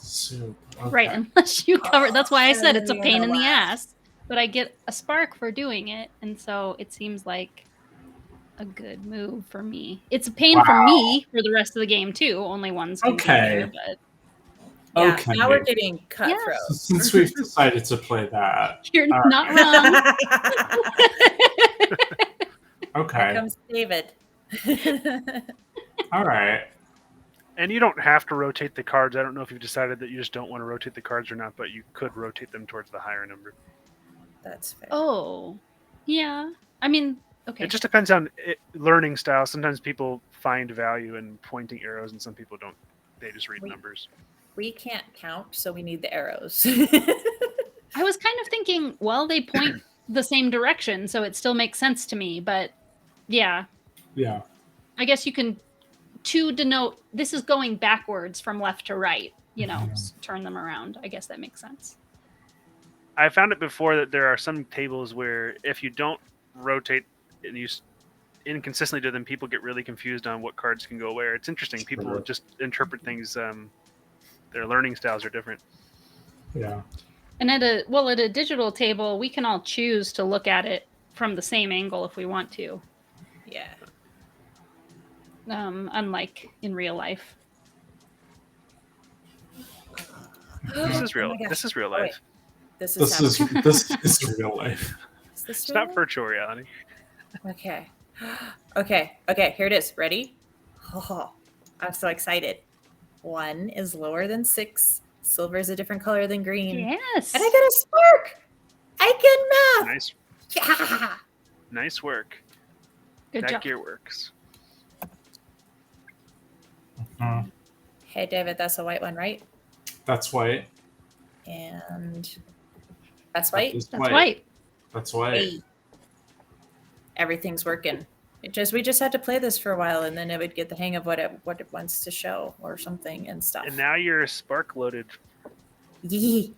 Right, unless you cover. That's why I said it's a You're pain gonna in the laugh. ass, but I get a spark for doing it, and so it seems like a good move for me. It's a pain for me for the rest of the game too. Only ones can be there, but Yeah, Okay. now we're getting cutthroat. So since we've decided to play that, you're All not wrong. okay, Here comes David. all right. And you don't have to rotate the cards. I don't know if you've decided that you just don't want to rotate the cards or not, but you could rotate them towards the higher number. That's fair. Oh, yeah. I mean, okay. It just depends on learning style. Sometimes people find value in pointing arrows, and some people don't. They just read numbers. We can't count, so we need the arrows. I was kind of thinking, well, they point the same direction, so it still makes sense to me. But yeah, I guess you can to denote this is going backwards from left to right. You know, turn them around. I guess that makes sense. I found it before that there are some tables where if you don't rotate and you inconsistently do them, people get really confused on what cards can go where. It's interesting. People just interpret things. Their learning styles are different. Yeah. And at a digital table, we can all choose to look at it from the same angle if we want to. Yeah. Unlike in real life. This is real. Oh my gosh. This is real Oh, wait. life. This This is real life. Is this It's real not life? virtual reality. Okay. Okay, here it is. Ready? Oh, I'm so excited. 1 is lower than 6. Silver is a different color than green. Yes. And I got a spark. I can math. Nice, Yeah. nice work. Good That job. Gearworks. Hey, David, that's a white one, right? That's white. And that's white. That is That's white. That's white. Hey. Everything's working. We just had to play this for a while, and then it would get the hang of what it wants to show or something and stuff. And now you're spark loaded. Yee.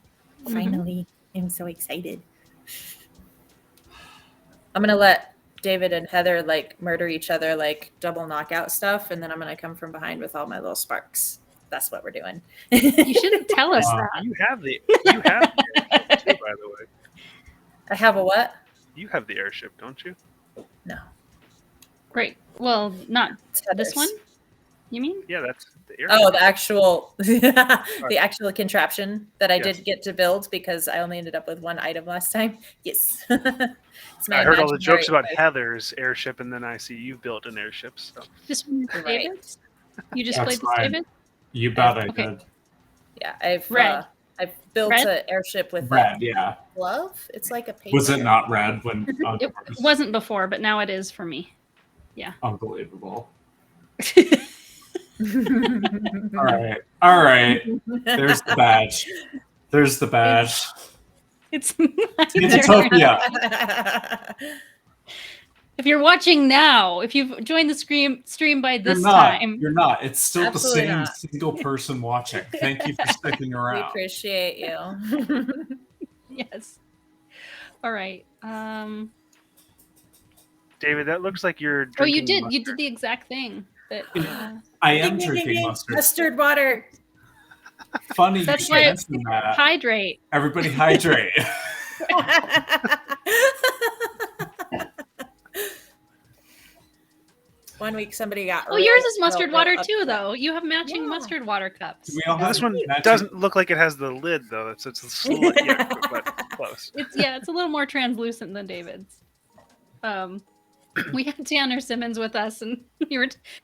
Finally, I'm so excited. I'm gonna let David and Heather like murder each other, like double knockout stuff, and then I'm gonna come from behind with all my little sparks. That's what we're doing. You shouldn't tell us that. You have the airship too, by the way. I have a what? You have the airship, don't you? No. Great. Well, not It's this Heather's. one. You mean? Yeah, that's the airship. Oh, the actual contraption that I Yes. did get to build because I only ended up with 1 item last time. Yes. It's my I heard all the jokes imaginary- about Heather's airship, and then I see you built an airship. So This one, Right. David's. You just That's played this, fine. David. You bet I Okay. did. Yeah, Red. I've built Red? an airship with Red, yeah. glove. It's like a paper. Was it not red when? It wasn't before, but now it is for me. Unbelievable. All right. There's the badge. There's the badge. It's my turn. Utopia. If you're watching now, if you've joined the stream by this You're not. time, You're not. It's still Absolutely the same not. single person watching. Thank you for sticking We around. appreciate you. yes. All right. David, that looks like you're Oh, you drinking. did. mustard. You did the exact thing. That. I am Ding, ding, ding, drinking ding. mustard. Mustard water. Funny you That's should why mention that. hydrate. Everybody hydrate. One week somebody got. Oh, yours is mustard real water too, upset. though. You have matching Yeah. mustard water cups. Do we all have This one matching- doesn't look like it has the lid though. It's yeah, but close. It's a little more translucent than David's. We had Tanner Simmons with us, and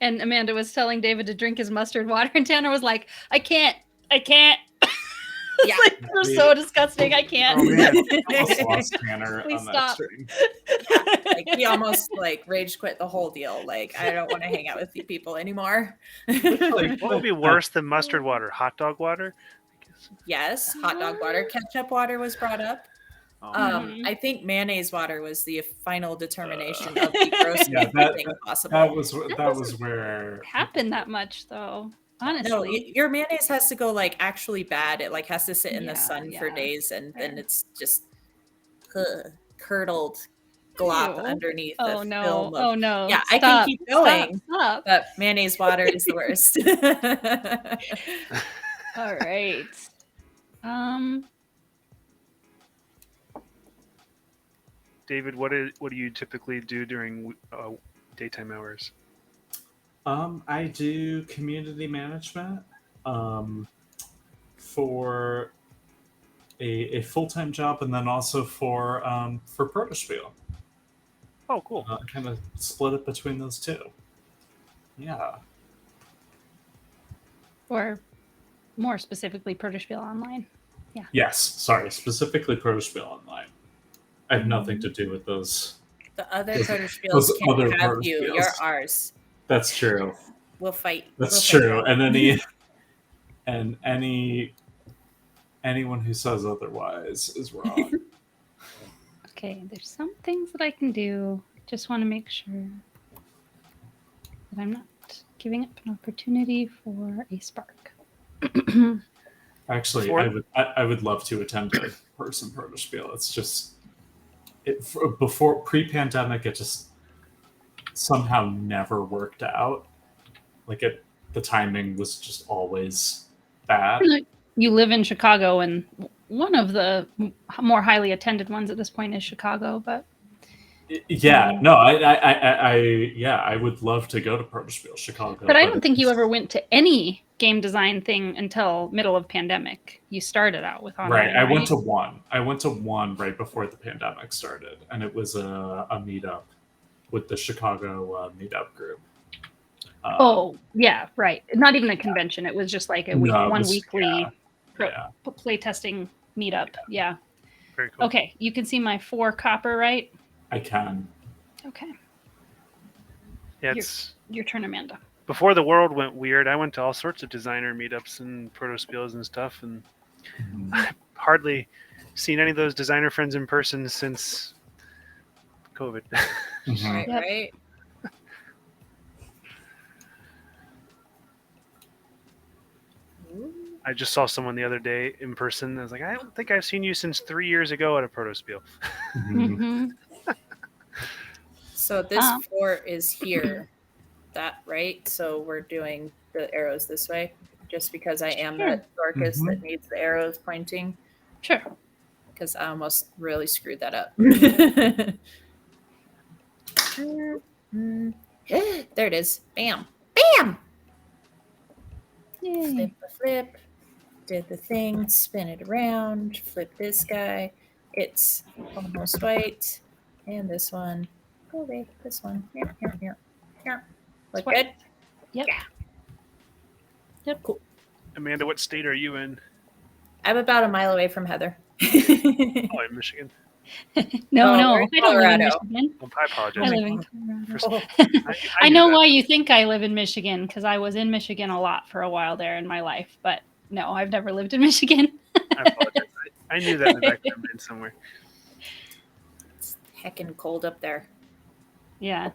and Amanda was telling David to drink his mustard water, and Tanner was like, "I can't." Yeah. Like, they're so disgusting. I can't. Oh, man. Almost lost Tanner Please on stop. that stream. Like he almost like rage quit the whole deal. Like I don't want to hang out with you people anymore. Like, What would be worse than mustard water? Hot dog water? I guess. Yes, hot dog water, ketchup water was brought up. Mhm. I think mayonnaise water was the final determination of the grossest Yeah, thing possible. that was where Happen that much though. Honestly. No, your mayonnaise has to go like actually bad. It like has to sit in Yeah, the sun for yeah. days, and then Fair. it's just curdled glop Ew. underneath Oh the no. film. Oh no. Yeah, I can Stop. keep going. Stop. But mayonnaise water is the worst. All right. David, what do you typically do during daytime hours? I do community management for a full-time job, and then also for Protospiel. Oh, cool. Kind of split it between those two. Yeah. Or more specifically, Protospiel Online. Yes. Sorry. Specifically Protospiel Online. I have nothing to do with those. The other Those Protospiels other can't have you. Protospiels. You're ours. That's true. We'll fight. That's We'll true. fight. And anyone who says otherwise is wrong. Okay, there's some things that I can do. Just want to make sure that I'm not giving up an opportunity for a spark. Actually, I would love to attend a person Protospiel. It's just before pre-pandemic, it just somehow never worked out. Like the timing was just always bad. You live in Chicago, and one of the more highly attended ones at this point is Chicago. But Yeah, no, I would love to go to Protospiel Chicago. But I don't think you ever went to any game design thing until middle of pandemic. You started out with online. Right, I went to one. I went to one right before the pandemic started, and it was a meetup with the Chicago meetup group. Oh yeah, right. Not even a convention. It was just like a weekly play testing meetup. Yeah. Very cool. Okay, you can see my 4 copper, right? I can. Okay, Yeah, it's your turn, Amanda. before the world went weird. I went to all sorts of designer meetups and Protospiels and stuff, and I've hardly seen any of those designer friends in person since COVID. Mhm. Right, Yep. right. I just saw someone the other day in person. I was like, I don't think I've seen you since 3 years ago at a Protospiel. Mhm. Mm-hmm. So this 4 is here. That right? So we're doing the arrows this way, just because I am that Dorcas that needs the arrows pointing. Sure. Because I almost really screwed that up. There it is. Bam. Bam. Yay. Flip the flip. Did the thing. Spin it around. Flip this guy. It's almost white. And this one. Go away. This one. Here, here, here. Here. Look Sweat. good? Yep. Yeah. Yep. Cool. Amanda, what state are you in? I'm about a mile away from Heather. Oh, in Michigan. No, Oh, no, we're in I don't live in Colorado. Michigan. Well, I apologize. I live in Colorado. I knew know that. why you think I live in Michigan, because I was in Michigan a lot for a while there in my life. But no, I've never lived in Michigan. I apologize. I knew that in the back of my mind somewhere. It's heckin' cold up there. Yeah,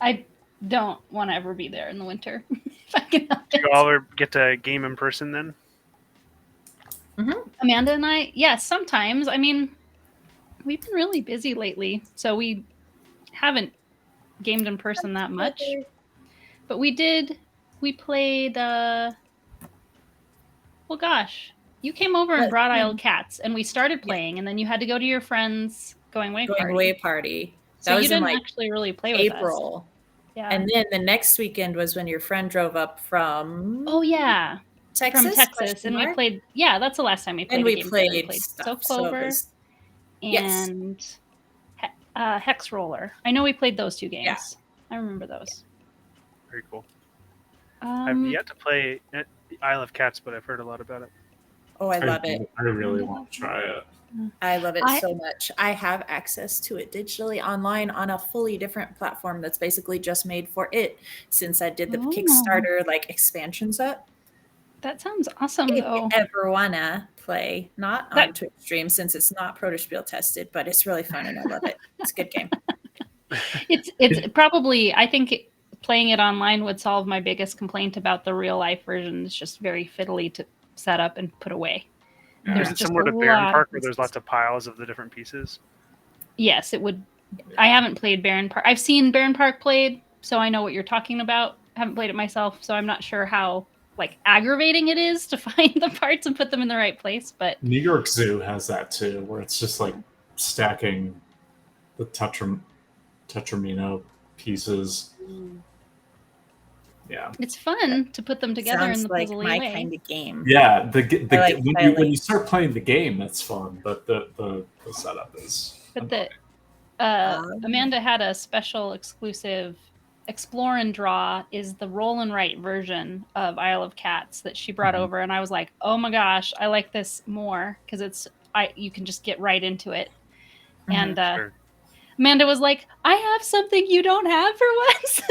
I don't want to ever be there in the winter. If I can help Do it. you all ever get to game in person then? Amanda and I, yes, sometimes. I mean, We've been really busy lately, so we haven't gamed in person that much. But we played, well, gosh, you came over and brought Isle of Cats, and we started playing, and then you had to go to your friend's going away party. That So was you didn't in, like, actually really play with us. April. Yeah. And then the next weekend was when your friend drove up from Texas, from Texas, and we played. Yeah, that's the last time we played. And a we game played together. We played stuff. So Clover and Hex Roller. I know we played those 2 games. Yeah. I remember those. Very cool. I've yet to play Isle of Cats, but I've heard a lot about it. Oh, I love it. I really want to try it. I love it so much. I have access to it digitally online on a fully different platform that's basically just made for it, since I did the Kickstarter expansion set. That sounds awesome, If though. you ever wanna play, not on Twitch stream since it's not Protospiel tested, but it's really fun and I love it. It's a good game. It's probably, I think playing it online would solve my biggest complaint about the real life version. It's just very fiddly to set up and put away. Yeah. Is it similar to Baron Park where there's lots of piles of the different pieces? Yes, it would. I haven't played Baron Park. I've seen Baron Park played, so I know what you're talking about. I haven't played it myself, so I'm not sure how aggravating it is to find the parts and put them in the right place. But New York Zoo has that too, where it's just stacking the Tetramino pieces. Yeah, it's fun to put them together in the puzzly my way. kind of game. Yeah, when you start playing the game, that's fun, but the setup is. But Amanda had a special exclusive Explore and Draw is the roll and write version of Isle of Cats that she brought over, and I was like, oh my gosh, I like this more because you can just get right into it. And Sure. Amanda was like, I have something you don't have for once.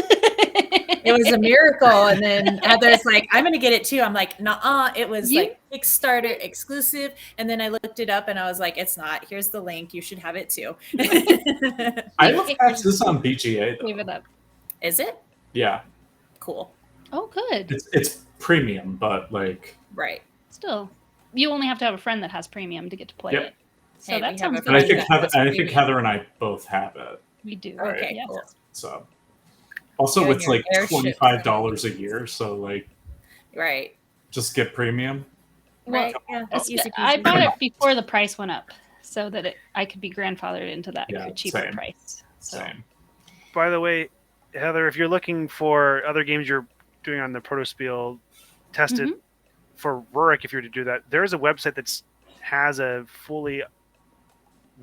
It was a miracle. And then Heather's like, I'm going to get it too. I'm like, nah, it was Kickstarter exclusive. And then I looked it up and I was like, it's not. Here's the link. You should have it too. I love Cats is on BGA though. Leave it up. Is it? Yeah. Cool. Oh, good. It's premium, but right. Still, you only have to have a friend that has premium to get to play it. So that sounds good. And I think Heather and I both have it. We do. Right? Okay, cool. So also it's $25 a year, so right. Just get premium. Right. Yeah. I bought it before the price went up, so that I could be grandfathered into that cheaper price. So. Same. By the way, Heather, if you're looking for other games you're doing on the Protospiel tested for Rurik, if you were to do that, there is a website that has a fully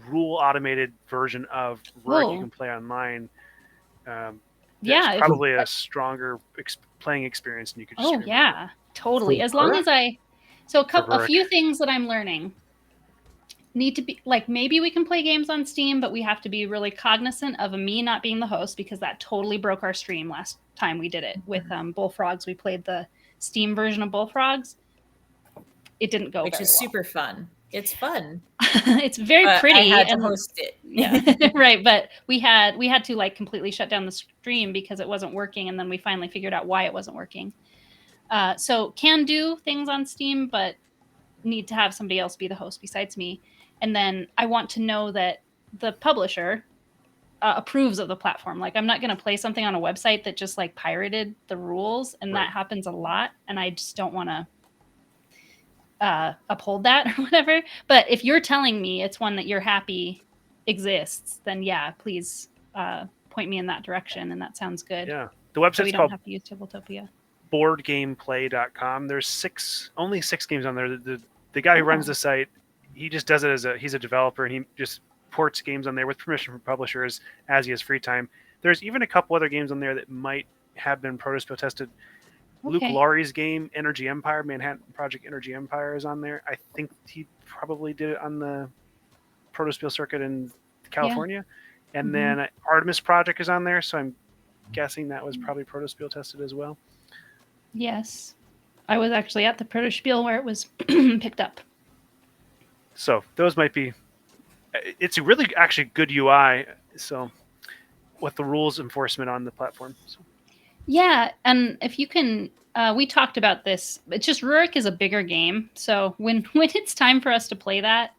rule automated version of Rurik you can play online. It's probably a stronger playing experience than you could. Oh yeah, totally. As long as a few things that I'm learning need to be maybe we can play games on Steam, but we have to be really cognizant of me not being the host because that totally broke our stream last time we did it with Bullfrogs. We played the Steam version of Bullfrogs. It didn't go, which is super fun. It's fun. It's very pretty. I had to host it. Yeah, right. But we had to completely shut down the stream because it wasn't working, and then we finally figured out why it wasn't working. So can do things on Steam, but need to have somebody else be the host besides me. And then I want to know that the publisher approves of the platform. I'm not going to play something on a website that just pirated the rules, and that happens a lot. And I just don't want to uphold that or whatever. But if you're telling me it's one that you're happy exists, then please point me in that direction, and that sounds good. Yeah, the website's we don't have to use Tabletopia. BoardGameplay.com. There's only six games on there. The guy who runs the site, he just does it he's a developer, and he just ports games on there with permission from publishers as he has free time. There's even a couple other games on there that might have been Protospiel tested. Luke Laurie's game, Energy Empire, Manhattan Project Energy Empire, is on there. I think he probably did it on the Protospiel circuit in California. Yeah. And then Artemis Project is on there, so I'm guessing that was probably Protospiel tested as well. Yes. I was actually at the Protospiel where it was picked up. So those might be... It's a really actually good UI, so with the rules enforcement on the platform. So. Yeah, and if you can, we talked about this. It's just Rurik is a bigger game, so when it's time for us to play that,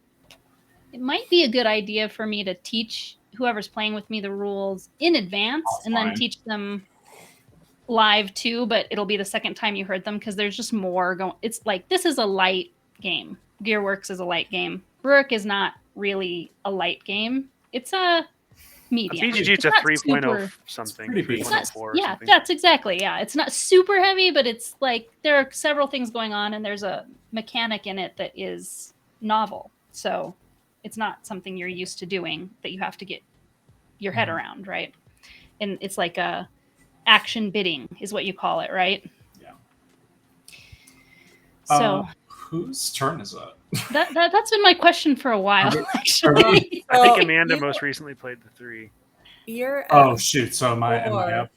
it might be a good idea for me to teach whoever's playing with me the rules in advance That's and then fine. teach them live too, but it'll be the second time you heard them because there's just more going. It's like, this is a light game. Gearworks is a light game. Rurik is not really a light game. It's a medium. BGG, it's a not 3.0 super- something. pretty big. 3.04 or yeah, something. that's exactly. Yeah, it's not super heavy, but it's like there are several things going on, and there's a mechanic in it that is novel. So it's not something you're used to doing that you have to get your head around, right? And it's like a action bidding is what you call it, right? Yeah. So Whose turn is it? that's been my question for a while, actually. I think So Amanda you- most recently played the 3. You're at Oh shoot! So am I 4. up?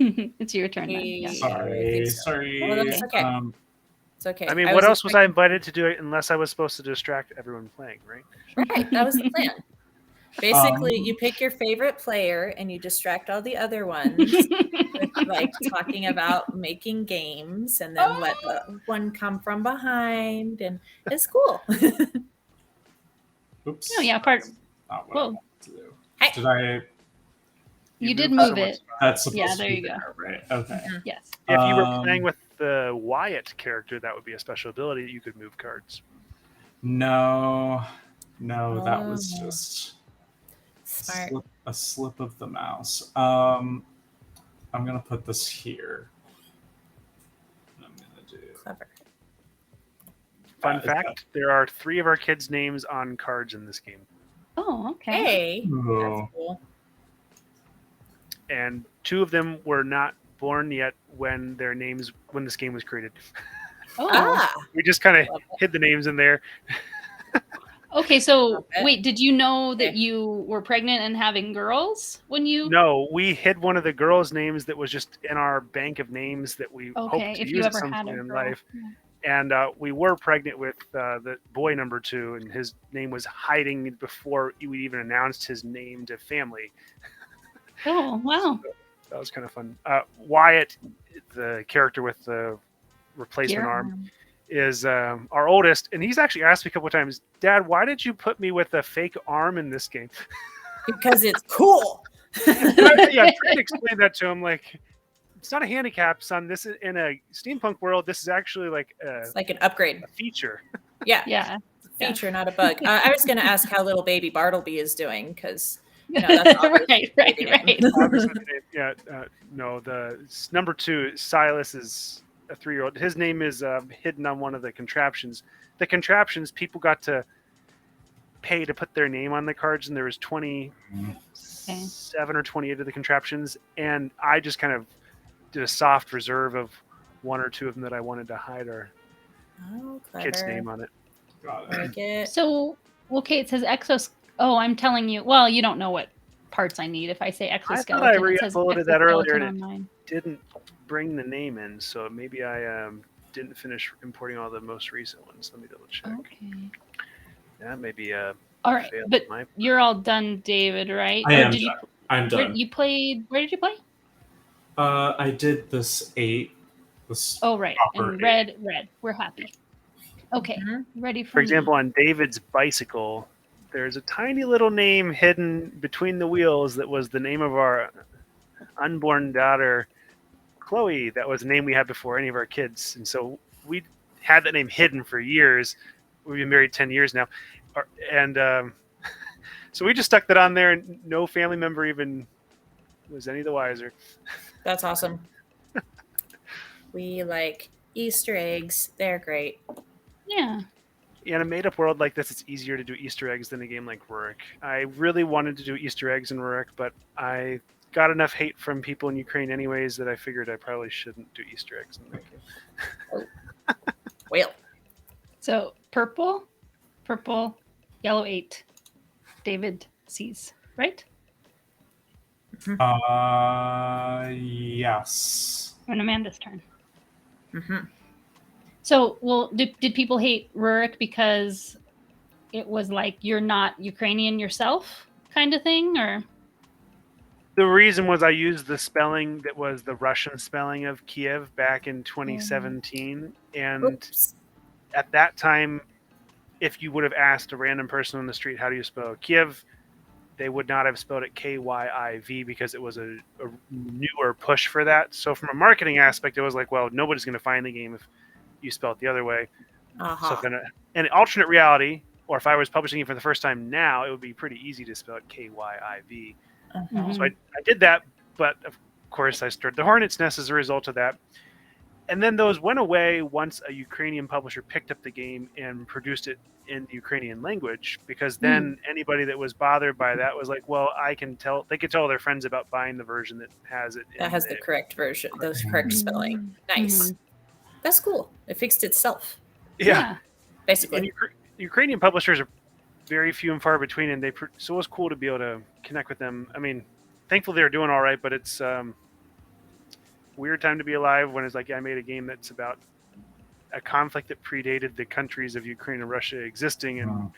It's your turn then. Yeah. I Sorry, think so. sorry. Well, that's okay. It's okay. I mean, what else was I invited to do unless I was supposed to distract everyone playing, right? Right, that was the plan. Basically, you pick your favorite player and you distract all the other ones with like talking about making games, and then let the one come from behind, and it's cool. Oops. Oh yeah, part. Not what I Whoa. wanted to do. Hey. Did I? You did moved so move much it. stuff. That's supposed Yeah, to there be you go. there, right? Okay. Yes. If you were playing with the Wyatt character, that would be a special ability. You could move cards. No, that was Oh. just Smart. a slip of the mouse. I'm gonna put this here. I'm gonna do. Clever. Fun is fact, there are 3 of our kids' names on cards in this game. Oh, okay. Hey, Ooh. that's cool. And 2 of them were not born yet when this game was created. Oh. Ah, We just kind of love it. hid the names in there. Okay, so Love it. wait, did you know that Okay. you were pregnant and having girls when you? No, we hid one of the girls' names that was just in our bank of names that we Okay, hoped to if you use at ever some had point a in girl. life. And we were pregnant with the boy number 2, and his name was hiding before we even announced his name to family. Oh, wow. That was kind of fun. Wyatt, the character with the replacement arm, is our oldest, and he's actually asked me a couple of times, Dad, why did you put me with a fake arm in this game? because it's cool. Yeah, I'm trying to explain that to him, like, it's not a handicap, son. This is in a steampunk world. This is actually like It's like an upgrade. a feature. Yeah, Yeah. feature, not a bug. I was going to ask how little baby Bartleby is doing, because that's obviously right. a baby name. Yeah, no. The number 2, Silas, is a 3-year-old. His name is hidden on one of the contraptions. The contraptions, people got to pay to put their name on the cards, and there was 27 or 28 of the contraptions, and I just kind of did a soft reserve of 1 or 2 of them that I wanted to hide our Oh, kid's clever. name on it. Got it. Like it. So, okay, it says exos. Oh, I'm telling you. Well, you don't know what parts I need. If I say exoskeleton, I it says re-uploaded that earlier, exoskeleton and on mine. Didn't bring the name in, so maybe I didn't finish importing all the most recent ones. Let me double check. Okay. That may be All right, failed but my- you're all done, David, right? I Or am did done. I'm Where, done. you played? Where did you play? I did this 8. This Oh, right. proper And 8. red. We're happy. Okay, Mhm. ready for For me. example, on David's bicycle, there's a tiny little name hidden between the wheels that was the name of our unborn daughter, Chloe. That was a name we had before any of our kids. And so we had that name hidden for years. We've been married 10 years now. And so we just stuck that on there, and no family member even was any the wiser. That's awesome. We like Easter eggs. They're great. Yeah. In a made-up world like this, it's easier to do Easter eggs than a game like Rurik. I really wanted to do Easter eggs in Rurik, but I got enough hate from people in Ukraine anyways that I figured I probably shouldn't do Easter eggs in that game. Well, So purple, yellow 8. David sees, right? Yes. And Amanda's turn. mhm. So, well, did people hate Rurik because it was like you're not Ukrainian yourself kind of thing, or? The reason was I used the spelling that was the Russian spelling of Kiev back in 2017, and Oops. at that time, if you would have asked a random person on the street, how do you spell Kiev, they would not have spelled it Kyiv because it was a newer push for that. So from a marketing aspect, it was like, well, nobody's going to find the game if you spell it the other way. So in an alternate reality, or if I was publishing it for the first time now, it would be pretty easy to spell it Kyiv. So I did that, but of course I stirred the hornet's nest as a result of that. And then those went away once a Ukrainian publisher picked up the game and produced it in the Ukrainian language, because then anybody that was bothered by that was like, well, they could tell their friends about buying the version that has it. That has the correct version, those correct spelling. Nice. That's cool. It fixed itself. Yeah. Basically. And Ukrainian publishers are very few and far between, and so it was cool to be able to connect with them. I mean, thankfully they're doing all right, but it's weird time to be alive when it's like, I made a game that's about a conflict that predated the countries of Ukraine and Russia existing, and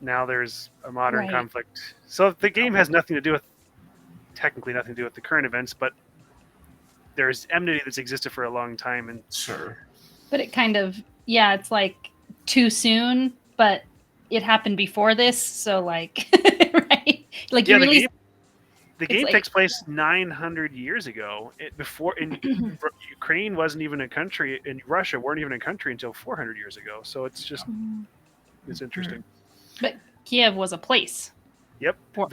now there's a modern conflict. So the game has technically nothing to do with the current events, but there's enmity that's existed for a long time. And Sure. But it kind of, it's like too soon, but it happened before this, so like, right? Like you released. The game takes place 900 years ago. Ukraine wasn't even a country, and Russia weren't even a country until 400 years ago. So it's just, it's interesting. But Kiev was a place. Yep. Back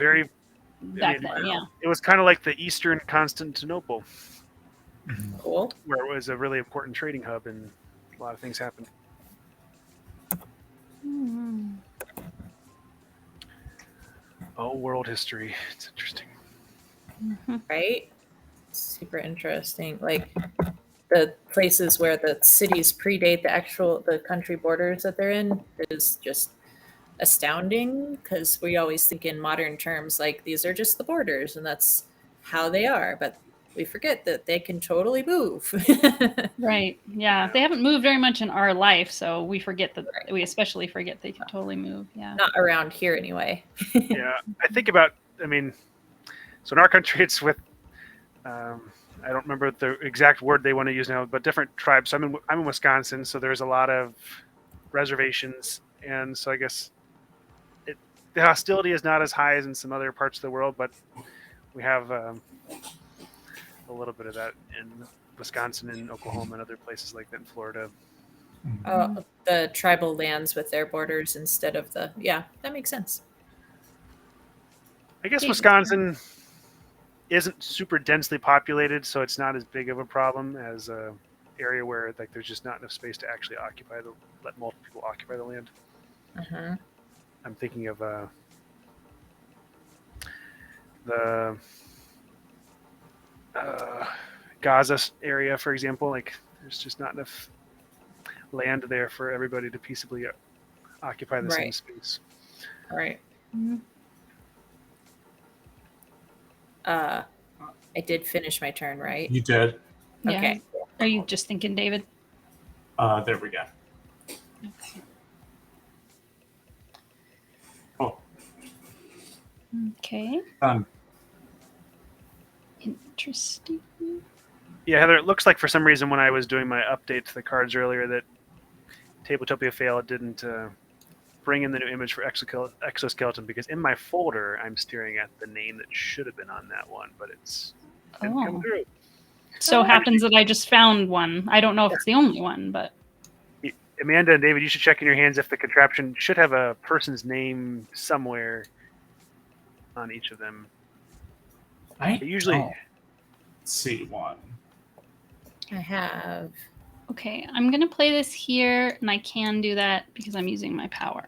then, yeah. It was kind of like the Eastern Constantinople. Cool. Where it was a really important trading hub, and a lot of things happened. Oh, world history. It's interesting. Right? Super interesting. Like the places where the cities predate the country borders that they're in is just astounding, because we always think in modern terms like these are just the borders and that's how they are, but we forget that they can totally move. Right. Yeah. They haven't moved very much in our life, so we forget that. We especially forget they can totally move. Yeah. Not around here anyway. Yeah. I think about, so in our country, it's with, I don't remember the exact word they want to use now, but different tribes. So I'm in Wisconsin, so there's a lot of reservations. And so I guess the hostility is not as high as in some other parts of the world, but we have a little bit of that in Wisconsin and Oklahoma and other places like that in Florida. The tribal lands with their borders instead of that makes sense. I guess Wisconsin isn't super densely populated, so it's not as big of a problem as a area where like there's just not enough space to actually let multiple people occupy the land. I'm thinking of the Gaza area, for example. Like there's just not enough land there for everybody to peaceably occupy the same space. Right. I did finish my turn, right? You did. Yeah. Okay. Are you just thinking, David? There we go. Oh. Okay. Interesting. Yeah, Heather, it looks like for some reason when I was doing my update to the cards earlier that Tabletopia Fail didn't bring in the new image for Exoskeleton, because in my folder I'm staring at the name that should have been on that one, but it's didn't come through. So happens that I just found one. I don't know if it's the only one, but Amanda and David, you should check in your hands if the contraption should have a person's name somewhere on each of them. I usually see one. I have. Okay, I'm going to play this here, and I can do that because I'm using my power.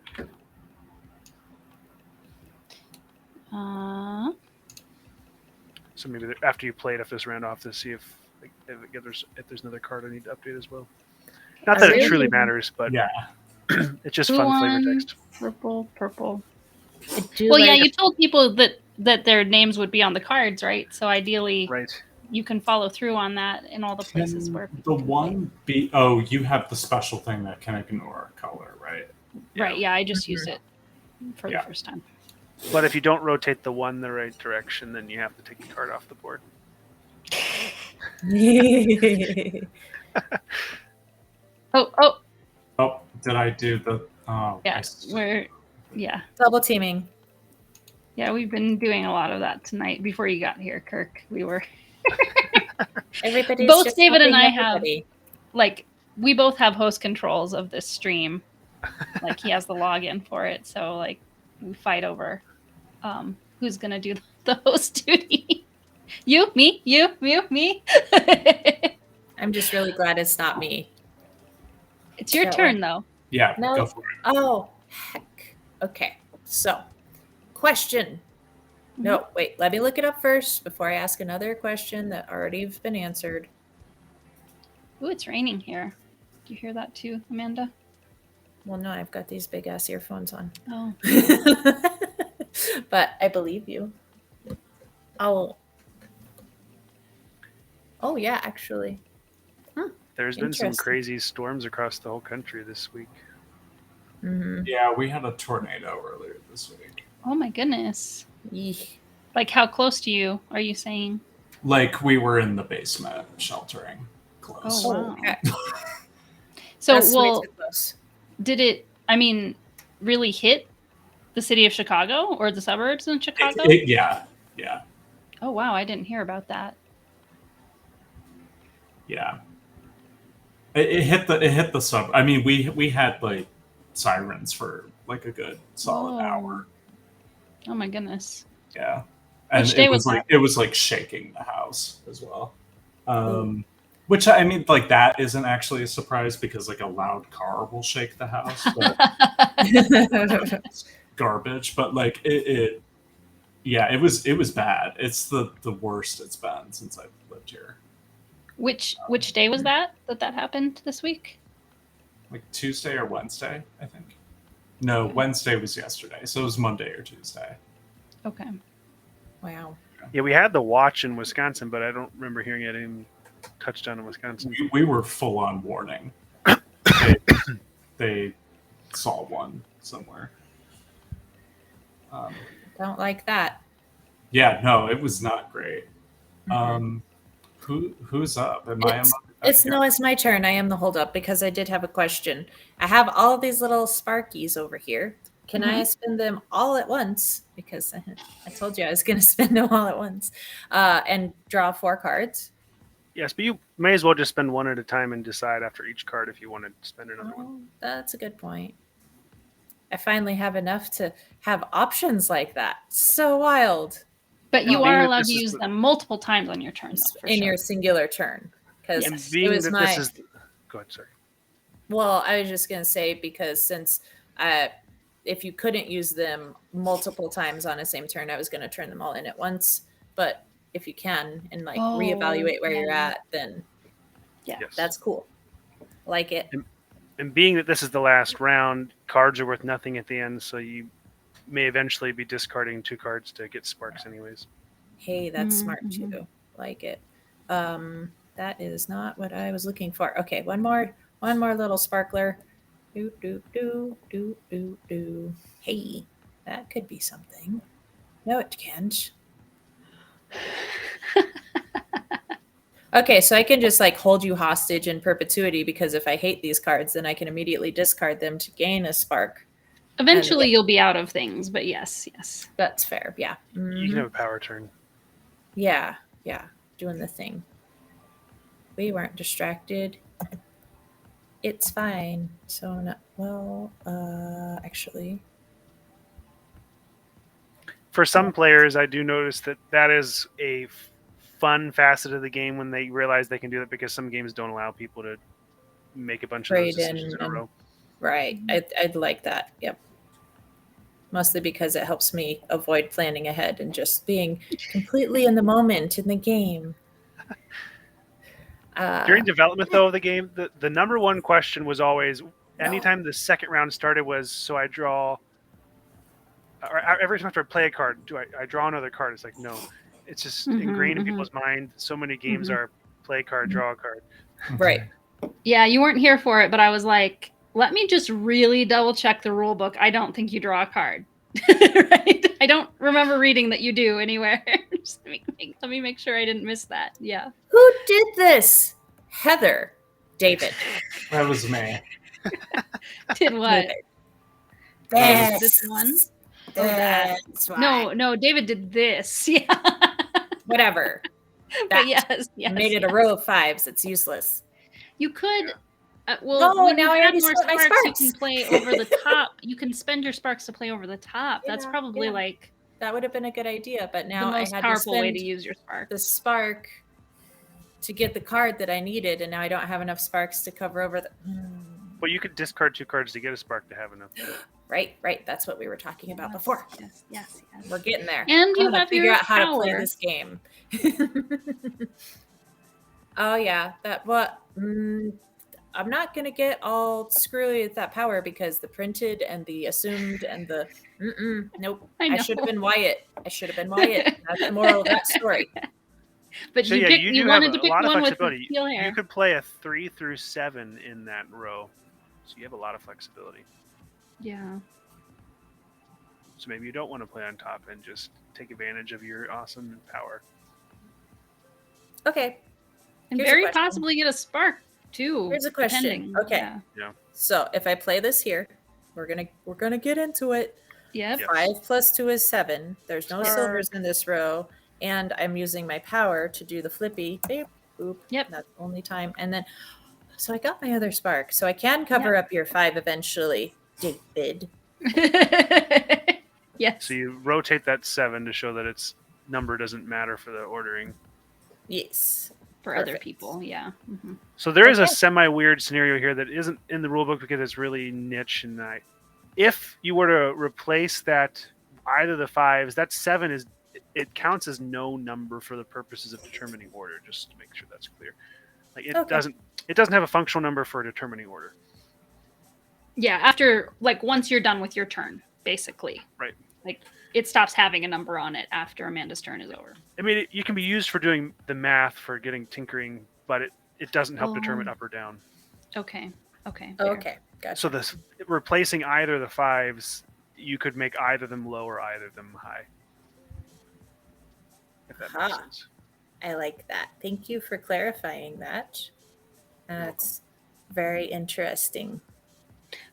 So maybe after you play it, if this ran off, to see if there's another card I need to update as well. Not that it truly matters, but it's just fun flavor text. Purple. Well, you told people that their names would be on the cards, right? So ideally, you can follow through on that in all the places where the one be. Oh, you have the special thing that can ignore color, right? Right. Yeah, I just used it for the first time. But if you don't rotate the one the right direction, then you have to take the card off the board. Oh, Did I do the? Oh, Yeah, yeah. Double teaming. Yeah, we've been doing a lot of that tonight. Before you got here, Kirk, we were. Everybody's Both just David and helping I everybody. we both have host controls of this stream. Like he has the login for it, so like we fight over who's gonna do the host duty. You, me, you, me. I'm just really glad it's not me. It's your turn, though. Yeah, No. go for it. Oh, heck. Okay. So, question. No, wait. Let me look it up first before I ask another question that already have been answered. Ooh, it's raining here. Do you hear that too, Amanda? Well, no, I've got these big ass earphones on. Oh. But I believe you. Oh, yeah, actually. There's been some Interesting. crazy storms across the whole country this week. Mm-hmm. Yeah, we had a tornado earlier this week. Oh my goodness. Yeesh. Like how close to you are you saying? Like we were in the basement sheltering close. Oh, wow. Okay. So, That's way well, too close. did it, really hit the city of Chicago or the suburbs in Chicago? Yeah. Oh, wow. I didn't hear about that. Yeah. It hit the sub. I mean, we had like sirens for like a good solid hour. Oh my goodness. Yeah. And Which day it was was like it was like shaking the house as well. Which I mean, like that isn't actually a surprise because like a loud car will shake the house. But it's garbage. But like it was bad. It's the worst it's been since I've lived here. Which day was that happened this week? Like Tuesday or Wednesday, I think. No, Wednesday was yesterday, so it was Monday or Tuesday. Okay. Wow. Yeah, we had the watch in Wisconsin, but I don't remember hearing it in touchdown in Wisconsin. We were full on warning. They saw one somewhere. Don't like that. Yeah, no, it was not great. Mm-hmm. Who's up? Am I? It's my turn. I am the holdup because I did have a question. I have all of these little Sparkies over here. Can I spend them all at once? Because I told you I was going to spend them all at once and draw 4 cards. Yes, but you may as well just spend one at a time and decide after each card if you want to spend another one. That's a good point. I finally have enough to have options like that. So wild. But you are allowed to use them multiple times on your turn, though, for in sure. your singular turn. Because Go ahead, sorry. Well, I was just going to say because since if you couldn't use them multiple times on the same turn, I was going to turn them all in at once. But if you can and like reevaluate where you're at, then that's cool. Like it. And being that this is the last round, cards are worth nothing at the end, so you may eventually be discarding 2 cards to get sparks anyways. Hey, that's smart too. Like it. That is not what I was looking for. Okay, one more little sparkler. Do do do do do do. Hey, that could be something. No, it can't. Okay, so I can just like hold you hostage in perpetuity because if I hate these cards, then I can immediately discard them to gain a spark. Eventually, you'll be out of things, but yes. That's fair. Yeah. Mm-hmm. You can have a power turn. Yeah, doing the thing. We weren't distracted. It's fine. So, actually. For some players, I do notice that is a fun facet of the game when they realize they can do that because some games don't allow people to make a bunch of those decisions in a row. Right. I'd like that. Yep. Mostly because it helps me avoid planning ahead and just being completely in the moment in the game. During development, though, of the game, the number one question was always, anytime the second round started was, so I draw, or every time after I play a card, do I draw another card? It's like, no. It's just ingrained in people's mind. So many games are play a card, draw a card. Right. Yeah, you weren't here for it, but I was like, let me just really double check the rule book. I don't think you draw a card. Right? I don't remember reading that you do anywhere. Just let me make sure I didn't miss that. Yeah. Who did this? Heather. David. That was me. Did what? This, this one? That's why. No, David did this. Yeah. Whatever. But yes. Made it a row of 5s. It's useless. You could. No, when now you I have already more spent my sparks, sparks. you can play over the top. You can spend your sparks to play over the top. That's Yeah, probably yeah. like That would have been a good idea, but now the I most had to powerful way spend to use your sparks. the spark to get the card that I needed, and now I don't have enough sparks to cover over the. Well, you could discard 2 cards to get a spark to have enough. Right. That's what we were talking about before. Yes. We're getting there. And you I'm gonna have figure your out how to play power. this game. Oh yeah, I'm not gonna get all screwy with that power because the printed and the assumed and the nope. I should have been Wyatt. That's the moral of that story. But So you wanted to pick a lot of one with flexibility. teal hair. You could play a 3 through 7 in that row, so you have a lot of flexibility. Yeah. So maybe you don't want to play on top and just take advantage of your awesome power. Okay. And Here's a very question. possibly get a spark too. Here's a question. Depending. Okay. Yeah. So if I play this here, we're gonna get into it. Yep. 5 plus 2 is 7. There's no Sure. silvers in this row, and I'm using my power to do the flippy. Beep, boop. Yep. That's the only time. And then, so I got my other spark, so I can cover up your 5 eventually, David. Yes. So you rotate that 7 to show that its number doesn't matter for the ordering. Yes. For other people, yeah. Mm-hmm. So there is a semi-weird scenario here that isn't in the rulebook because it's really niche. And if you were to replace that, either the 5s, that 7 it counts as no number for the purposes of determining order. Just to make sure that's clear. Like it doesn't have a functional number for determining order. Yeah, after once you're done with your turn, basically. Right. Like it stops having a number on it after Amanda's turn is over. I mean, you can be used for doing the math for getting tinkering, but it doesn't help determine up or down. Okay. Okay. Gotcha. So this replacing either the 5s, you could make either of them low or either of them high. If that makes sense. I like that. Thank you for clarifying that. That's very interesting.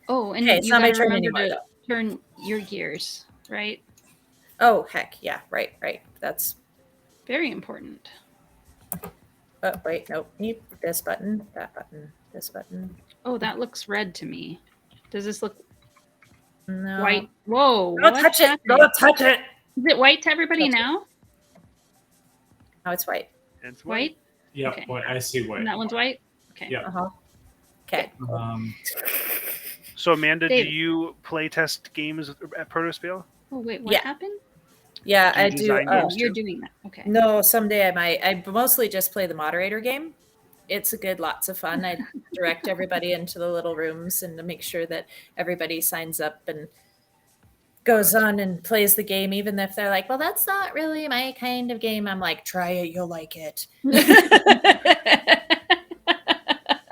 Oh, and it's you not my gotta turn remember anymore, to turn your gears, right? Oh, heck. Yeah. Right. That's very important. Oh, wait. Nope. This button, that button, this button. Oh, that looks red to me. Does this look no. white? Whoa. Don't touch it. Don't touch it. Is it white to everybody now? Oh, it's white. It's white? Yeah, Okay. I see white. And that one's white? Okay. Yeah. Okay. So, Amanda, David. do you play test games at Protospiel? Oh, wait, what happened? Yeah, Do you I do. design games You're too? doing that. Okay. No, someday I might. I mostly just play the moderator game. It's lots of fun. I direct everybody into the little rooms and to make sure that everybody signs up and goes on and plays the game, even if they're like, well, that's not really my kind of game. I'm like, try it, you'll like it.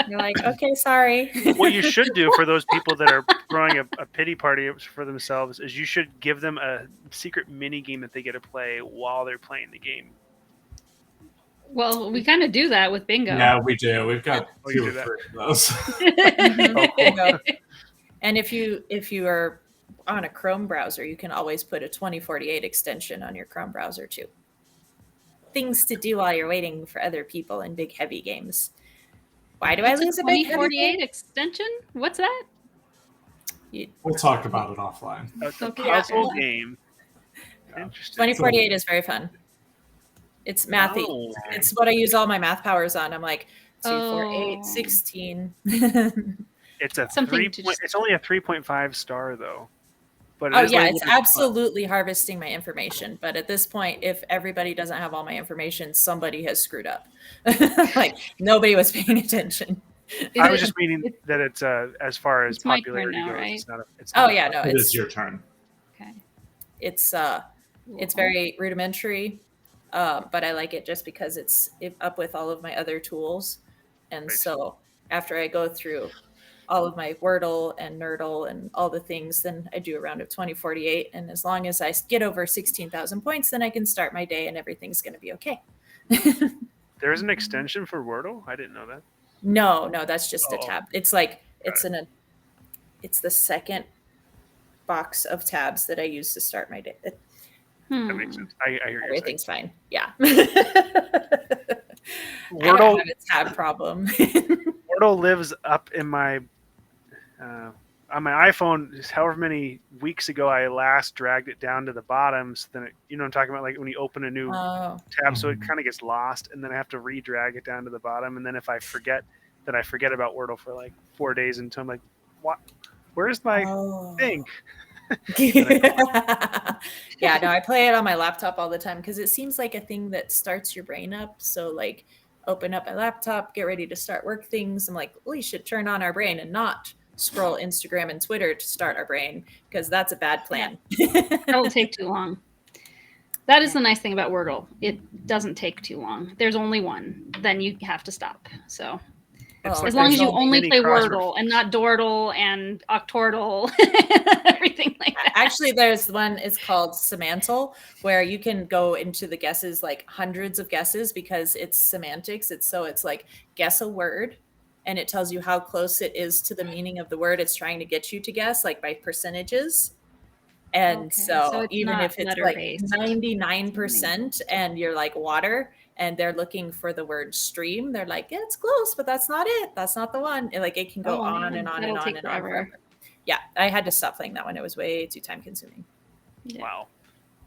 You're like, okay, sorry. What you should do for those people that are throwing a pity party for themselves is you should give them a secret mini game that they get to play while they're playing the game. Well, we kind of do that with bingo. Yeah, we do. We've got you 2 or do that. 3 of those. Bingo. And if you are on a Chrome browser, you can always put a 2048 extension on your Chrome browser too. Things to do while you're waiting for other people in big heavy games. Why do I lose a big heavy 2048 game? extension? What's that? We'll talk about it offline. That's a Okay. puzzle game. Interesting. 2048 is very fun. It's mathy. Oh. It's what I use all my math powers on. I'm like 2, 4, 8, Oh. 16. It's a Something to just- It's only a 3.5 star though. But Oh is yeah, like- it's absolutely harvesting my information. But at this point, if everybody doesn't have all my information, somebody has screwed up. Like nobody was paying attention. I was just meaning that it's as far as It's my turn popularity now, goes. right? It's not a. It's Oh not yeah, no, It it's is your turn. Okay. it's very rudimentary, but I like it just because it's up with all of my other tools, and Right. so after I go through all of my Wordle and Nerdle and all the things, then I do a round of 2048, and as long as I get over 16,000 points, then I can start my day and everything's going to be okay. There's an extension for Wordle. I didn't know that. No, that's just a Oh. tab. It's like it's an it's the second box of tabs that I use to start my day. That makes sense. I hear you. Everything's fine. Yeah. Wordle, I don't have a tab problem. Wordle lives up in my on my iPhone. However many weeks ago I last dragged it down to the bottom, so then you know what I'm talking about, like when you open a new tab, so it kind of gets lost, and then I have to re-drag it down to the bottom, and then if I forget, then I forget about Wordle for like 4 days until I'm like, what? Where's my thing? Yeah, no, I play it on my laptop all the time because it seems like a thing that starts your brain up. So like open up my laptop, get ready to start work things. I'm like, we should turn on our brain and not scroll Instagram and Twitter to start our brain, because that's a bad plan. That will take too long. That is the nice thing about Wordle. It doesn't take too long. There's only one. Then you have to stop. So as long as you only play Wordle and not Dordle and Octordle, everything like that. Actually, there's one, it's called Semantle, where you can go into the guesses, like hundreds of guesses, because it's semantics. It's like guess a word, and it tells you how close it is to the meaning of the word it's trying to get you to guess, like by percentages. And so even if it's like 99% and you're like water, and they're looking for the word stream, they're like, yeah, it's close, but that's not it. That's not the one. And like it can go on and on and on and on forever. Yeah, I had to stop playing that one. It was way too time consuming. Yeah. Wow.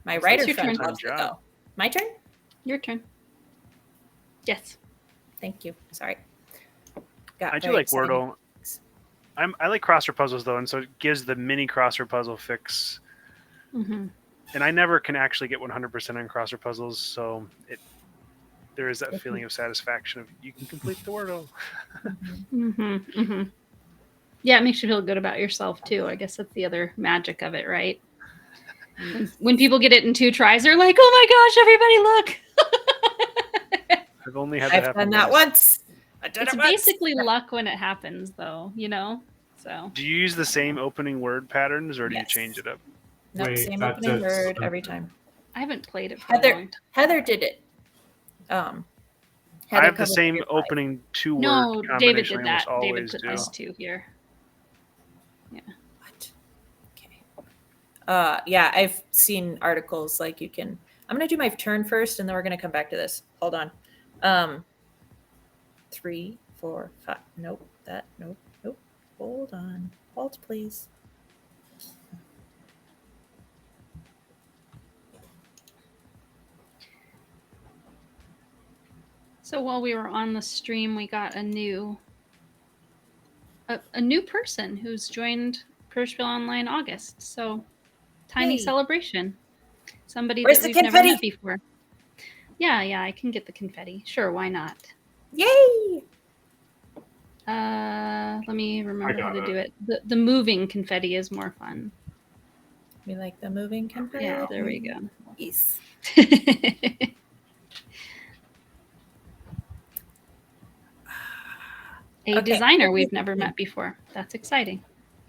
My writer friend loves it though. My turn? Your turn. Yes. Thank you. Sorry. I do like Wordle. I like crossword puzzles though, and so it gives the mini crossword puzzle fix. Mm-hmm. And I never can actually get 100% on crossword puzzles, so there is that feeling of satisfaction of you can complete the Wordle. Yeah, it makes you feel good about yourself too. I guess that's the other magic of it, right? When people get it in 2 tries, they're like, "Oh my gosh, everybody look!" I've only had that happen. I've done that once. It's basically luck when it happens, though. You know. So. Do you use the same opening word patterns, or do you change it up? No, same opening word every time. I haven't played it for a long time. Heather did it. I have the same opening 2-word combination. No, David did that. David put those 2 here. Yeah. What? Okay. Yeah, I've seen articles like you can. I'm gonna do my turn first, and then we're gonna come back to this. Hold on. 3, 4, 5. Nope. Nope. Hold on. Hold, please. So while we were on the stream, we got a new person who's joined Protospiel Online August. So tiny celebration. Somebody that we've never met before. Yeah, I can get the confetti. Sure, why not? Yay! Let me remember how to do it. The moving confetti is more fun. We like the moving confetti. Yeah, there we go. Yes. A designer we've never met before. That's exciting.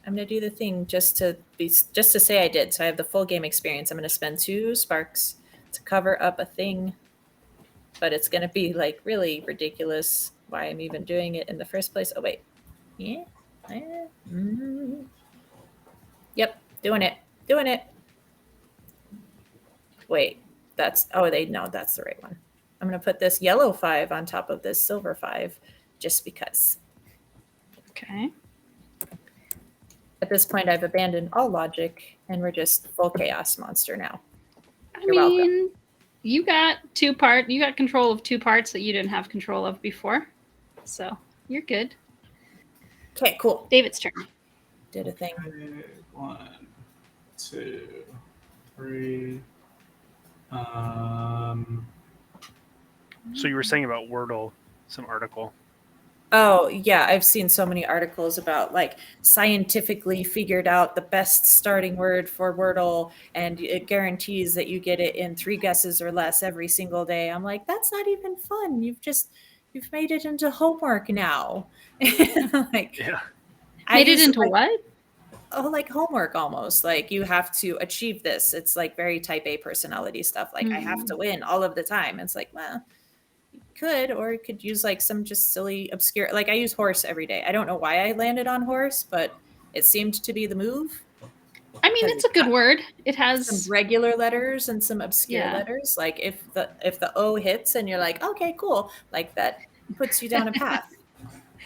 I'm gonna do the thing just to say I did. So I have the full game experience. I'm gonna spend 2 sparks to cover up a thing, but it's gonna be like really ridiculous why I'm even doing it in the first place. Oh wait, yeah, yep, doing it. Wait, that's the right one. I'm gonna put this yellow 5 on top of this silver 5, just because. Okay. At this point, I've abandoned all logic, and we're just full chaos monster now. You're welcome. You got 2 parts. You got control of 2 parts that you didn't have control of before, so you're good. Okay, cool. David's turn. Did a thing. 1, 2, 3. So you were saying about Wordle, some article. Oh, yeah. I've seen so many articles about like scientifically figured out the best starting word for Wordle, and it guarantees that you get it in 3 guesses or less every single day. I'm like, that's not even fun. You've made it into homework now. Like, yeah. Made it into what? Oh, like homework almost. Like you have to achieve this. It's like very type A personality stuff. Like I have to win all of the time. It's like, well, you could, or you could use like some just silly obscure, like I use horse every day. I don't know why I landed on horse, but It seemed to be the move. I mean, it's a good word. It Some has regular letters and some obscure Yeah. letters. Like if the O hits and you're like, okay, cool. Like that puts you down a path.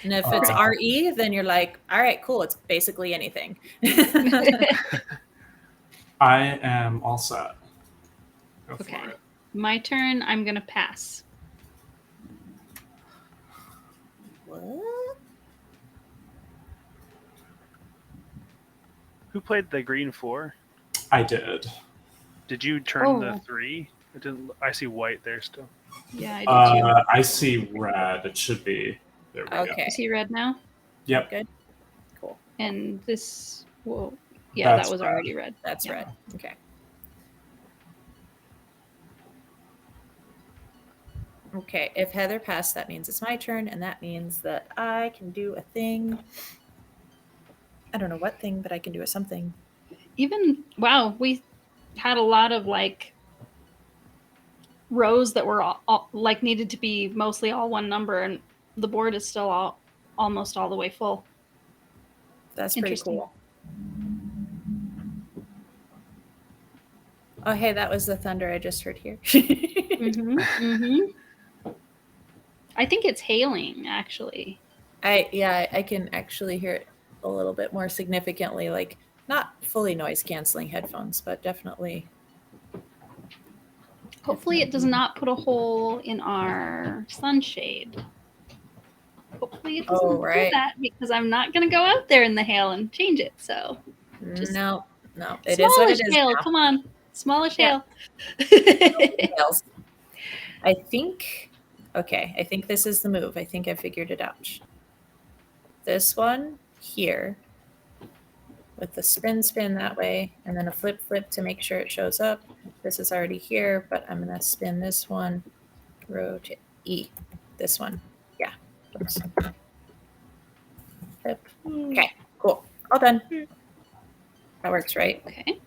And if it's RE, then you're like, all right, cool. It's basically anything. I am all set. Go for Okay. it. My turn. I'm gonna pass. What? Who played the green 4? I did. Did you turn the Oh. 3? It didn't. I see white there still. Yeah, I did too. I see red. It should be. There we go. Okay. Is he red now? Yep. Good. Cool. And this. Whoa. Yeah, That's that was red. already red. That's Yeah. red. Okay. Okay, if Heather passed, that means it's my turn, and that means that I can do a thing. I don't know what thing, but I can do a something. Wow, we had a lot of like rows that were all like needed to be mostly all one number, and the board is still almost all the way full. That's pretty Interesting. cool. Oh, hey, that was the thunder I just heard here. I think it's hailing, actually. I can actually hear it a little bit more significantly, like not fully noise canceling headphones, but definitely. Hopefully it does not put a hole in our sunshade. Hopefully it doesn't do that, because I'm not going to go out there in the hail and change it. So just no, it is what it is hail. now. Come on, smallish hail. Hails. I think this is the move. I think I figured it out. This one here with the spin that way, and then a flip to make sure it shows up. This is already here, but I'm going to spin this one, rotate E. This one. Yeah. Oops. Flip. Okay, cool. All done. That works, right? Okay.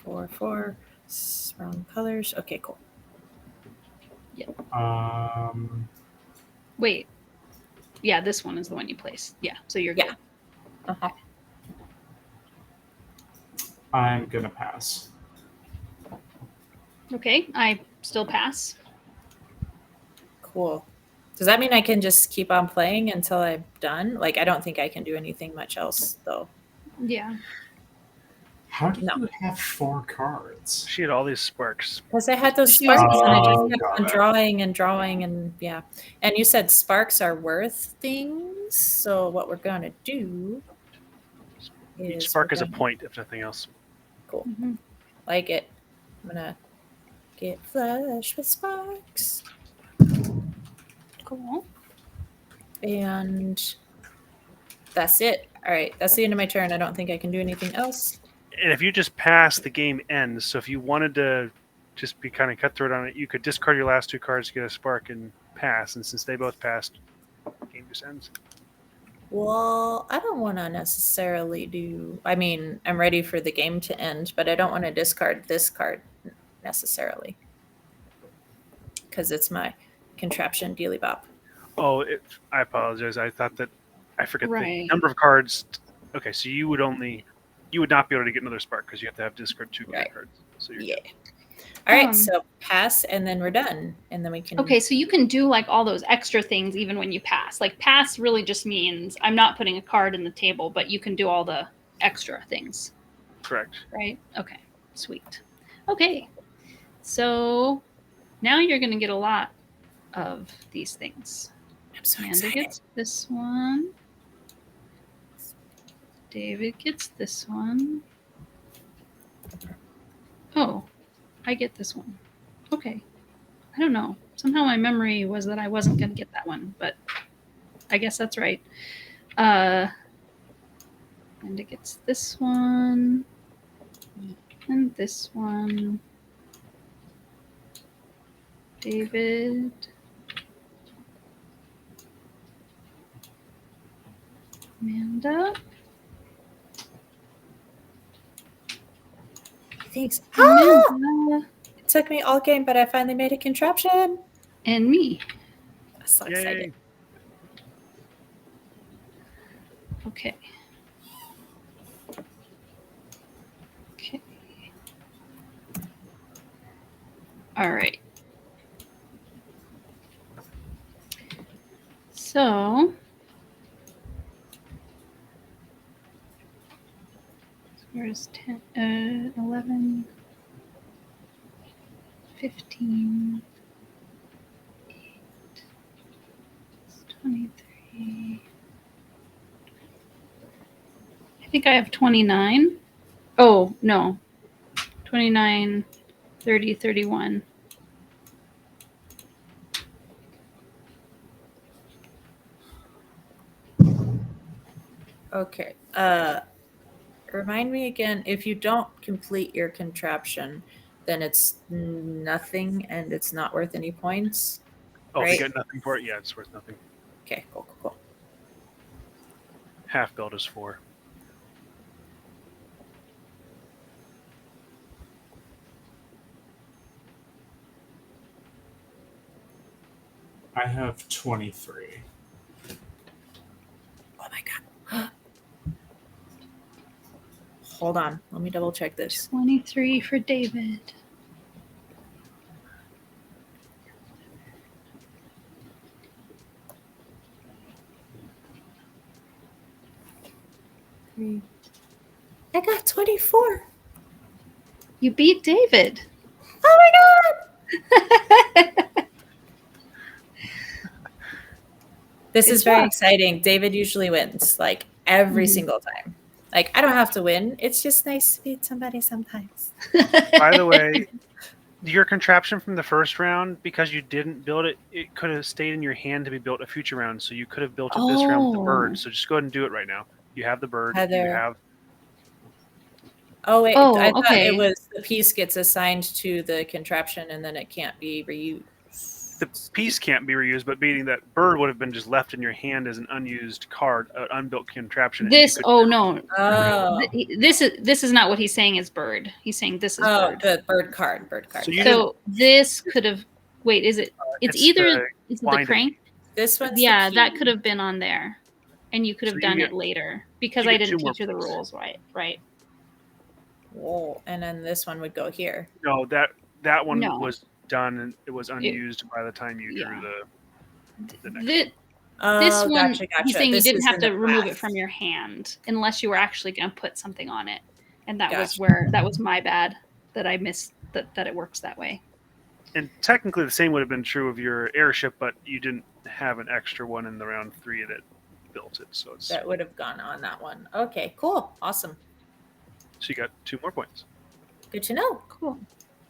4, wrong colors. Okay, cool. Wait. Yeah, this one is the one you place. Yeah, so you're good. Uh-huh. I'm gonna pass. Okay, I still pass. Cool. Does that mean I can just keep on playing until I'm done? Like, I don't think I can do anything much else, though. Yeah. How do you have 4 cards? She had all these sparks. Because I had those sparks, and I just kept on drawing, and yeah. And you said sparks are worth things, so what we're going to do is... Each spark is a point, if nothing else. Cool. Like it. I'm going to get flush with sparks. Cool. And that's it. All right, that's the end of my turn. I don't think I can do anything else. And if you just pass, the game ends. So if you wanted to just be kind of cutthroat on it, you could discard your last 2 cards to get a spark and pass. And since they both passed, the game just ends. Well, I don't want to necessarily do... I mean, I'm ready for the game to end, but I don't want to discard this card necessarily. Because it's my contraption dealy bop. Oh, I apologize. I thought that... I forget Right. the number of cards. Okay, so you would not be able to get another spark because you have to have discard 2 Right. cards. So you're Yeah. good. All right, so pass, and then we're done. And then we can... Okay, so you can do like all those extra things even when you pass. Like pass really just means I'm not putting a card in the table, but you can do all the extra things. Correct. Right? Okay, sweet. Okay, so now you're going to get a lot of these things. I'm so Amanda excited. gets this one. David gets this one. Oh, I get this one. Okay. I don't know. Somehow my memory was that I wasn't going to get that one, but I guess that's right. And it gets this one. And this one. David. Amanda. Thanks. Amanda. It took me all game, but I finally made a contraption. And me. I'm so Yay. excited. Okay. All right. So where's 10, 11, 15, 8, 23. I think I have 29. Oh, no. 29, 30, 31. Okay. Remind me again, if you don't complete your contraption, then it's nothing and it's not worth any points. Oh, if right? you get nothing for it, yeah, it's worth nothing. Okay, cool. Half build is 4. I have 23. Oh my god. Hold on. Let me double check this. 23 for David. I got 24. You beat David. Oh my god. This is very exciting. David usually wins, like every single time. Like, I don't have to win. It's just nice to beat somebody sometimes. By the way, your contraption from the first round, because you didn't build it, it could have stayed in your hand to be built a future round. So you could have built it this round with the bird. So just go ahead and do it right now. You have the bird. Heather. You have. Oh wait, Oh, I thought okay. it was the piece gets assigned to the contraption and then it can't be reused. The piece can't be reused, but meaning that bird would have been just left in your hand as an unused card, an unbuilt contraption. and This, you could- oh no. Oh, This is not what he's saying is bird. He's saying this is bird. the bird card. So you So this could have, wait, is it, it's either, is it the winding. crank? This one's Yeah, the that key. could have been on there. And you could have So you done get- it later because you I get didn't 2 more teach you the points. rules right. Whoa, and then this one would go here. No, that one No. was done and it was unused by the time you yeah. drew the next. This Oh, one, gotcha. he's saying This you didn't was have in to the remove it past. from your hand unless you were actually going to put something on it. And that was Gotcha. that was my bad that I missed that it works that way. And technically, the same would have been true of your airship, but you didn't have an extra one in the round 3 that built it. So it's That would have gone on that one. Okay, cool. Awesome. so you got 2 more points. Good to know. Cool.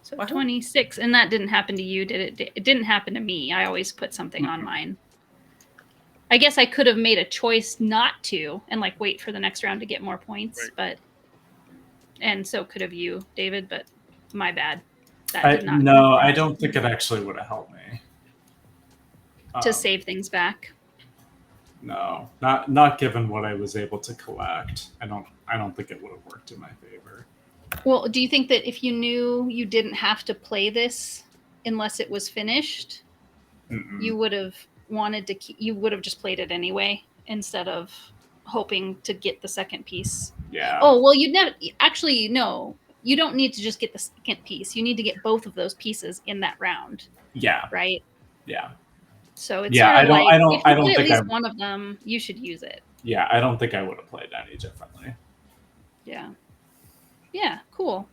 So Wow. 26, and that didn't happen to you, did it? It didn't happen to me. I always put something on mine. I guess I could have made a choice not to and like wait for the next round to get more points, Right. and so could have you, David, but my bad. That I did not don't think it actually would have helped me. to save things back. No, not given what I was able to collect. I don't think it would have worked in my favor. Well, do you think that if you knew you didn't have to play this unless it was finished, you would have wanted to you would have just played it anyway instead of hoping to get the second piece? Yeah. Oh, well, you'd never actually no. You don't need to just get the second piece. You need to get both of those pieces in that round, Yeah. right? Yeah. So it's Yeah, sort of I don't if you think get at least I- one of them, you should use it. Yeah, I don't think I would have played any differently. Yeah. Yeah, cool.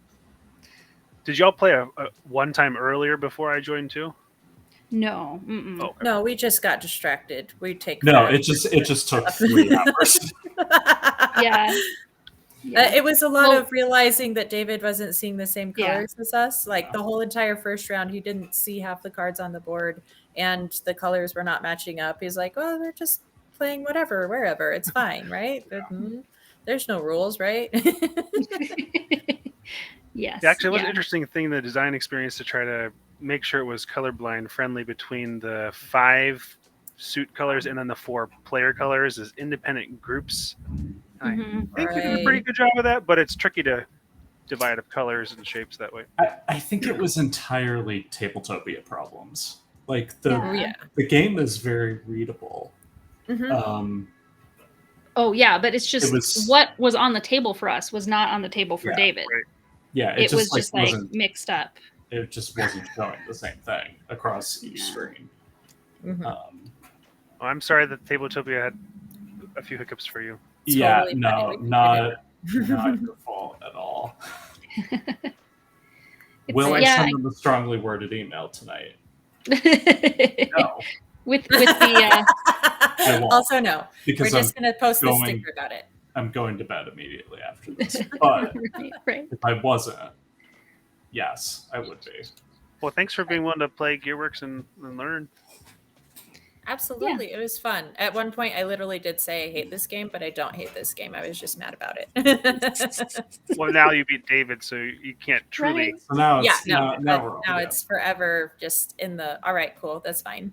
Did y'all play a one time earlier before I joined too? No. Mm-mm. Oh, okay. No, we just got distracted. We take No, forever. it just took 3 hours. Yeah. It was a lot Well- of realizing that David wasn't seeing the same Yeah. colors as us. Like the whole entire first round, he didn't see half the cards on the board, and the colors were not matching up. He's like, "Well, they're just playing whatever, wherever. It's fine, right? There's no rules, right?" Yes. Yeah, actually, it was an yeah. interesting thing in the design experience to try to make sure it was colorblind friendly between the 5 suit colors and then the 4 player colors as independent groups. I Mhm. think we did a pretty good job of that, but it's tricky to divide up colors and shapes that way. I think it was entirely Tabletopia problems. Like Yeah. the game is very readable. Mhm. Oh yeah, but it's just It was- what was on the table for us was not on the table for Yeah, David. right. Yeah, It was like, just like wasn't. mixed up. It just wasn't showing the same thing across each screen. Mhm. Well, I'm sorry that Tabletopia had a few hiccups for you. Yeah, Totally no, fine. not your fault at all. Will I yeah. send them a strongly worded email tonight? No, with the I won't. Also, no. Because We're just going to post this going- sticker about it. I'm going to bed immediately after this. But right. if I wasn't, yes, I would be. Well, thanks for being willing to play Gearworks and learn. Absolutely. It was fun. At one point, I literally did say I hate this game, but I don't hate this game. I was just mad about it. Well, now you beat David, so you can't truly. Right. So now Yeah, it's no, now we're now on. it's forever just in the, all right, cool, that's fine.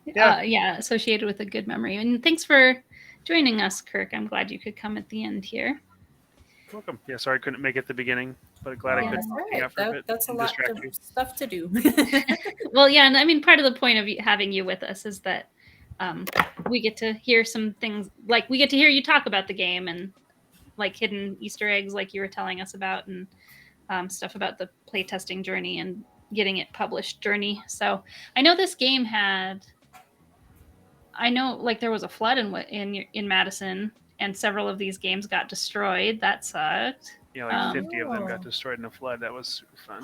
Yeah, associated with a good memory. And thanks for joining us, Kirk. I'm glad you could come at the end here. Welcome. Yeah, sorry I couldn't make it at the beginning, but glad I could That's all hang right. out for a bit. That's a and lot distract of you. stuff to do. Well, yeah, and I mean, part of the point of having you with us is that we get to hear some things, like we get to hear you talk about the game and like hidden Easter eggs, like you were telling us about, and stuff about the playtesting journey and getting it published journey. So I know this game had, I know like there was a flood in Madison, and several of these games got destroyed. That sucked. Yeah, like 50 of them got Oh. destroyed in a flood. That was super fun.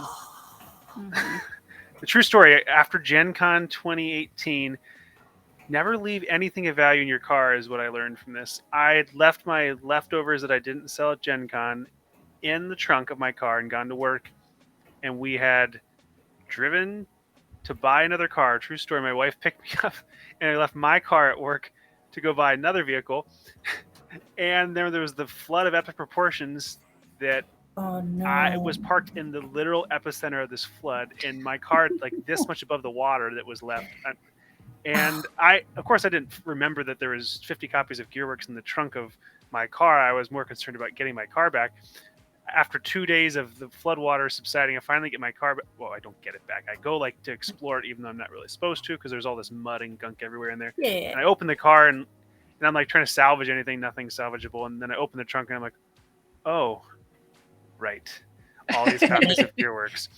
Mhm. The true story, after Gen Con 2018, never leave anything of value in your car is what I learned from this. I had left my leftovers that I didn't sell at Gen Con in the trunk of my car and gone to work, and we had driven to buy another car. True story, my wife picked me up and I left my car at work to go buy another vehicle. And there was the flood of epic proportions that Oh no. I was parked in the literal epicenter of this flood, and my car like this much above the water that was left. And of course, I didn't remember that there was 50 copies of Gearworks in the trunk of my car. I was more concerned about getting my car back. After 2 days of the floodwater subsiding, I finally get my car back. Well, I don't get it back. I go like to explore it, even though I'm not really supposed to, because there's all this mud and gunk everywhere in there. Yeah. And I open the car and I'm like trying to salvage anything, nothing's salvageable. And then I open the trunk and I'm like, oh, right. All these copies of Gearworks.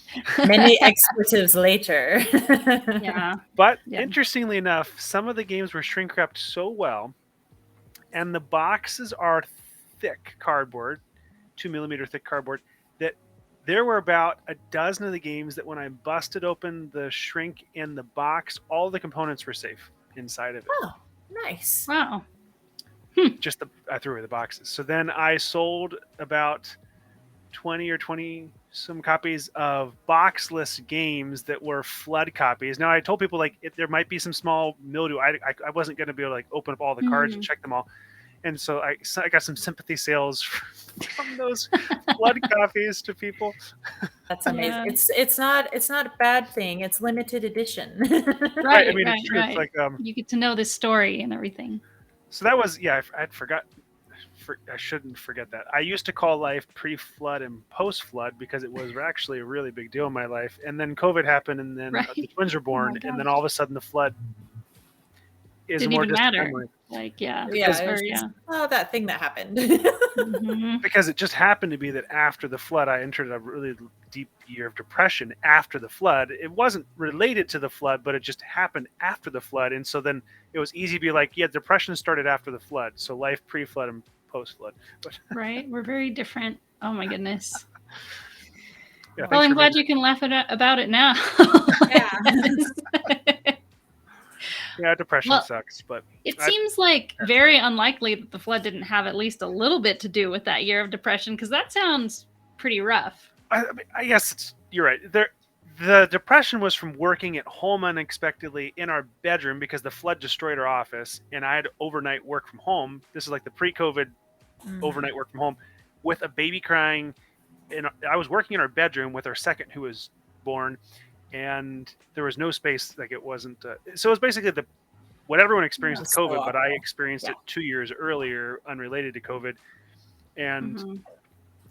Many expletives later. Yeah. But Yeah. interestingly enough, some of the games were shrink wrapped so well, and the boxes are thick cardboard, 2mm thick cardboard, that there were about a dozen of the games that when I busted open the shrink in the box, all the components were safe inside of it. Oh, nice. Wow. Just I threw away the boxes. So then I sold about 20 or 20 some copies of boxless games that were flood copies. Now I told people like there might be some small mildew. I wasn't going to be able to like open up all the cards and check them all. And so I got some sympathy sales from those flood copies to people. That's amazing. Yeah. It's not a bad thing. It's limited edition. Right. I mean, right, it's true. right. It's like You get to know this story and everything. so that was I'd forgot. I shouldn't forget that. I used to call life pre-flood and post-flood because it was actually a really big deal in my life. And then COVID happened, and then Right. the twins were born, and then all of a sudden the flood is Didn't more even distant matter. memory. Like, yeah. Yeah, because it was we're- just, oh, that thing that happened. Mhm. Because it just happened to be that after the flood, I entered a really deep year of depression after the flood. It wasn't related to the flood, but it just happened after the flood. And so then it was easy to be like, yeah, depression started after the flood. So life pre-flood and post-flood. But Right. We're very different. Oh my goodness. yeah, Well, thanks I'm for glad you can laugh about it now. Yeah, depression Well, sucks, but It I- seems like very unlikely that the flood didn't have at least a little bit to do with that year of depression, because that sounds pretty rough. I guess you're right. The depression was from working at home unexpectedly in our bedroom because the flood destroyed our office, and I had overnight work from home. This is like the pre-COVID overnight work from home with a baby crying. And I was working in our bedroom with our second who was born, and there was no space. Like it wasn't. So it was basically what everyone experienced with So COVID, but I awful. experienced it 2 years earlier, unrelated to COVID. And Mhm.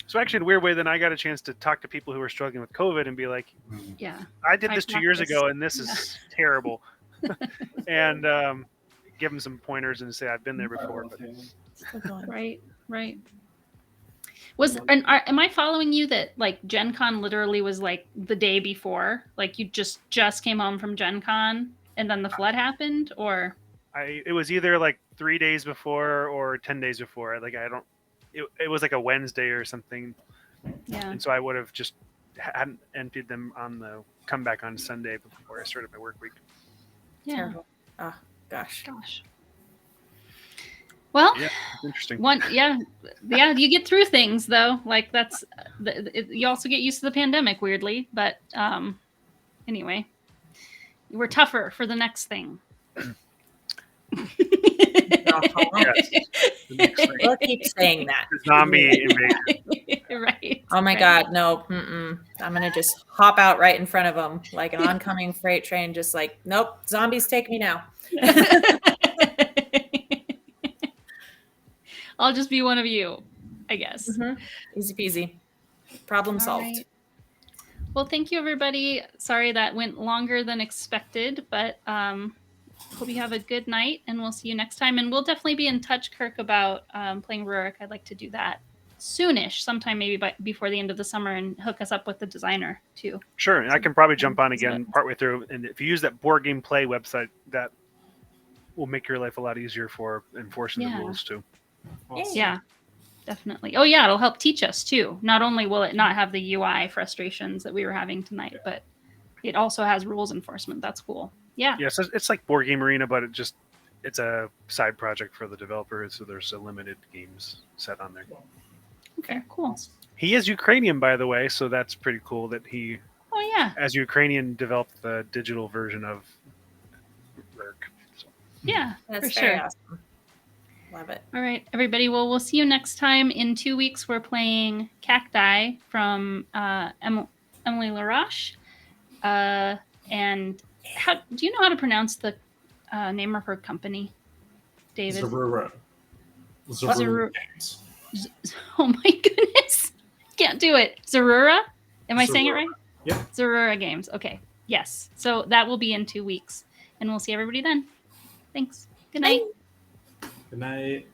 so actually, in a weird way, then I got a chance to talk to people who were struggling with COVID and be like, Yeah. I did I've this 2 got years this. ago, and this is terrible. And give them some pointers and say I've been there before. But Still going. Right. Right. Am I following you that like Gen Con literally was like the day before? Like you just came home from Gen Con and then the flood happened, or It was either like 3 days before or 10 days before. Like I don't. It was like a Wednesday or something. yeah. And so I would have just hadn't emptied them on the comeback on Sunday before I started my work week. Yeah. Terrible. Oh, gosh. Well, Yeah, it's interesting. You get through things though. Like that's you also get used to the pandemic weirdly, but anyway, we're tougher for the next thing. We'll keep saying that. The zombie invasion. Right. Oh my God, no. I'm going to just hop out right in front of them like an oncoming freight train, just like, nope, zombies take me now. I'll just be one of you, I guess. Easy peasy. Problem solved. Right. Well, thank you, everybody. Sorry that went longer than expected, but hope you have a good night, and we'll see you next time. And we'll definitely be in touch, Kirk, about playing Rurik. I'd like to do that soonish, sometime maybe before the end of the summer, and hook us up with the designer too. Sure, and I can probably jump on again partway through. And if you use that Board Game Play website, that will make your life a lot easier for enforcing the rules too. Awesome. Yeah, definitely. Oh yeah, it'll help teach us too. Not only will it not have the UI frustrations that we were having tonight, but it also has rules enforcement. That's cool. Yeah. Yeah, so it's like Board Game Arena, but it's a side project for the developer, so there's a limited games set on there. Okay, cool. He is Ukrainian, by the way, so that's pretty cool that he, as Ukrainian, developed the digital version of Kirk. So. Yeah, that's for sure. Awesome. Love it. All right, everybody. Well, we'll see you next time. In 2 weeks, we're playing Cacti from Emily LaRoche. And how do you know how to pronounce the name of her company, David? Zarura. Games. Oh my goodness. Can't do it. Zarura? Am I saying it right? Yeah. Zarura Games. Okay. Yes. So that will be in 2 weeks. And we'll see everybody then. Thanks. Good night. Good night.